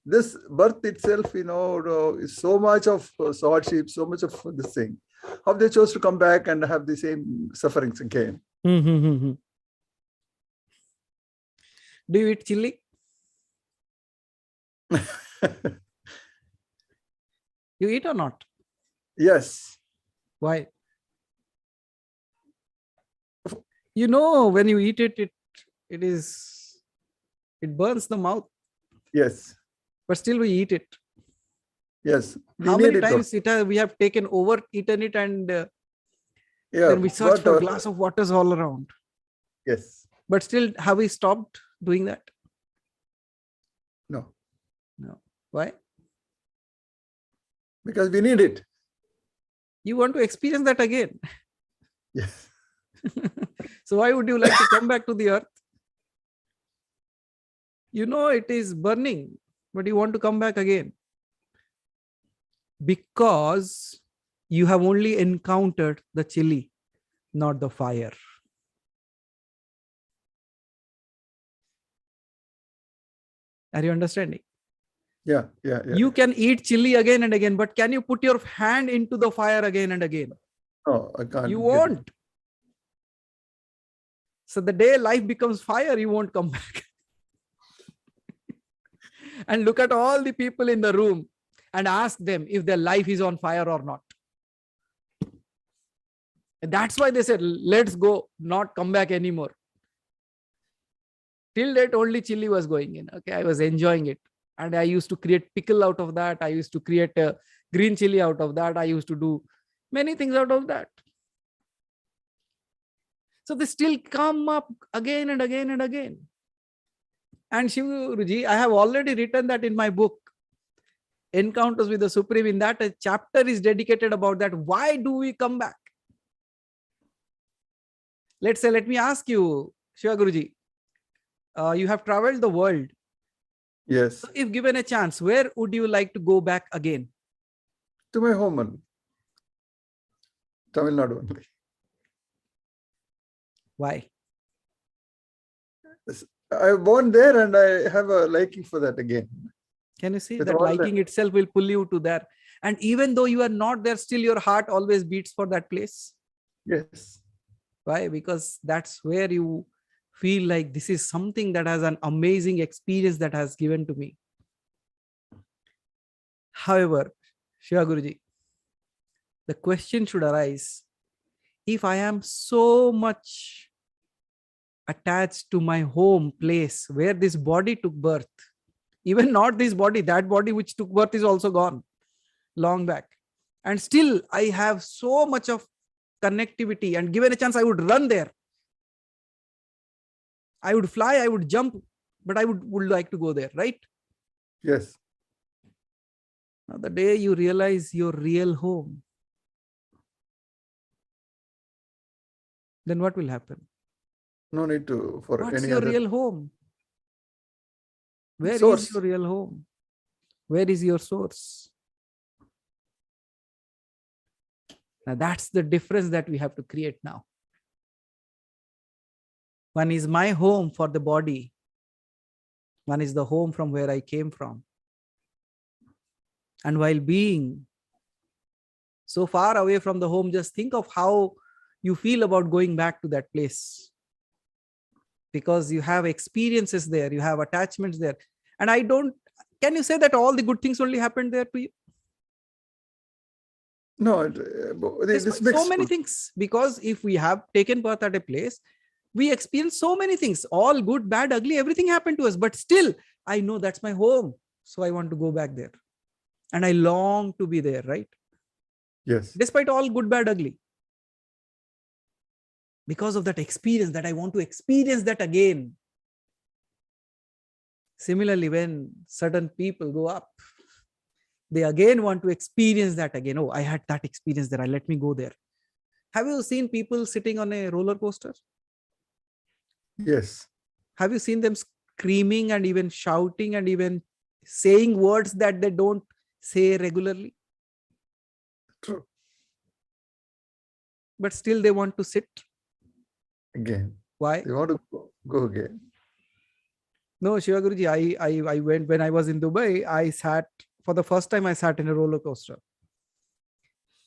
this birth itself, is so much of hardship, so much of this thing. How they chose to come back and have the same sufferings again. Do you eat chili? You eat or not? Yes. Why? When you eat it, it burns the mouth. Yes. But still we eat it. Yes. How many times we have taken over, eaten it, and then we search for a glass of waters all around. Yes. But still, have we stopped doing that? No. No. Why? Because we need it. You want to experience that again. Yes. So why would you like to come back to the earth? It is burning, but you want to come back again. Because you have only encountered the chili, not the fire. Are you understanding? Yeah. You can eat chili again and again, but can you put your hand into the fire again and again? No, I can't. You won't. So the day life becomes fire, you won't come back. And look at all the people in the room and ask them if their life is on fire or not. And that's why they said, let's go, not come back anymore. Till that, only chili was going in. Okay, I was enjoying it. And I used to create pickle out of that. I used to create a green chili out of that. I used to do many things out of that. So they still come up again and again and again. And Shivaguruji, I have already written that in my book, Encounters with the Supreme. In that, a chapter is dedicated about that. Why do we come back? Let me ask you, Shivaguruji, you have traveled the world. Yes. So if given a chance, where would you like to go back again? To my home, Tamil Nadu only. Why? I was born there and I have a liking for that again. Can you see that liking itself will pull you to there? And even though you are not there, still your heart always beats for that place. Yes. Why? Because that's where you feel like this is something that has an amazing experience that has given to me. However, Shivaguruji, the question should arise, if I am so much attached to my home place where this body took birth, even not this body, that body which took birth is also gone long back. And still I have so much of connectivity, and given a chance, I would run there. I would fly, I would jump, but I would like to go there, right? Yes. Now, the day you realize your real home, then what will happen? No need to for What's any your other. real home? Where is Source. your real home? Where is your source? Now that's the difference that we have to create now. One is my home for the body. One is the home from where I came from. And while being so far away from the home, just think of how you feel about going back to that place. Because you have experiences there, you have attachments there. And can you say that all the good things only happened there to you? No, this makes so many things. Because if we have taken birth at a place, we experience so many things, all good, bad, ugly, everything happened to us. But still, I know that's my home. So I want to go back there. And I long to be there, right? Yes. Despite all good, bad, ugly. Because of that experience, that I want to experience that again. Similarly, when certain people go up, they again want to experience that again. Oh, I had that experience there. Let me go there. Have you seen people sitting on a roller coaster? Yes. Have you seen them screaming and even shouting and even saying words that they don't say regularly? True. But still they want to sit. Again. Why? They want to go again. No, Shiva Guruji, I went, when I was in Dubai, I sat, for the first time I sat in a roller coaster.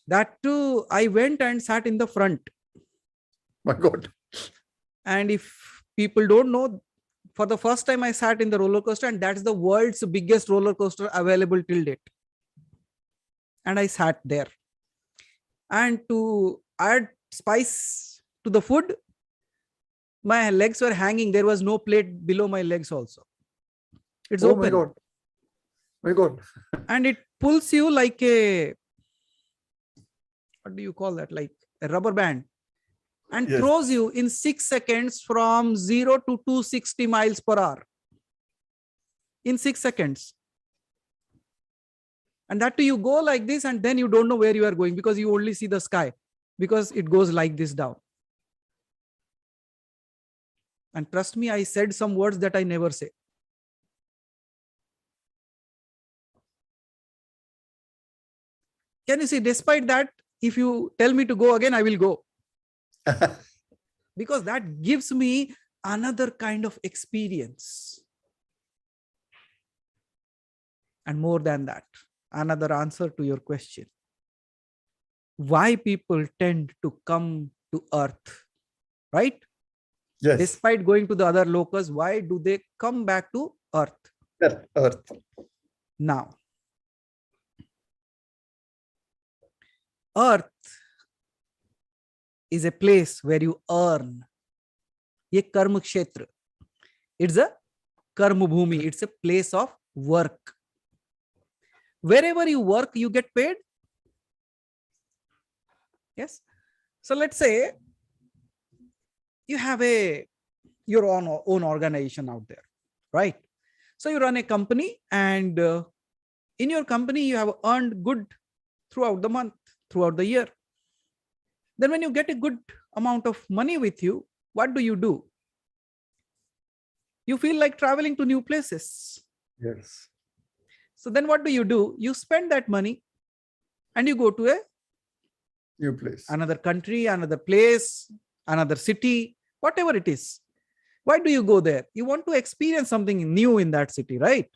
That too, I went and sat in the front. My God. And if people don't know, for the first time I sat in the roller coaster, and that's the world's biggest roller coaster available till date. And I sat there. And to add spice to the food, my legs were hanging. There was no plate below my legs also. It's open. My God. My God. And it pulls you like a, what do you call that? Like a rubber band. And Yes. throws you in 6 seconds from 0 to 260 miles per hour. In 6 seconds. And that too, you go like this and then you don't know where you are going because you only see the sky, because it goes like this down. And trust me, I said some words that I never say. Can you see, despite that, if you tell me to go again, I will go. Because that gives me another kind of experience. And more than that, another answer to your question. Why people tend to come to earth, right? Yes. Despite going to the other lokas, why do they come back to earth? Earth. Now, earth is a place where you earn. Ye karma kshetra. It's a karma bhumi. It's a place of work. Wherever you work, you get paid. Yes. So let's say you have your own organization out there, right? So you run a company, and in your company, you have earned good throughout the month, throughout the year. Then when you get a good amount of money with you, what do? You feel like traveling to new places. Yes. So then what do? You spend that money and you go to a new place, another country, another place, another city, whatever it is. Why do you go there? You want to experience something new in that city, right?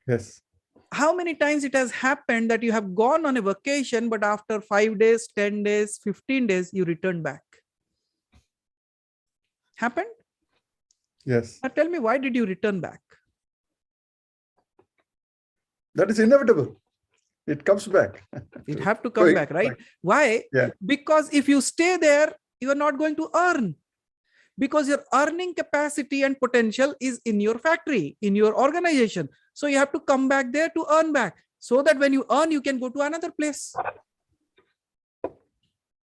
Yes. How many times it has happened that you have gone on a vacation, but after 5 days, 10 days, 15 days, you return back? Happened? Yes. Now tell me, why did you return back? That is inevitable. It comes back. It have to come back, right? Why? Yeah. Because if you stay there, you are not going to earn. Because your earning capacity and potential is in your factory, in your organization. So you have to come back there to earn back, so that when you earn, you can go to another place.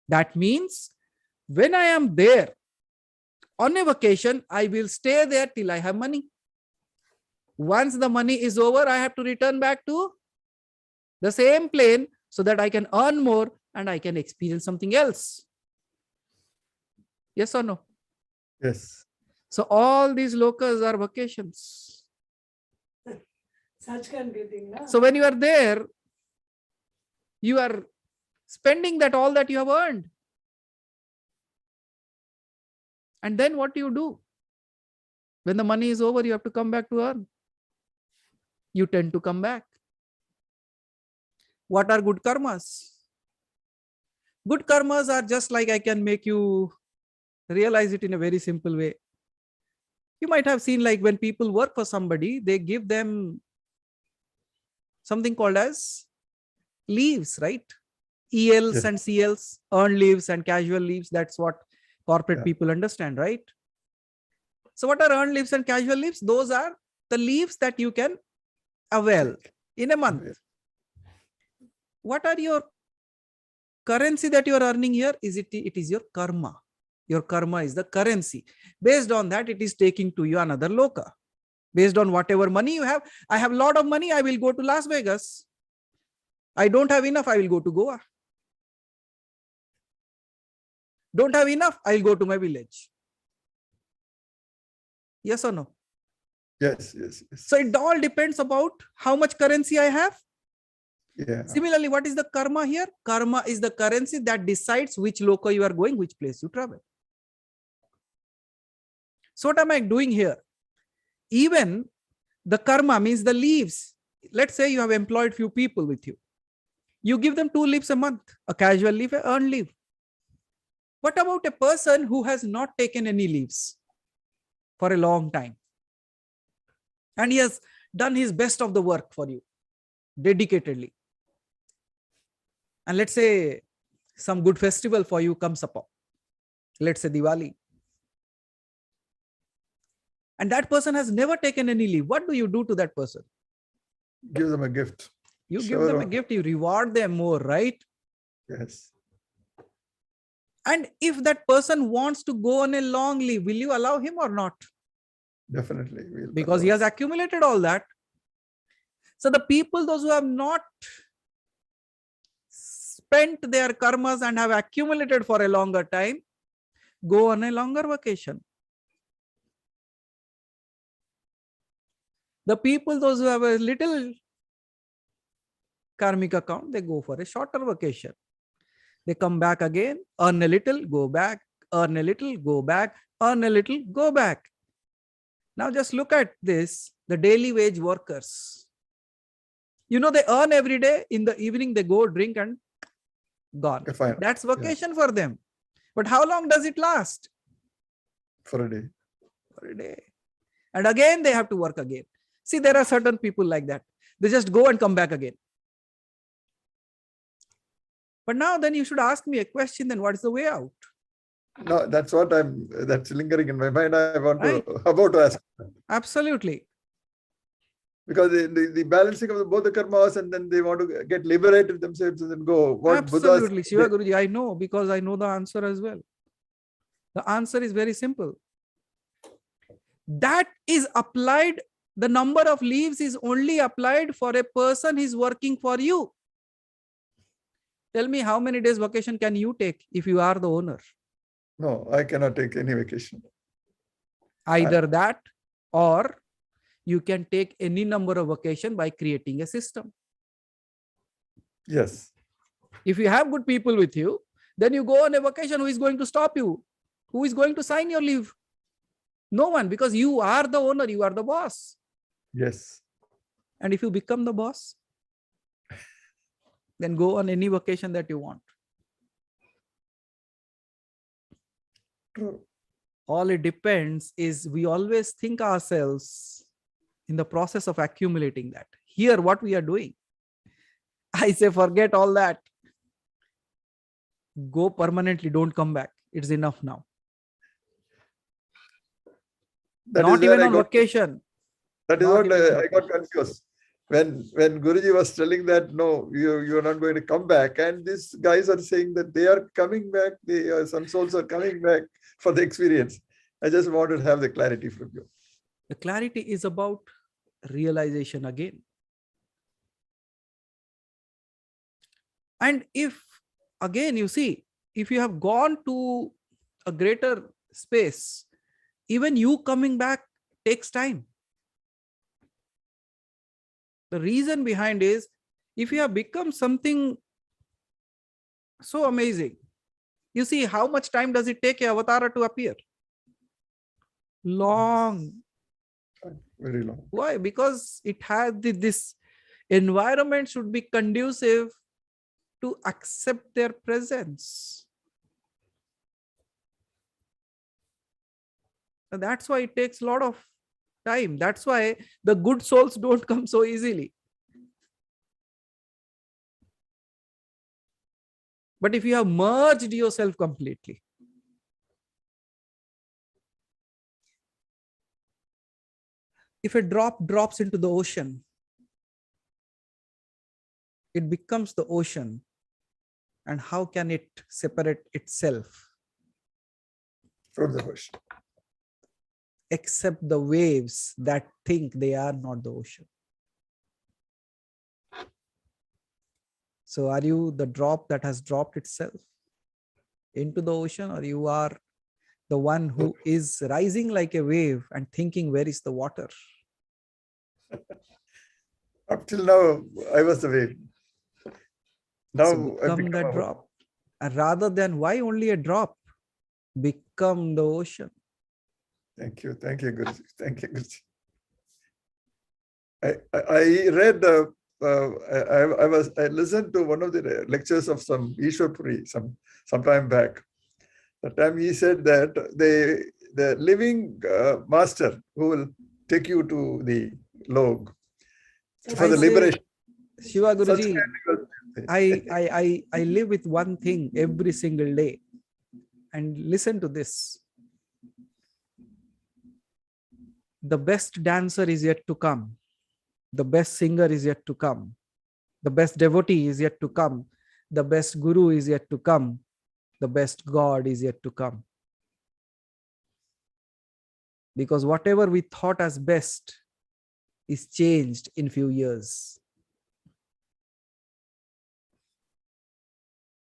That means when I am there on a vacation, I will stay there till I have money. Once the money is over, I have to return back to the same plane so that I can earn more and I can experience something else. Yes or no? Yes. So all these lokas are vacations. Such confusing, na? So when you are there, you are spending that all that you have earned. And then what do you do? When the money is over, you have to come back to earn. You tend to come back. What are good karmas? Good karmas are just like, I can make you realize it in a very simple way. You might have seen, like, when people work for somebody, they give them something called as leaves, right? ELs Yes. and CLs, earned leaves and casual leaves. That's what corporate people understand, right? So what are earned leaves and casual leaves? Those are the leaves that you can avail in a month. What are your currency that you are earning here? It is your karma. Your karma is the currency. Based on that, it is taking to you another loka. Based on whatever money you have. I have a lot of money, I will go to Las Vegas. I don't have enough, I will go to Goa. Don't have enough, I'll go to my village. Yes or no? Yes, yes, yes. So it all depends about how much currency I have. Yeah. Similarly, what is the karma here? Karma is the currency that decides which loka you are going, which place you travel. So what am I doing here? Even the karma means the leaves. Let's say you have employed few people with you. You give them 2 leaves a month, a casual leave, an earned leave. What about a person who has not taken any leaves for a long time? And he has done his best of the work for you, dedicatedly. And let's say some good festival for you comes up. Let's say Diwali. And that person has never taken any leave. What do you do to that person? Give them a gift. You give them a gift, you reward them more, right? Yes. And if that person wants to go on a long leave, will you allow him or not? Definitely. Because he has accumulated all that. So the people, those who have not spent their karmas and have accumulated for a longer time, go on a longer vacation. The people, those who have a little karmic account, they go for a shorter vacation. They come back again, earn a little, go back, earn a little, go back, earn a little, go back. Now just look at this, the daily wage workers. You know, they earn every day. In the evening, they go drink and gone. That's vacation for them. But how long does it last? For a day. For a day. And again, they have to work again. See, there are certain people like that. They just go and come back again. But now then you should ask me a question, then what is the way out? No, that's what that's lingering in my mind. I want about to ask. Absolutely. Because the balancing of both the karmas, and then they want to get liberated themselves and then go. What Absolutely, Shiva Guruji, I know, because I know the answer as well. The answer is very simple. That is applied, the number of leaves is only applied for a person who is working for you. Tell me, how many days vacation can you take if you are the owner? No, I cannot take any vacation. Either that, or you can take any number of vacation by creating a system. Yes. If you have good people with you, then you go on a vacation. Who is going to stop you? Who is going to sign your leave? No one, because you are the owner, you are the boss. Yes. And if you become the boss, then go on any vacation that you want. True. All it depends is we always think ourselves in the process of accumulating that. Here, what we are doing, I say, forget all that. Go permanently, don't come back. It's enough now. Not even on vacation. That is what I got confused. When Guruji was telling that, no, you're not going to come back. And these guys are saying that they are coming back. Some souls are coming back for the experience. I just wanted to have the clarity from you. The clarity is about realization again. And if, again, you see, if you have gone to a greater space, even you coming back takes time. The reason behind is, if you have become something so amazing, you see how much time does it take a avatar to appear? Long. Very long. Why? Because it has this environment should be conducive to accept their presence. And that's why it takes a lot of time. That's why the good souls don't come so easily. But if you have merged yourself completely, if a drop drops into the ocean, it becomes the ocean. And how can it separate itself from the ocean? Except the waves that think they are not the ocean. So are you the drop that has dropped itself into the ocean, or you are the one who is rising like a wave and thinking, where is the water? Up till now, I was the wave. Now So I become that drop. And rather than why only a drop, become the ocean. Thank you, Guruji. Thank you, Guruji. I read. I listened to one of the lectures of some Ishwar Puri some time back. The time he said that the living master who will take you to the log for the liberation. Shiva Guruji, I live with one thing every single day, and listen to this. The best dancer is yet to come. The best singer is yet to come. The best devotee is yet to come. The best guru is yet to come. The best God is yet to come. Because whatever we thought as best is changed in few years.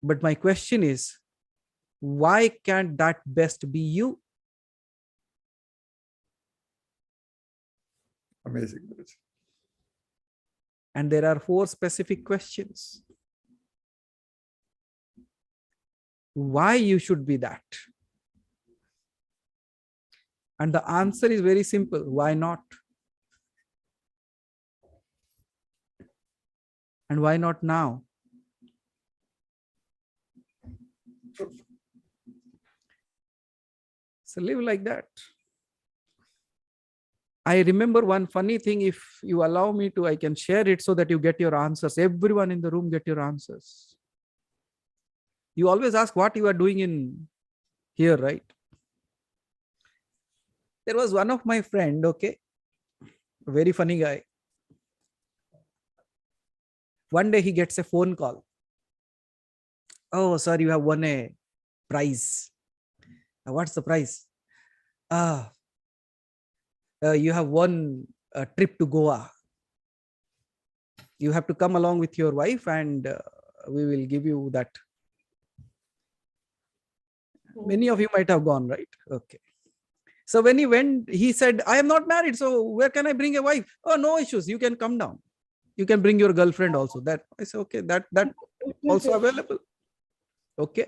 But my question is, why can't that best be you? Amazing. And there are 4 specific questions. Why you should be that? And the answer is very simple. Why not? And why not now? So live like that. I remember one funny thing. If you allow me to, I can share it so that you get your answers. Everyone in the room get your answers. You always ask what you are doing in here, right? There was one of my friend, okay, a very funny guy. One day he gets a phone call. Oh, sir, you have won a prize. What's the prize? You have won a trip to Goa. You have to come along with your wife and we will give you that. Many of you might have gone, right? Okay. So when he went, he said, I am not married, so where can I bring a wife? Oh, no issues. You can come down. You can bring your girlfriend also. That I said, okay, that also available. Okay.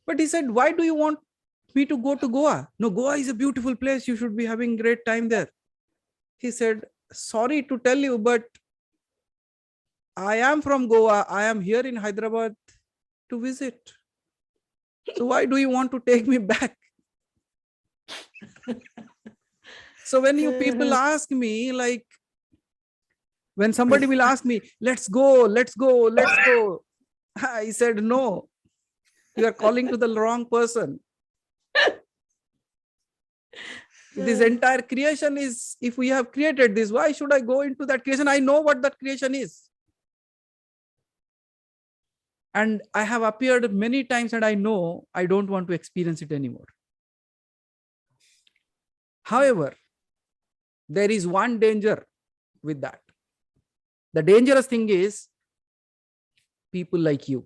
But he said, why do you want me to go to Goa? No, Goa is a beautiful place. You should be having great time there. He said, sorry to tell you, but I am from Goa. I am here in Hyderabad to visit. So why do you want to take me back? So when you people ask me, like, when somebody will ask me, let's go, let's go, let's go. I said, no, you are calling to the wrong person. This entire creation is, if we have created this, why should I go into that creation? I know what that creation is. And I have appeared many times and I know I don't want to experience it anymore. However, there is one danger with that. The dangerous thing is people like you.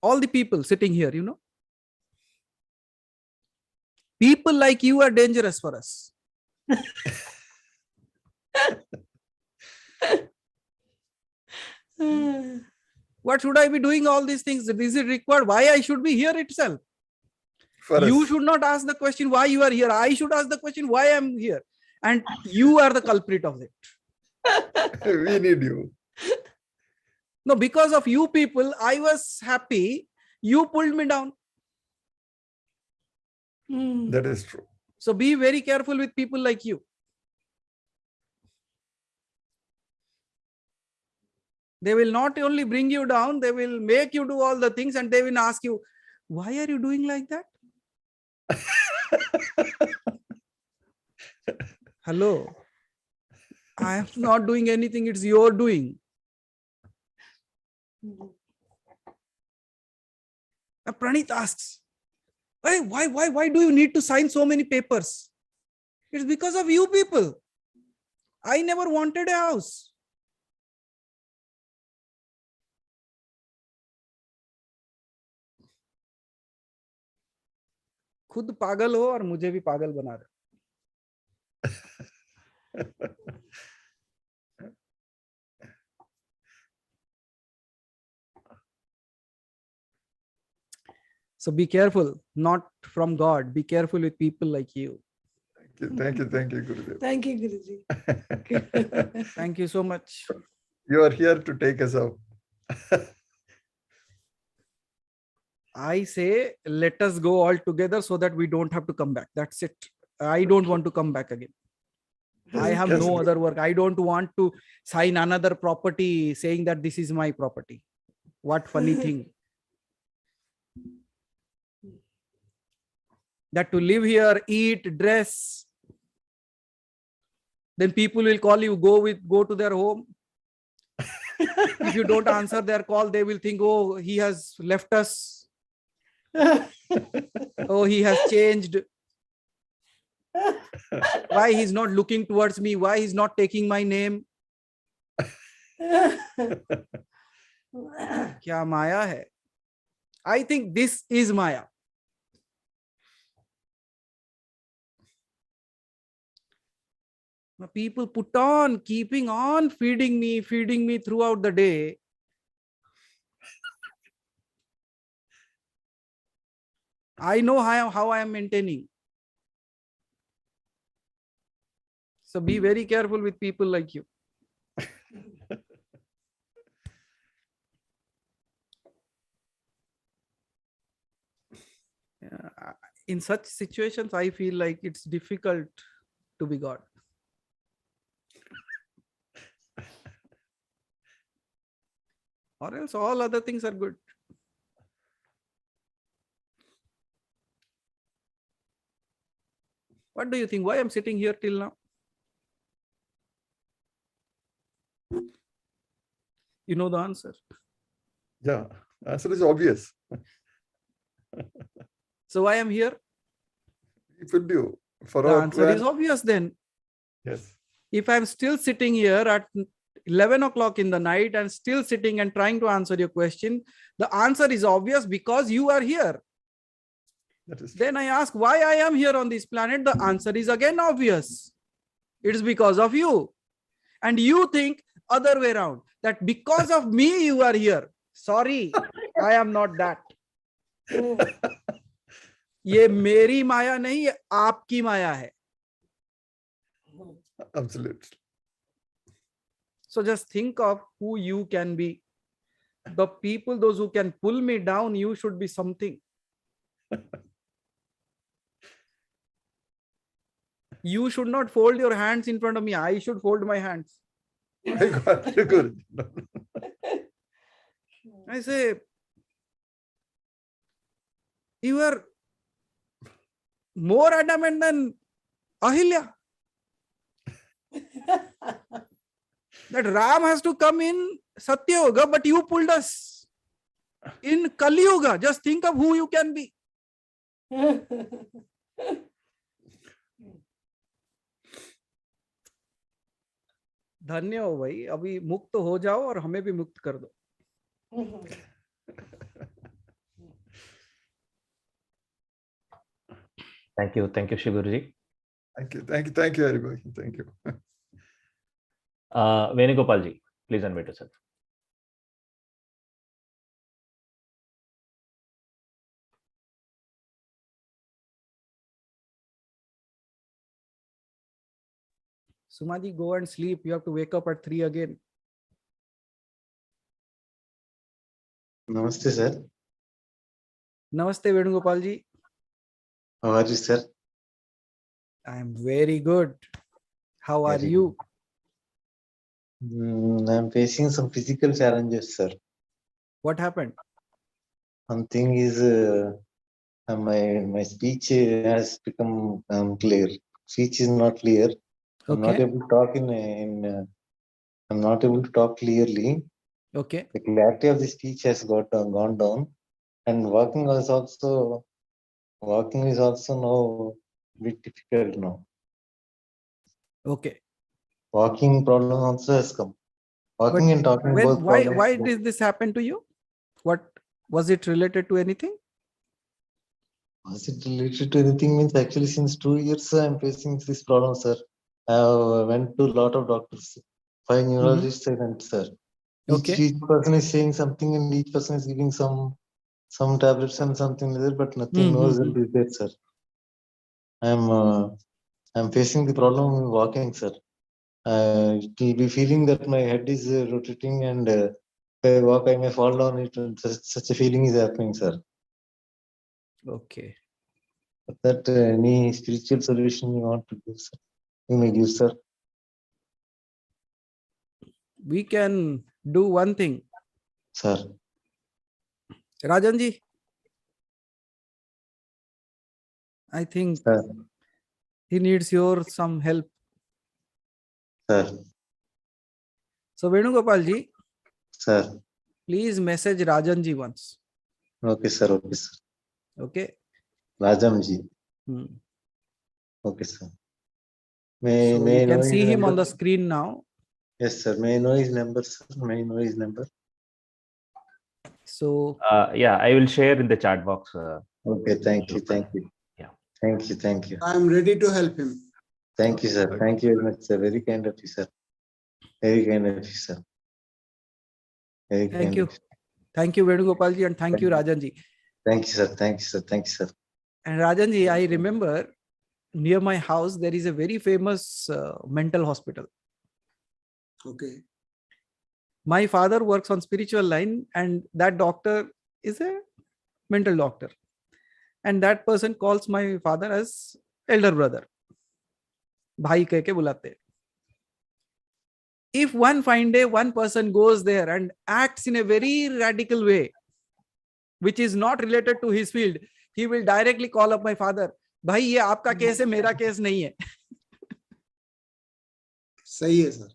All the people sitting here, you know, People like you are dangerous for us. What should I be doing all these things? Is it required? Why I should be here itself? You should not ask the question why you are here. I should ask the question why I'm here. And you are the culprit of it. We need you. No, because of you people, I was happy. You pulled me down. That is true. So be very careful with people like you. They will not only bring you down, they will make you do all the things and they will ask you, why are you doing like that? Hello. I am not doing anything. It's your doing. Pranit asks, why do you need to sign so many papers? It's because of you people. I never wanted a house. खुद पागल हो और मुझे भी पागल बना रहे. So be careful, not from God. Be careful with people like you. Thank you, Gurudev. Thank you, Guruji. Thank you so much. You are here to take us out. I say, let us go all together so that we don't have to come back. That's it. I don't want to come back again. I have no other work. I don't want to sign another property saying that this is my property. What funny thing. That to live here, eat, dress, then people will call you, go to their home. If you don't answer their call, they will think, oh, he has left us. Oh, he has changed. Why he's not looking towards me? Why he's not taking my name? Kya Maya hai? I think this is Maya. People put on, keeping on feeding me throughout the day. I know how I am maintaining. So be very careful with people like you. In such situations, I feel like it's difficult to be God. Or else all other things are good. What do you think? Why I'm sitting here till now? You know the answer. Yeah, answer is obvious. So why I'm here? It will do. For the answer is obvious then. Yes. If I'm still sitting here at 11 o'clock in the night and still sitting and trying to answer your question, the answer is obvious because you are here. Then I ask why I am here on this planet. The answer is again obvious. It is because of you. And you think other way around, that because of me you are here. Sorry, I am not that. ये मेरी माया नहीं, ये आपकी माया है. Absolutely. So just think of who you can be. The people, those who can pull me down, you should be something. You should not fold your hands in front of me. I should fold my hands. I say, you are more adamant than Ahilya. That Ram has to come in Satya Yoga, but you pulled us in Kali Yuga. Just think of who you can be. धन्य हो भाई, अभी मुक्त हो जाओ और हमें भी मुक्त कर दो. Thank you, Shiguruji. Thank you, everybody. Thank you. Venugopal ji, please unmute yourself. Sumaji, go and sleep. You have to wake up at 3 again. Namaste, sir. Namaste, Venugopal ji. How are you, sir? I am very good. How are Very you? I'm facing some physical challenges, sir. What happened? One thing is my speech has become clear. Speech is not clear. I'm not Okay. able to talk I'm not able to talk clearly. Okay. The clarity of the speech has gone down, and walking is also now bit difficult now. Okay. Walking problem also has come. Walking and talking both problems. Why did this happen to you? What was it related to anything? Was it related to anything? Means actually since 2 years I'm facing this problem, sir. I went to a lot of doctors. 5 neurologists I went, sir. Each person is saying something and each person is giving some tablets and something like that, but nothing, no result is there, sir. I'm facing the problem in walking, sir. It will be feeling that my head is rotating, and if I walk, I may fall down. Such a feeling is happening, sir. Okay. But that any spiritual solution you want to give, sir? You may give, sir. We can do one thing. Sir. Rajanji, I think he needs your some help. Sir. So Venugopal ji, Sir. Please message Rajanji once. Okay, sir. Okay, sir. Okay. Rajanji. Okay, sir. May you I know can his see him number? on the screen now. Yes, sir. May I know his number, sir? May I know his number? So yeah, I will share in the chat box. Okay, thank you. Yeah. Thank you. I am ready to help him. Thank you, sir. Thank you very much, sir. Very kind of you, sir. Very kind of you, sir. Very Thank kind you. of you. Thank you, Venugopalji, and thank you, Rajanji. Thank you, sir. Thank you, sir. Thank you, sir. And Rajanji, I remember near my house, there is a very famous mental hospital. Okay. My father works on spiritual line, and that doctor is a mental doctor. And that person calls my father as elder brother. Bhai keh ke bulate. If one fine day, one person goes there and acts in a very radical way, which is not related to his field, he will directly call up my father. Bhai, ye aapka case hai, mera case nahi hai. सही है sir.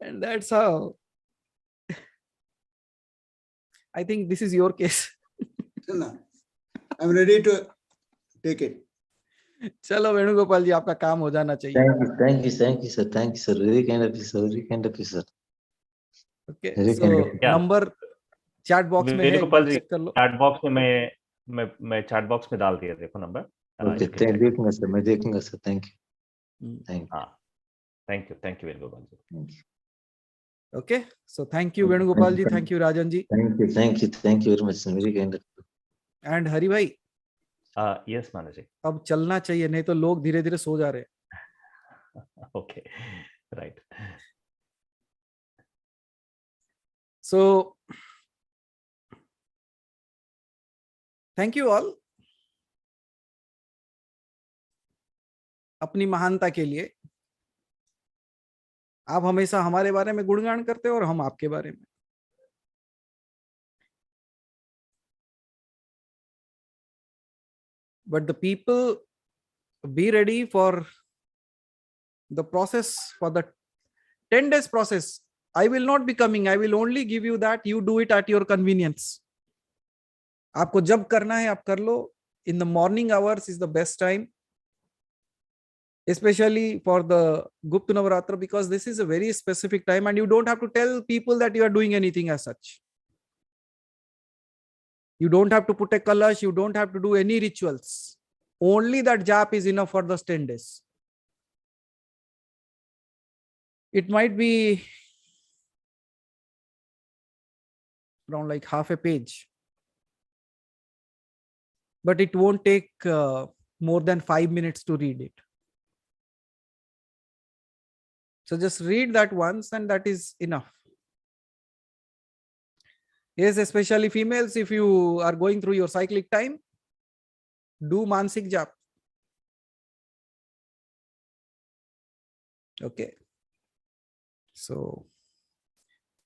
And that's how I think this is your case. No, I'm ready to take it. चलो वेणुगोपाल जी, आपका काम हो जाना चाहिए. Thank you, sir. Thank you, sir. Very kind of you, sir. Very kind of you, sir. Okay. Very So kind of you. number chat box में है, एक बार check कर लो. Chat box में मैं chat box में डाल दिया, देखो नंबर. Okay, देखूंगा सर, मैं देखूंगा sir. Thank you. Thank you, Venugopal ji. Thank you. Okay. So thank you, Venugopal ji. Thank you, Rajan ji. Thank you very much. Very kind of you. And Hari bhai. Yes, Manu ji. अब चलना चाहिए, नहीं तो लोग धीरे धीरे सो जा रहे हैं. Okay, right. So thank you all. अपनी महानता के लिए आप हमेशा हमारे बारे में गुणगान करते हो और हम आपके बारे में. But the people, be ready for the process, for the 10 days process. I will not be coming. I will only give you that. You do it at your convenience. आपको जब करना है आप कर लो. In the morning hours is the best time, especially for the Gupta Navratra, because this is a very specific time and you don't have to tell people that you are doing anything as such. You don't have to put a kalash. You don't have to do any rituals. Only that jap is enough for the 10 days. It might be around like half a page, but it won't take more than 5 minutes to read it. So just read that once and that is enough. Yes, especially females, if you are going through your cyclic time, do Mansik Jap. Okay. So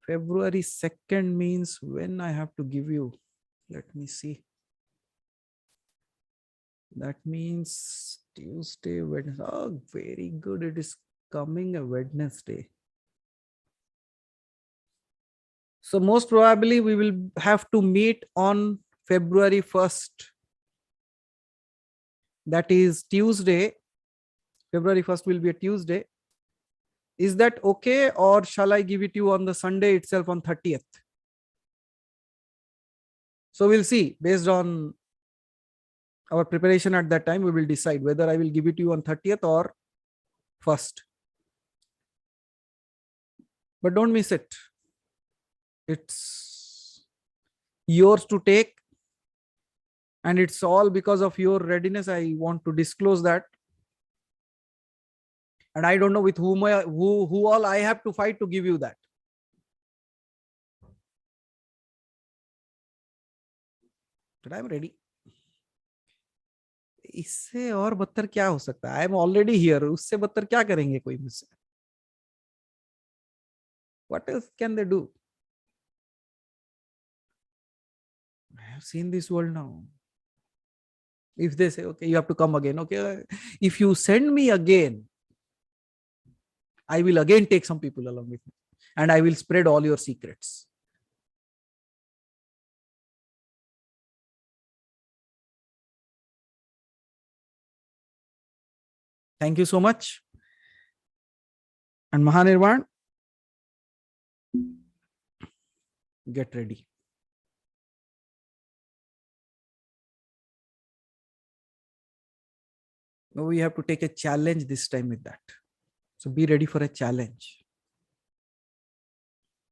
February 2nd means when I have to give you, let me see. That means Tuesday, Wednesday. Oh, very good. It is coming a Wednesday. So most probably we will have to meet on February 1st. That is Tuesday. February 1st will be a Tuesday. Is that okay, or shall I give it to you on the Sunday itself on 30th? So we'll see. Based on our preparation at that time, we will decide whether I will give it to you on 30th or 1st. But don't miss it. It's yours to take. And it's all because of your readiness. I want to disclose that. And I don't know with whom who all I have to fight to give you that. But I'm ready. इससे और बदतर क्या हो सकता है? I am already here. उससे बदतर क्या करेंगे कोई मुझसे? What else can they do? I have seen this world now. If they say, okay, you have to come again. Okay, if you send me again, I will again take some people along with me and I will spread all your secrets. Thank you so much. And Mahanirvan, get ready. Now we have to take a challenge this time with that. So be ready for a challenge.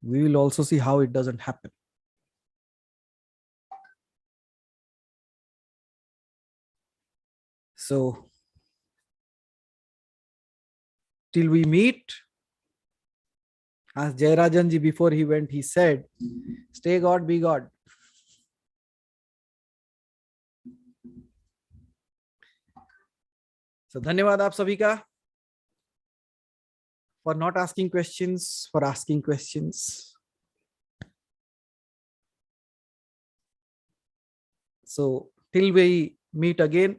We will also see how it doesn't happen. So till we meet, as Jayarajanji before he went, he said, stay God, be God. So धन्यवाद आप सभी का for not asking questions, for asking questions. So till we meet again,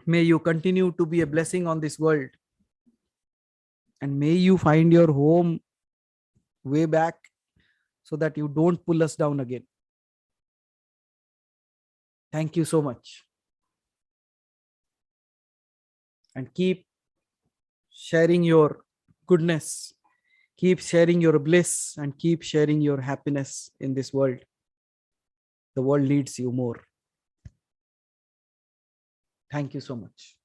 may you continue to be a blessing on this world. And may you find your home way back so that you don't pull us down again. Thank you so much. And keep sharing your goodness, keep sharing your bliss, and keep sharing your happiness in this world. The world needs you more. Thank you so much.